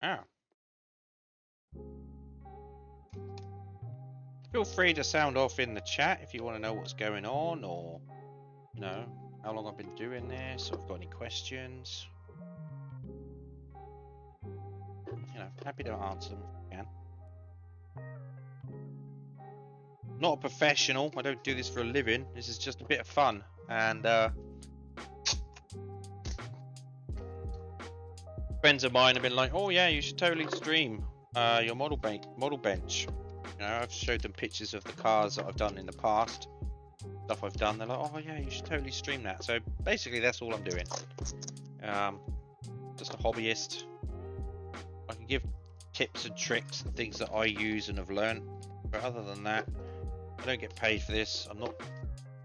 Ah. Feel free to sound off in the chat if you want to know what's going on, or you know how long I've been doing this, or if you've got any questions. You know, happy to answer them if you can. Not a professional. I don't do this for a living. This is just a bit of fun, and friends of mine have been like, "Oh yeah, you should totally stream your model bench." You know, I've showed them pictures of the cars that I've done in the past, stuff I've done. They're like, "Oh yeah, you should totally stream that." So basically, that's all I'm doing. Just a hobbyist. I can give tips and tricks and things that I use and have learned, but other than that, I don't get paid for this. I'm not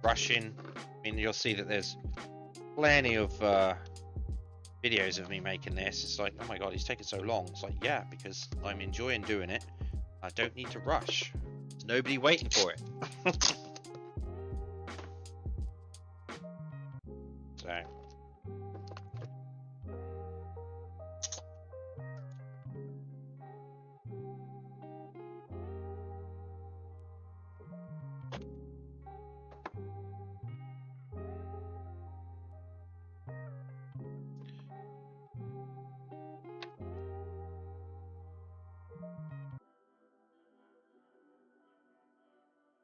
rushing. I mean, you'll see that there's plenty of videos of me making this. It's like, oh my god, it's taking so long. It's like, yeah, because I'm enjoying doing it. I don't need to rush. There's nobody waiting for it. So.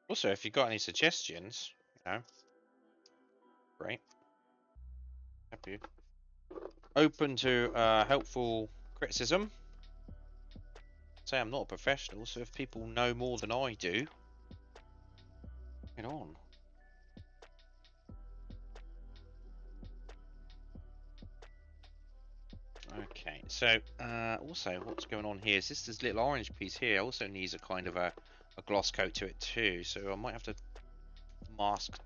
Also, if you've got any suggestions, you know, great. Happy. Open to helpful criticism. Say I'm not a professional, so if people know more than I do, get on. Okay, so also what's going on here is this little orange piece here also needs a kind of a gloss coat to it too, so I might have to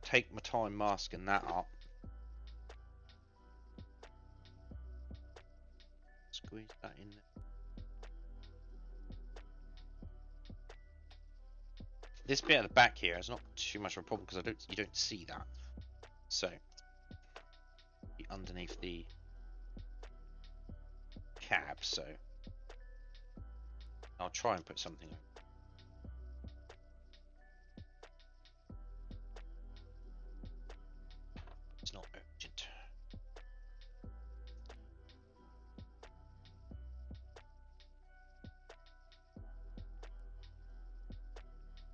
take my time masking that up. Squeeze that in there. This bit at the back here is not too much of a problem because you don't see that. So underneath the cab, so I'll try and put something. It's not urgent.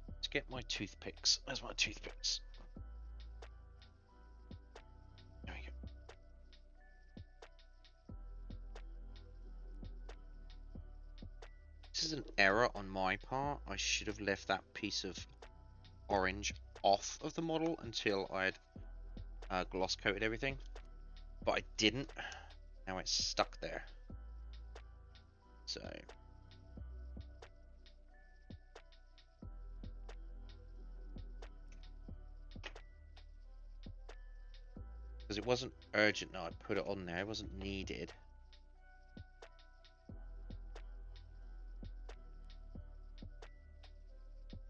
Let's get my toothpicks. Where's my toothpicks? There we go. This is an error on my part. I should have left that piece of orange off of the model until I had gloss coated everything, but I didn't. Now it's stuck there. So because it wasn't urgent. No, I put it on there. It wasn't needed.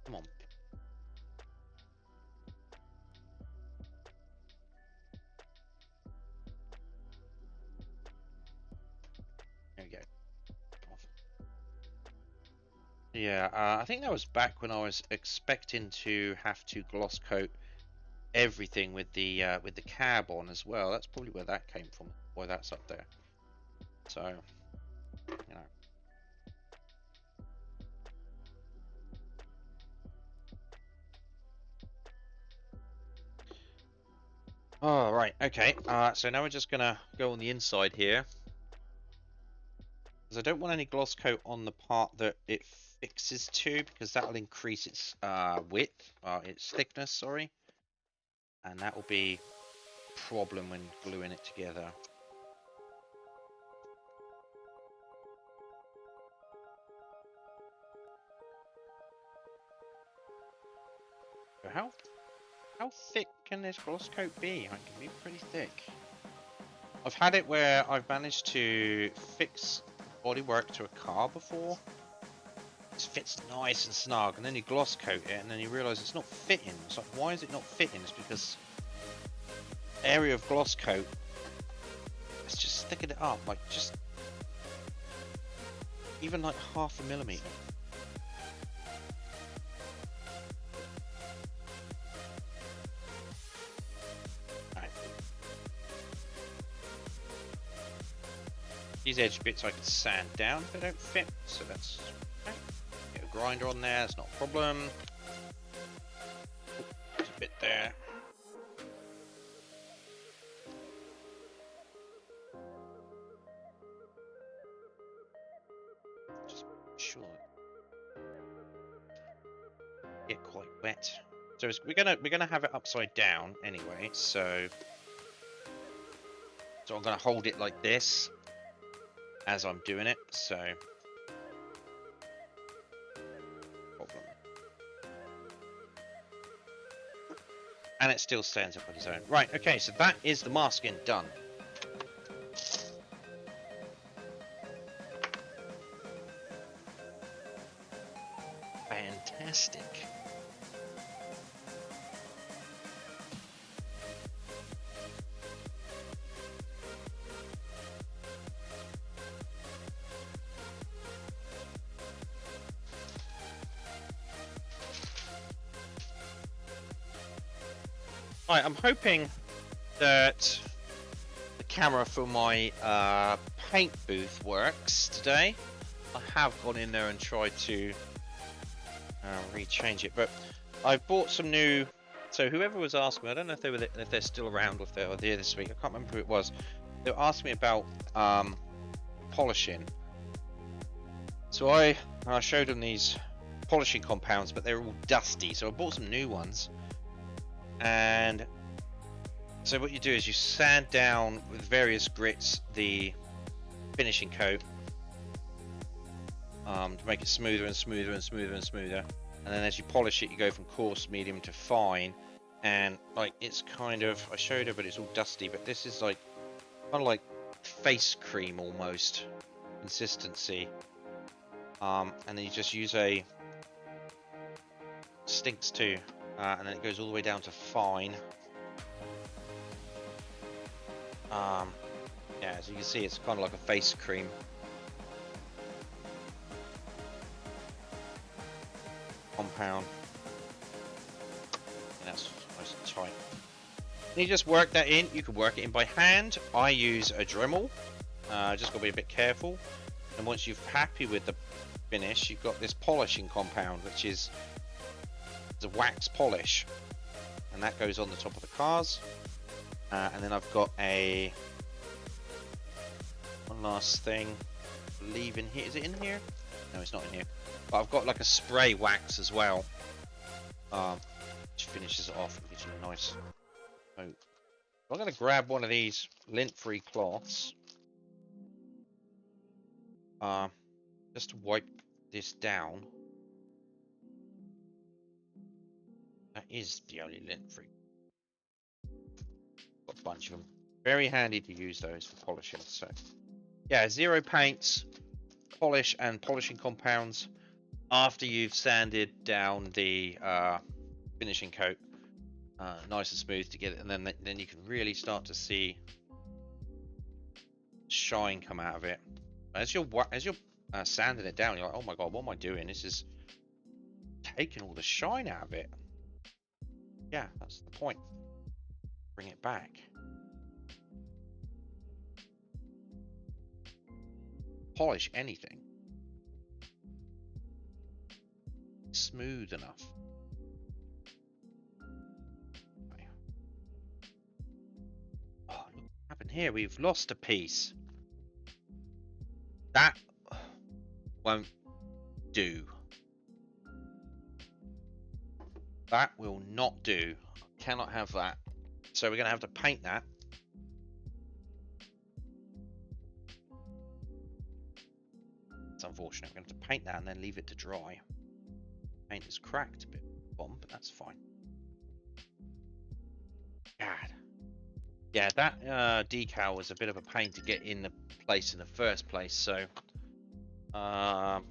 Come on. There we go. Yeah, I think that was back when I was expecting to have to gloss coat everything with the cab on as well. That's probably where that came from. Why that's up there. So, you know. Oh, right, okay. So now we're just gonna go on the inside here. Because I don't want any gloss coat on the part that it fixes to, because that will increase its width, its thickness, sorry. And that will be a problem when gluing it together. So how thick can this gloss coat be? It can be pretty thick. I've had it where I've managed to fix bodywork to a car before. It fits nice and snug, and then you gloss coat it, and then you realise it's not fitting. It's like, why is it not fitting? It's because the area of gloss coat, it's just thickened it up, like just even like 0.5 millimetre. These edge bits I can sand down if they don't fit, so that's okay. Get a grinder on there, that's not a problem. There's a bit there. Just sure. Get quite wet. So we're gonna have it upside down anyway. So I'm gonna hold it like this as I'm doing it, so problem. And it still stands up on its own. Right, okay, so that is the masking done. Fantastic. Right, I'm hoping that the camera for my paint booth works today. I have gone in there and tried to rechange it, but I bought some new. So whoever was asking me, I don't know if they're still around or if they were there this week. I can't remember who it was. They were asking me about polishing. So I showed them these polishing compounds, but they're all dusty. So I bought some new ones. And so what you do is you sand down with various grits the finishing coat to make it smoother and smoother and smoother and smoother, and then as you polish it you go from coarse, medium to fine, and like it's kind of, I showed her but it's all dusty, but this is like kind of like face cream almost consistency, and then you just use a stinks too. And then it goes all the way down to fine. Yeah, as you can see, it's kind of like a face cream. Compound. And that's nice and tight. And you just work that in. You can work it in by hand. I use a Dremel. Just got to be a bit careful. And once you're happy with the finish, you've got this polishing compound, which is a wax polish, and that goes on the top of the cars. And then I've got one last thing, I believe in here. Is it in here? No, it's not in here. But I've got like a spray wax as well, which finishes it off. Gives you a nice coat. I'm going to grab one of these lint-free cloths, just to wipe this down. That is the only lint-free. Got a bunch of them. Very handy to use those for polishing. So yeah, 0 paints, polish and polishing compounds after you've sanded down the finishing coat nice and smooth to get it, and then you can really start to see shine come out of it. As you're sanding it down, you're like, oh my god, what am I doing? This is taking all the shine out of it. Yeah, that's the point. Bring it back. Polish anything. Smooth enough. Oh, look what happened here. We've lost a piece. That won't do. That will not do. Cannot have that. So we're going to have to paint that. It's unfortunate. We're going to have to paint that and then leave it to dry. Paint is cracked a bit, but that's fine. God. Yeah, that decal was a bit of a pain to get in the place in the first place, so kind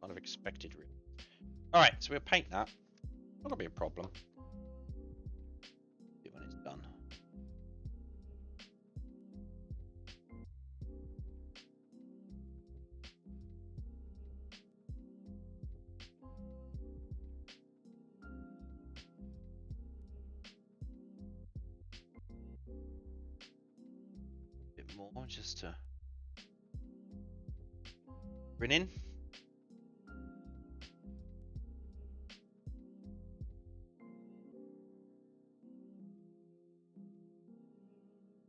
of expected, really. All right, so we'll paint that. Not gonna be a problem. See when it's done. Bit more, just to bring in.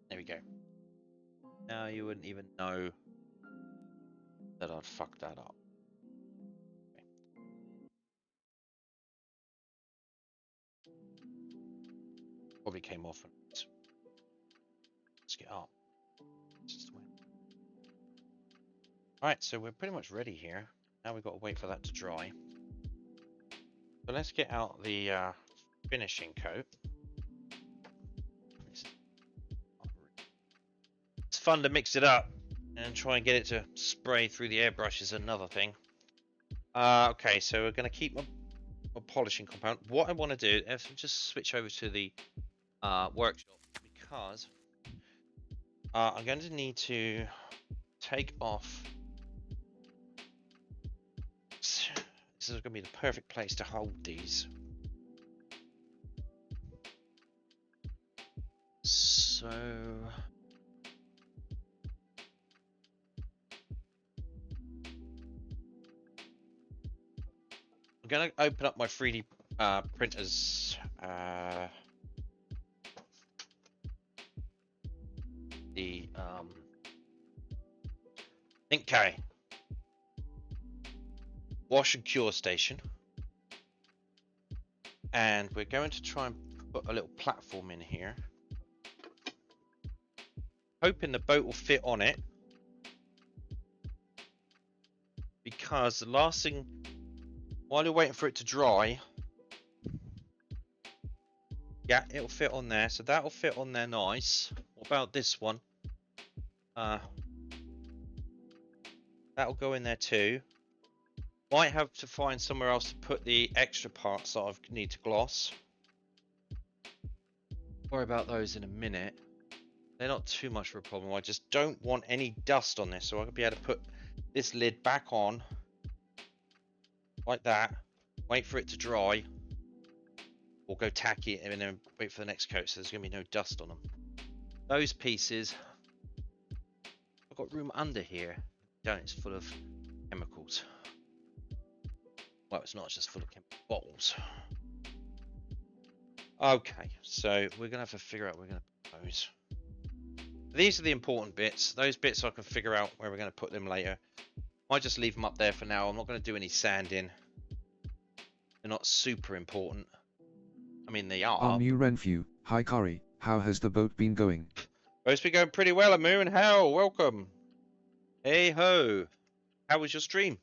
There we go. Now you wouldn't even know that I'd fucked that up. Okay. Probably came off and let's get up. Alright, so we're pretty much ready here. Now we've got to wait for that to dry. So let's get out the finishing coat. It's fun to mix it up and try and get it to spray through the airbrush is another thing. Okay, so we're going to keep my polishing compound. What I want to do is just switch over to the workshop, because I'm going to need to take off. This is going to be the perfect place to hold these. So I'm going to open up my 3D printers. The Inkay wash and cure station, and we're going to try and put a little platform in here, hoping the boat will fit on it, because the last thing, while you're waiting for it to dry, yeah, it'll fit on there, so that'll fit on there nice. What about this one? That'll go in there too. Might have to find somewhere else to put the extra parts that I need to gloss. Worry about those in a minute. They're not too much of a problem. I just don't want any dust on this, so I'll be able to put this lid back on like that. Wait for it to dry, or go tacky it and then wait for the next coat, so there's going to be no dust on them. Those pieces, I've got room under here. Down it's full of chemicals. Well, it's not just full of chemical bottles. Okay, so we're gonna have to figure out where we're gonna put those. These are the important bits. Those bits I can figure out where we're gonna put them later. Might just leave them up there for now. I'm not gonna do any sanding. They're not super important. I mean, they are. Amu Renfew, hi Kari, how has the boat been going? Boat's been going pretty well, Amu, and how? Welcome. Hey ho. How was your stream?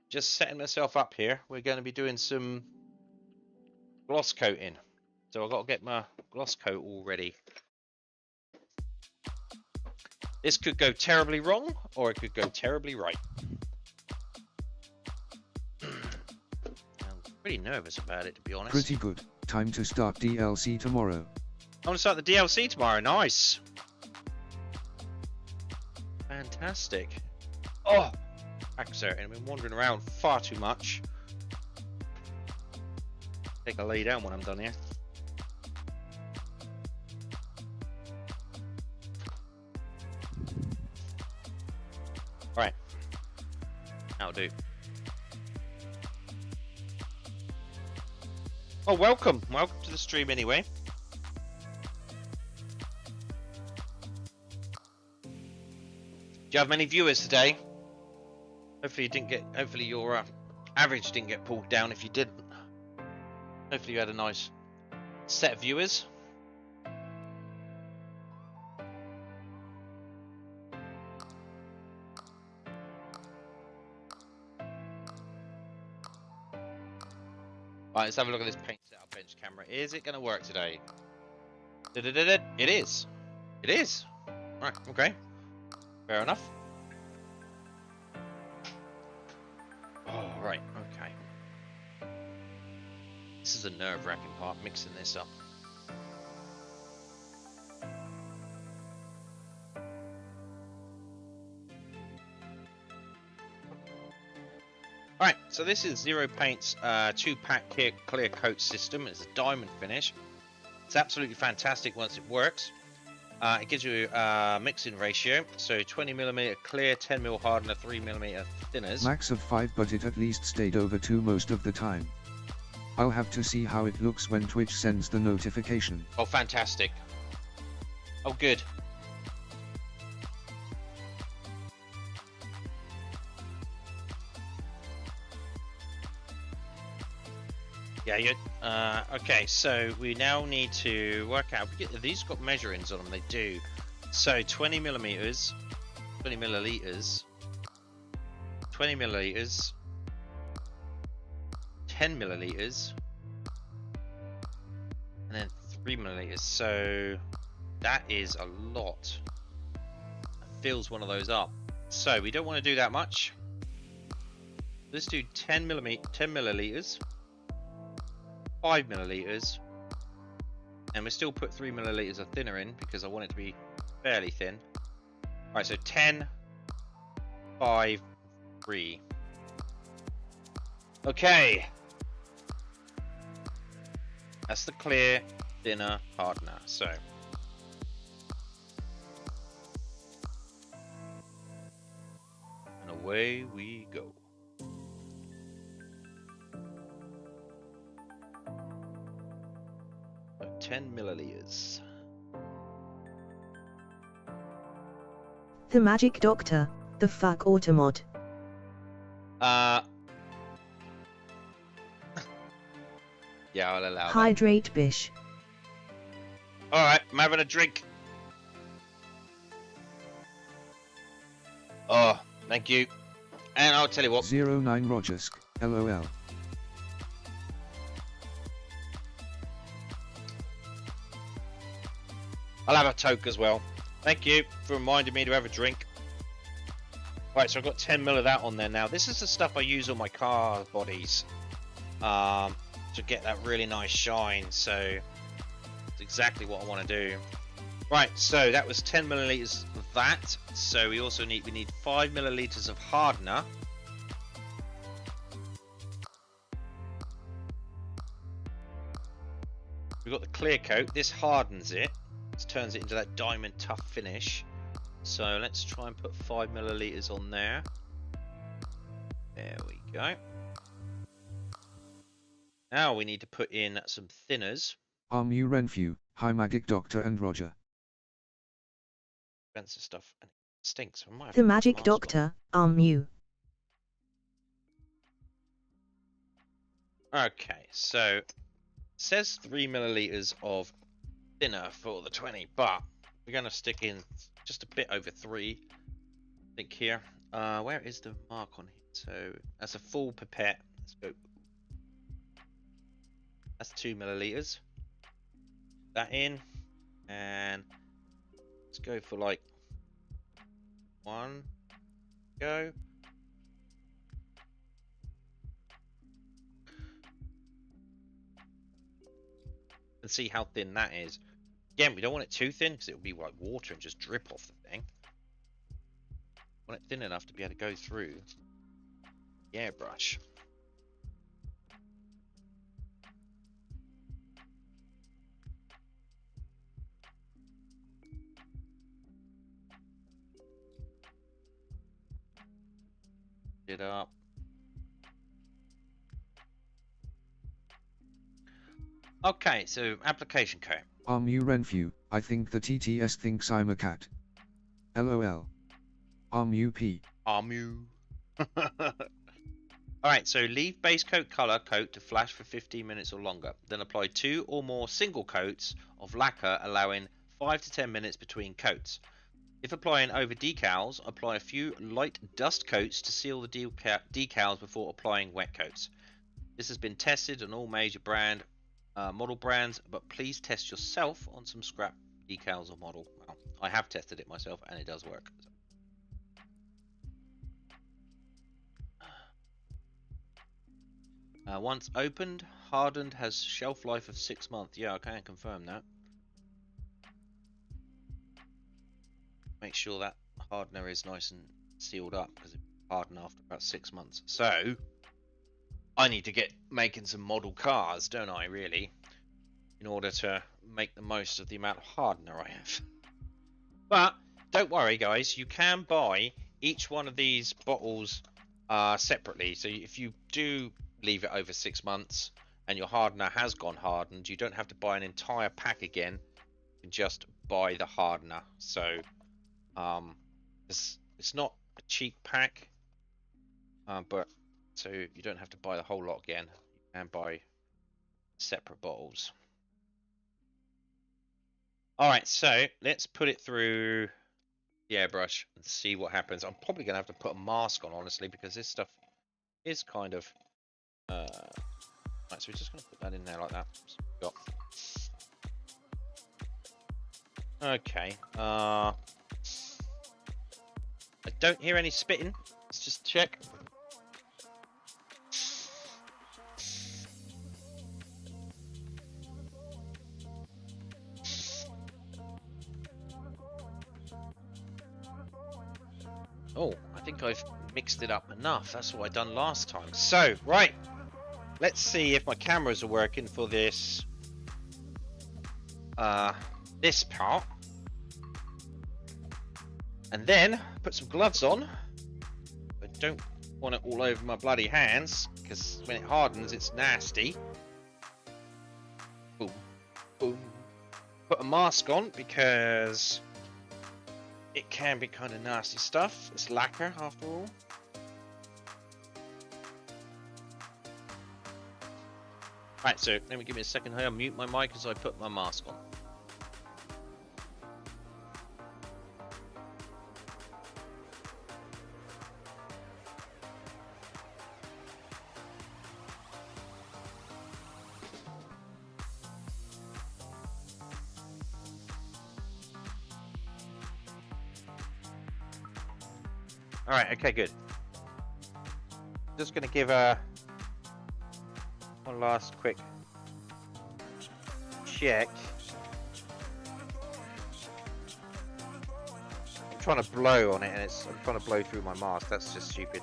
Just setting myself up here. We're going to be doing some gloss coating. So I've got to get my gloss coat all ready. This could go terribly wrong, or it could go terribly right. I'm pretty nervous about it, to be honest. Pretty good. Time to start DLC tomorrow. I want to start the DLC tomorrow. Nice. Fantastic. Oh, exerting. I've been wandering around far too much. I think I'll lay down when I'm done here. Right. That'll do. Oh, welcome. Welcome to the stream anyway. Do you have many viewers today? Hopefully you didn't get. Hopefully your average didn't get pulled down. If you didn't, hopefully you had a nice set of viewers. Right, let's have a look at this paint setup bench camera. Is it going to work today? It is. It is. Right. Okay. Fair enough. Oh, right, okay. This is a nerve-wracking part, mixing this up. Alright, so this is Zero Paint's 2-pack clear coat system. It's a diamond finish. It's absolutely fantastic once it works. It gives you a mixing ratio, so 20mm clear, 10mm hardener, 3mm thinners. Max of 5, but it at least stayed over 2 most of the time. I'll have to see how it looks when Twitch sends the notification. Oh, fantastic. Oh, good. Yeah, you. Okay, so we now need to work out. These got measurings on them. They do. So 20 millimeters, 20 milliliters, 20 milliliters, 10 milliliters, and then 3 milliliters. So that is a lot. That fills one of those up. So we don't want to do that much. Let's do 10 milliliters. 5 milliliters, and we still put 3 milliliters of thinner in because I want it to be fairly thin. Alright, so 10, 5, 3. Okay, that's the clear, thinner hardener. So and away we go. 10 milliliters. The Magic Doctor, the fuck Automod. Yeah, I'll allow that. Hydrate Bish. Alright, I'm having a drink. Oh, thank you. And I'll tell you what. 09 Rogersk, LOL. I'll have a toke as well. Thank you for reminding me to have a drink. Right, so I've got 10 mil of that on there now. This is the stuff I use on my car bodies to get that really nice shine. So it's exactly what I want to do. Right, so that was 10 milliliters of that. So we also need 5 milliliters of hardener. We've got the clear coat. This hardens it. This turns it into that diamond tough finish. So let's try and put 5 milliliters on there. There we go. Now we need to put in some thinners. You Renfew, hi Magic Doctor and Roger. Expensive stuff. And it stinks. I might have The to Magic mask Doctor, you. Okay, so it says 3 milliliters of thinner for the 20, but we're going to stick in just a bit over 3, I think here. Where is the mark on here? So that's a full pipette. Let's go. That's 2 milliliters. that in, and let's go for like 1 go. And see how thin that is. Again, we don't want it too thin because it will be like water and just drip off the thing. Want it thin enough to be able to go through the airbrush. It up. Okay, so application code. You Renfew, I think the TTS thinks I'm a cat. LOL. You P. Armu. Alright, so leave base coat color coat to flash for 15 minutes or longer. Then apply 2 or more single coats of lacquer, allowing 5 to 10 minutes between coats. If applying over decals, apply a few light dust coats to seal the decals before applying wet coats. This has been tested on all major model brands, but please test yourself on some scrap decals or model. Well, I have tested it myself and it does work. Once opened, hardened, has shelf life of 6 months. Yeah, I can confirm that. Make sure that hardener is nice and sealed up because it harden after about 6 months. So I need to get making some model cars, don't I, really, in order to make the most of the amount of hardener I have. But don't worry, guys, you can buy each one of these bottles separately. So if you do leave it over 6 months and your hardener has gone hardened, you don't have to buy an entire pack again. You can just buy the hardener. So it's not a cheap pack, but so you don't have to buy the whole lot again. You can buy separate bottles. Alright, so let's put it through the airbrush and see what happens. I'm probably going to have to put a mask on, honestly, because this stuff is kind of... Right, so we're just going to put that in there like that. So okay. I don't hear any spitting. Let's just check. Oh, I think I've mixed it up enough. That's what I done last time. So, right. Let's see if my cameras are working for this this part. And then put some gloves on. I don't want it all over my bloody hands, because when it hardens it's nasty. Boom. Boom. Put a mask on because it can be kind of nasty stuff. It's lacquer after all. Right, so let me give me a second here. I'll mute my mic as I put my mask on. Alright, okay, good. Just going to give one last quick check. I'm trying to blow on it and I'm trying to blow through my mask. That's just stupid.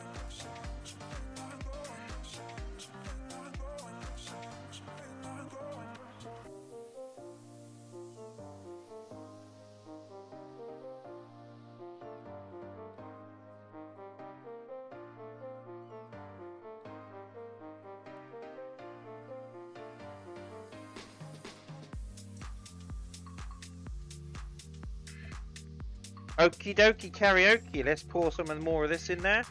Okie dokie karaoke, let's pour some more of this in there.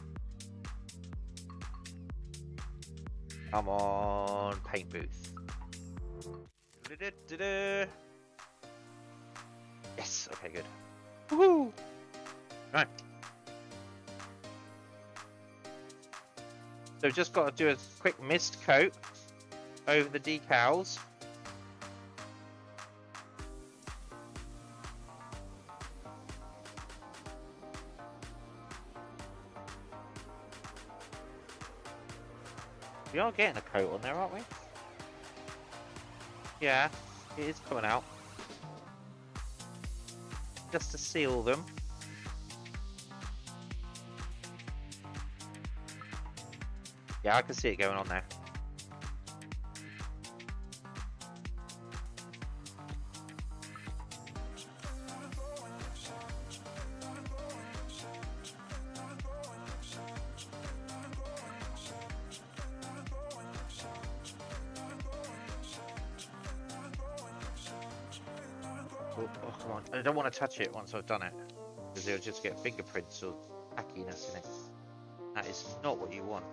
Come on, paint booth. Yes, okay, good. Woohoo! Right. So just got to do a quick mist coat over the decals. We are getting a coat on there, aren't we? Yeah, it is coming out. Just to seal them. Yeah, I can see it going on there. Oh, come on. I don't want to touch it once I've done it, because it'll just get fingerprints or tackiness in it. That is not what you want.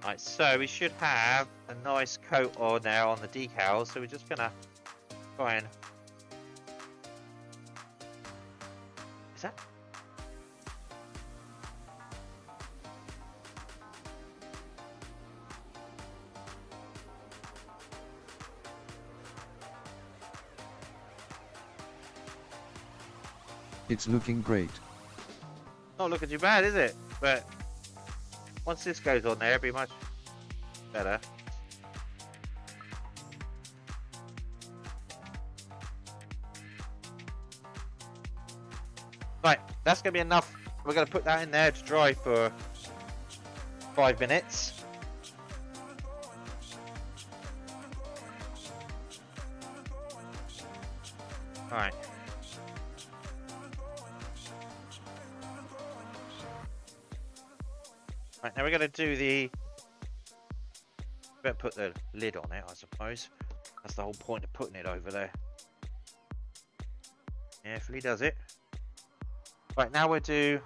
Right, so we should have a nice coat on there on the decals, so we're just gonna try and... Is that... It's looking great. Not looking too bad, is it? But once this goes on there, it'll be much better. Right, that's going to be enough. We're going to put that in there to dry for 5 minutes. Alright. Right, now we're going to do the... Better put the lid on it, I suppose. That's the whole point of putting it over there. Carefully does it. Right, now we'll do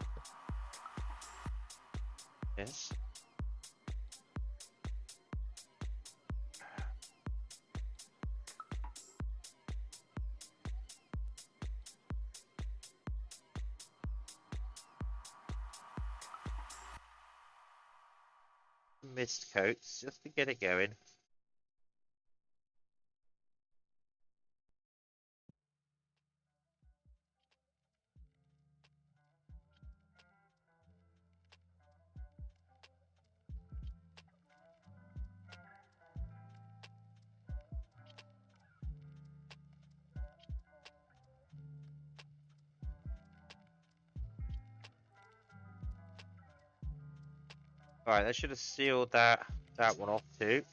this. Mist coats just to get it going. Alright, that should have sealed that one off too.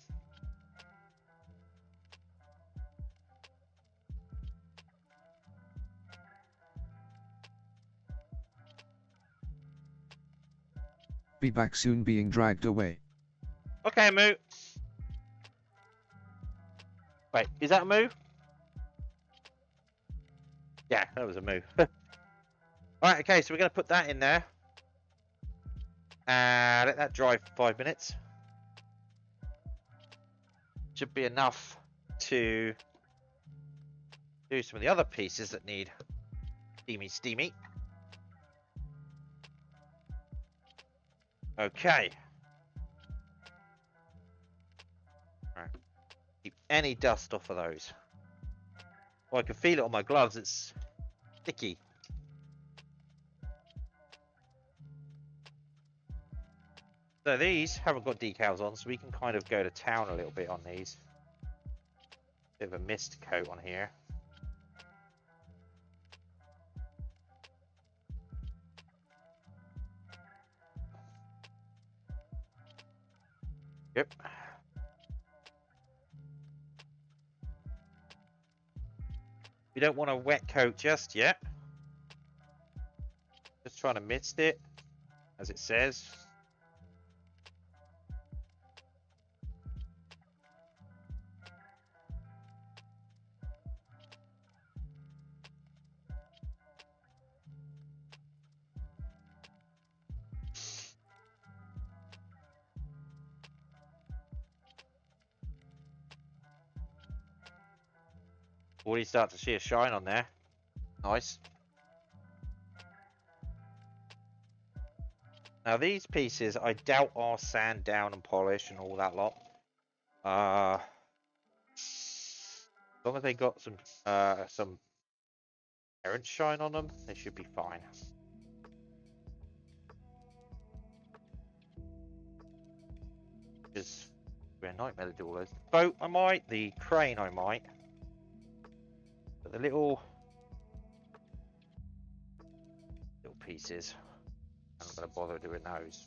Be back soon, being dragged away. Okay, Moo. Wait, is that a Moo? Yeah, that was a Moo. Alright, okay, so we're going to put that in there. And let that dry for 5 minutes. Should be enough to do some of the other pieces that need steamy. Okay. Right. Keep any dust off of those. Oh, I can feel it on my gloves. It's sticky. So these haven't got decals on, so we can kind of go to town a little bit on these. Bit of a mist coat on here. Yep. We don't want a wet coat just yet. Just trying to mist it, as it says. Already start to see a shine on there. Nice. Now these pieces, I doubt are sand down and polish and all that lot. As long as they got some parent shine on them, they should be fine. It's a nightmare to do all those. The boat, I might. The crane, I might. But the little pieces, I'm not going to bother doing those.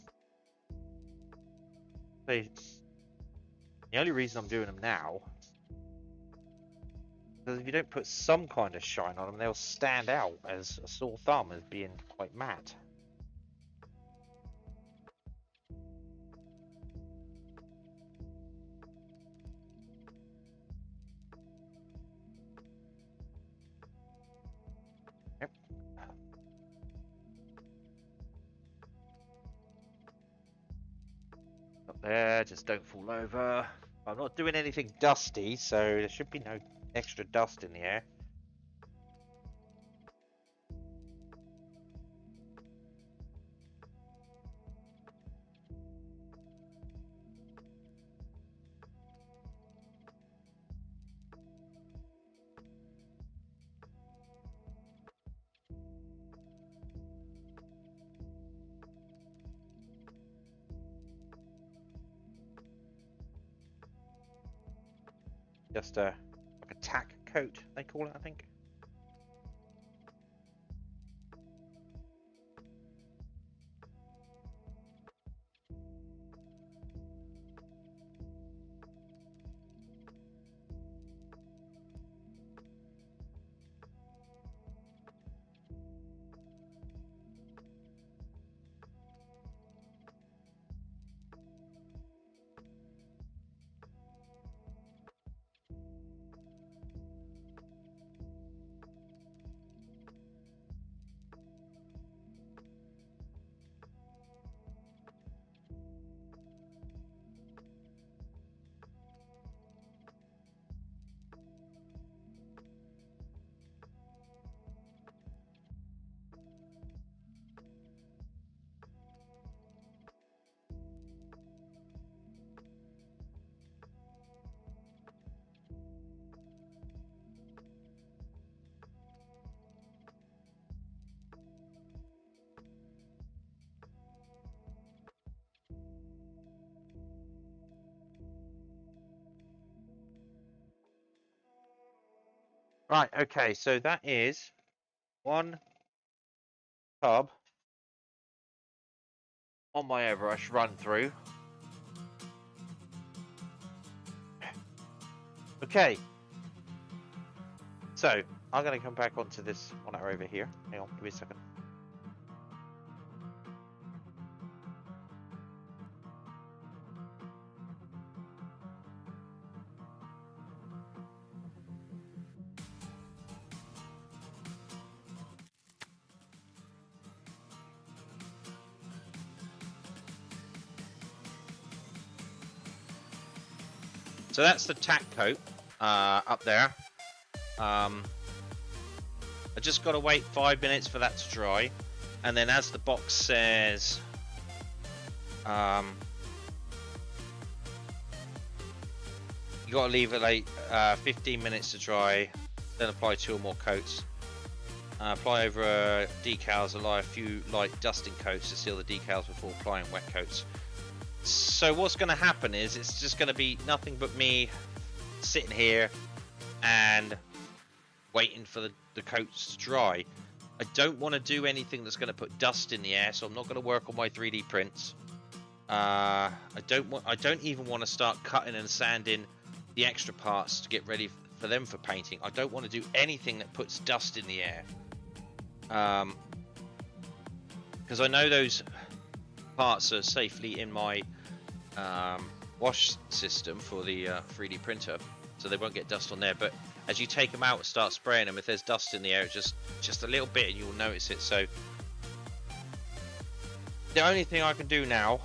The only reason I'm doing them now is because if you don't put some kind of shine on them, they'll stand out as a sore thumb as being quite matte. Yep. Up there, just don't fall over. I'm not doing anything dusty, so there should be no extra dust in the air. Just like a tack coat, they call it, I think. Right, okay, so that is one tub on my airbrush run through. Okay, so I'm going to come back onto this one over here. Hang on, give me a second. So that's the tack coat up there. I just got to wait 5 minutes for that to dry, and then as the box says, you got to leave it like 15 minutes to dry, then apply 2 or more coats. Apply over decals, apply a few light dusting coats to seal the decals before applying wet coats. So what's going to happen is it's just going to be nothing but me sitting here and waiting for the coats to dry. I don't want to do anything that's going to put dust in the air, so I'm not going to work on my 3D prints. I don't even want to start cutting and sanding the extra parts to get ready for them for painting. I don't want to do anything that puts dust in the air, because I know those parts are safely in my wash system for the 3D printer, so they won't get dust on there. But as you take them out and start spraying them, if there's dust in the air, just a little bit, and you'll notice it. So the only thing I can do now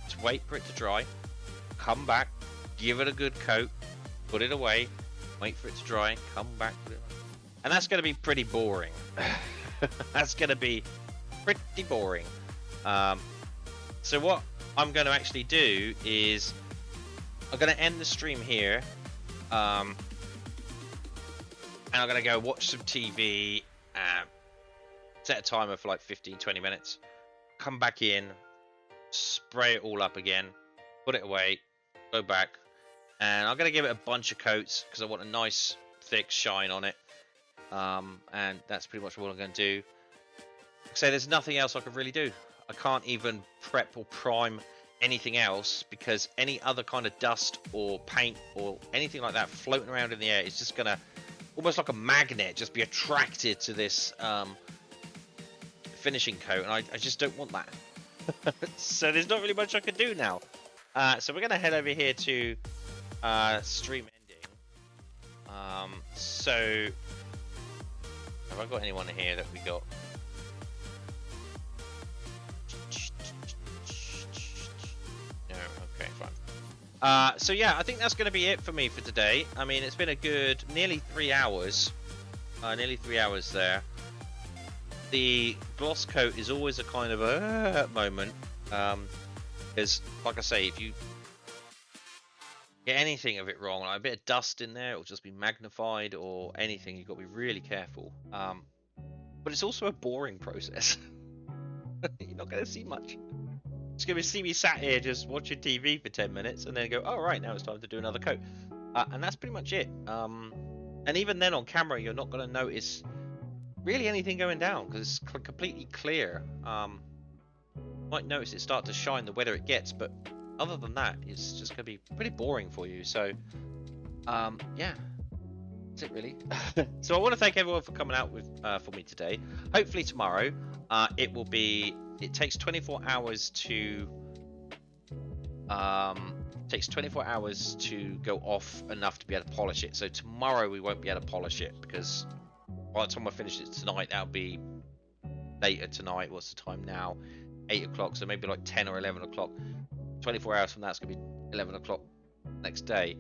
is wait for it to dry, come back, give it a good coat, put it away. wait for it to dry, come back, put it on. And that's going to be pretty boring. That's going to be pretty boring. So what I'm going to actually do is I'm going to end the stream here. And I'm going to go watch some TV, set a timer for like 15-20 minutes, come back in, spray it all up again, put it away, go back, and I'm going to give it a bunch of coats because I want a nice thick shine on it. And that's pretty much what I'm going to do. Like I say, there's nothing else I can really do. I can't even prep or prime anything else because any other kind of dust or paint or anything like that floating around in the air is just going to, almost like a magnet, just be attracted to this finishing coat, and I just don't want that. So there's not really much I can do now. So we're going to head over here to stream ending. So have I got anyone here that we got? No, okay, fine. So yeah, I think that's going to be it for me for today. I mean, it's been a good nearly 3 hours. Nearly 3 hours there. The gloss coat is always a kind of a moment. Because, like I say, if you get anything of it wrong, like a bit of dust in there, it'll just be magnified or anything. You've got to be really careful. But it's also a boring process. You're not going to see much. It's going to see me sat here just watching TV for 10 minutes and then go, oh, right, now it's time to do another coat. And that's pretty much it. And even then on camera, you're not going to notice really anything going down because it's completely clear. You might notice it start to shine the wetter it gets, but other than that, it's just going to be pretty boring for you. So, yeah, that's it really. So I want to thank everyone for coming out with for me today. Hopefully tomorrow, it will be. It takes 24 hours to. Takes 24 hours to go off enough to be able to polish it. So tomorrow we won't be able to polish it because by the time I finish it tonight, that'll be later tonight. What's the time now? 8 o'clock. So maybe like 10 or 11 o'clock. 24 hours from that, it's going to be 11 o'clock next day.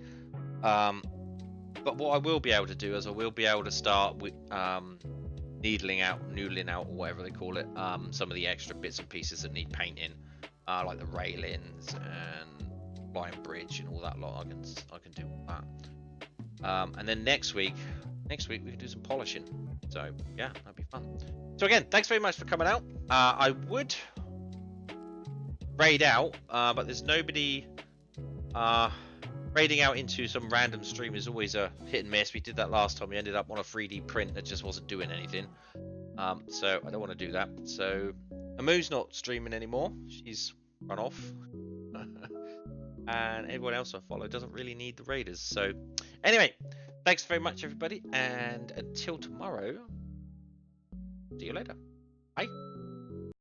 But what I will be able to do is I will be able to start with noodling out, or whatever they call it, some of the extra bits and pieces that need painting, like the railings and Lion Bridge and all that lot. I can do that. And then next week we can do some polishing. So yeah, that'd be fun. So again, thanks very much for coming out. I would raid out, but there's nobody. Raiding out into some random stream is always a hit and miss. We did that last time. We ended up on a 3D print that just wasn't doing anything. So I don't want to do that. So Amu's not streaming anymore. She's run off. And everyone else I follow doesn't really need the raiders. So anyway, thanks very much everybody, and until tomorrow, see you later. Bye.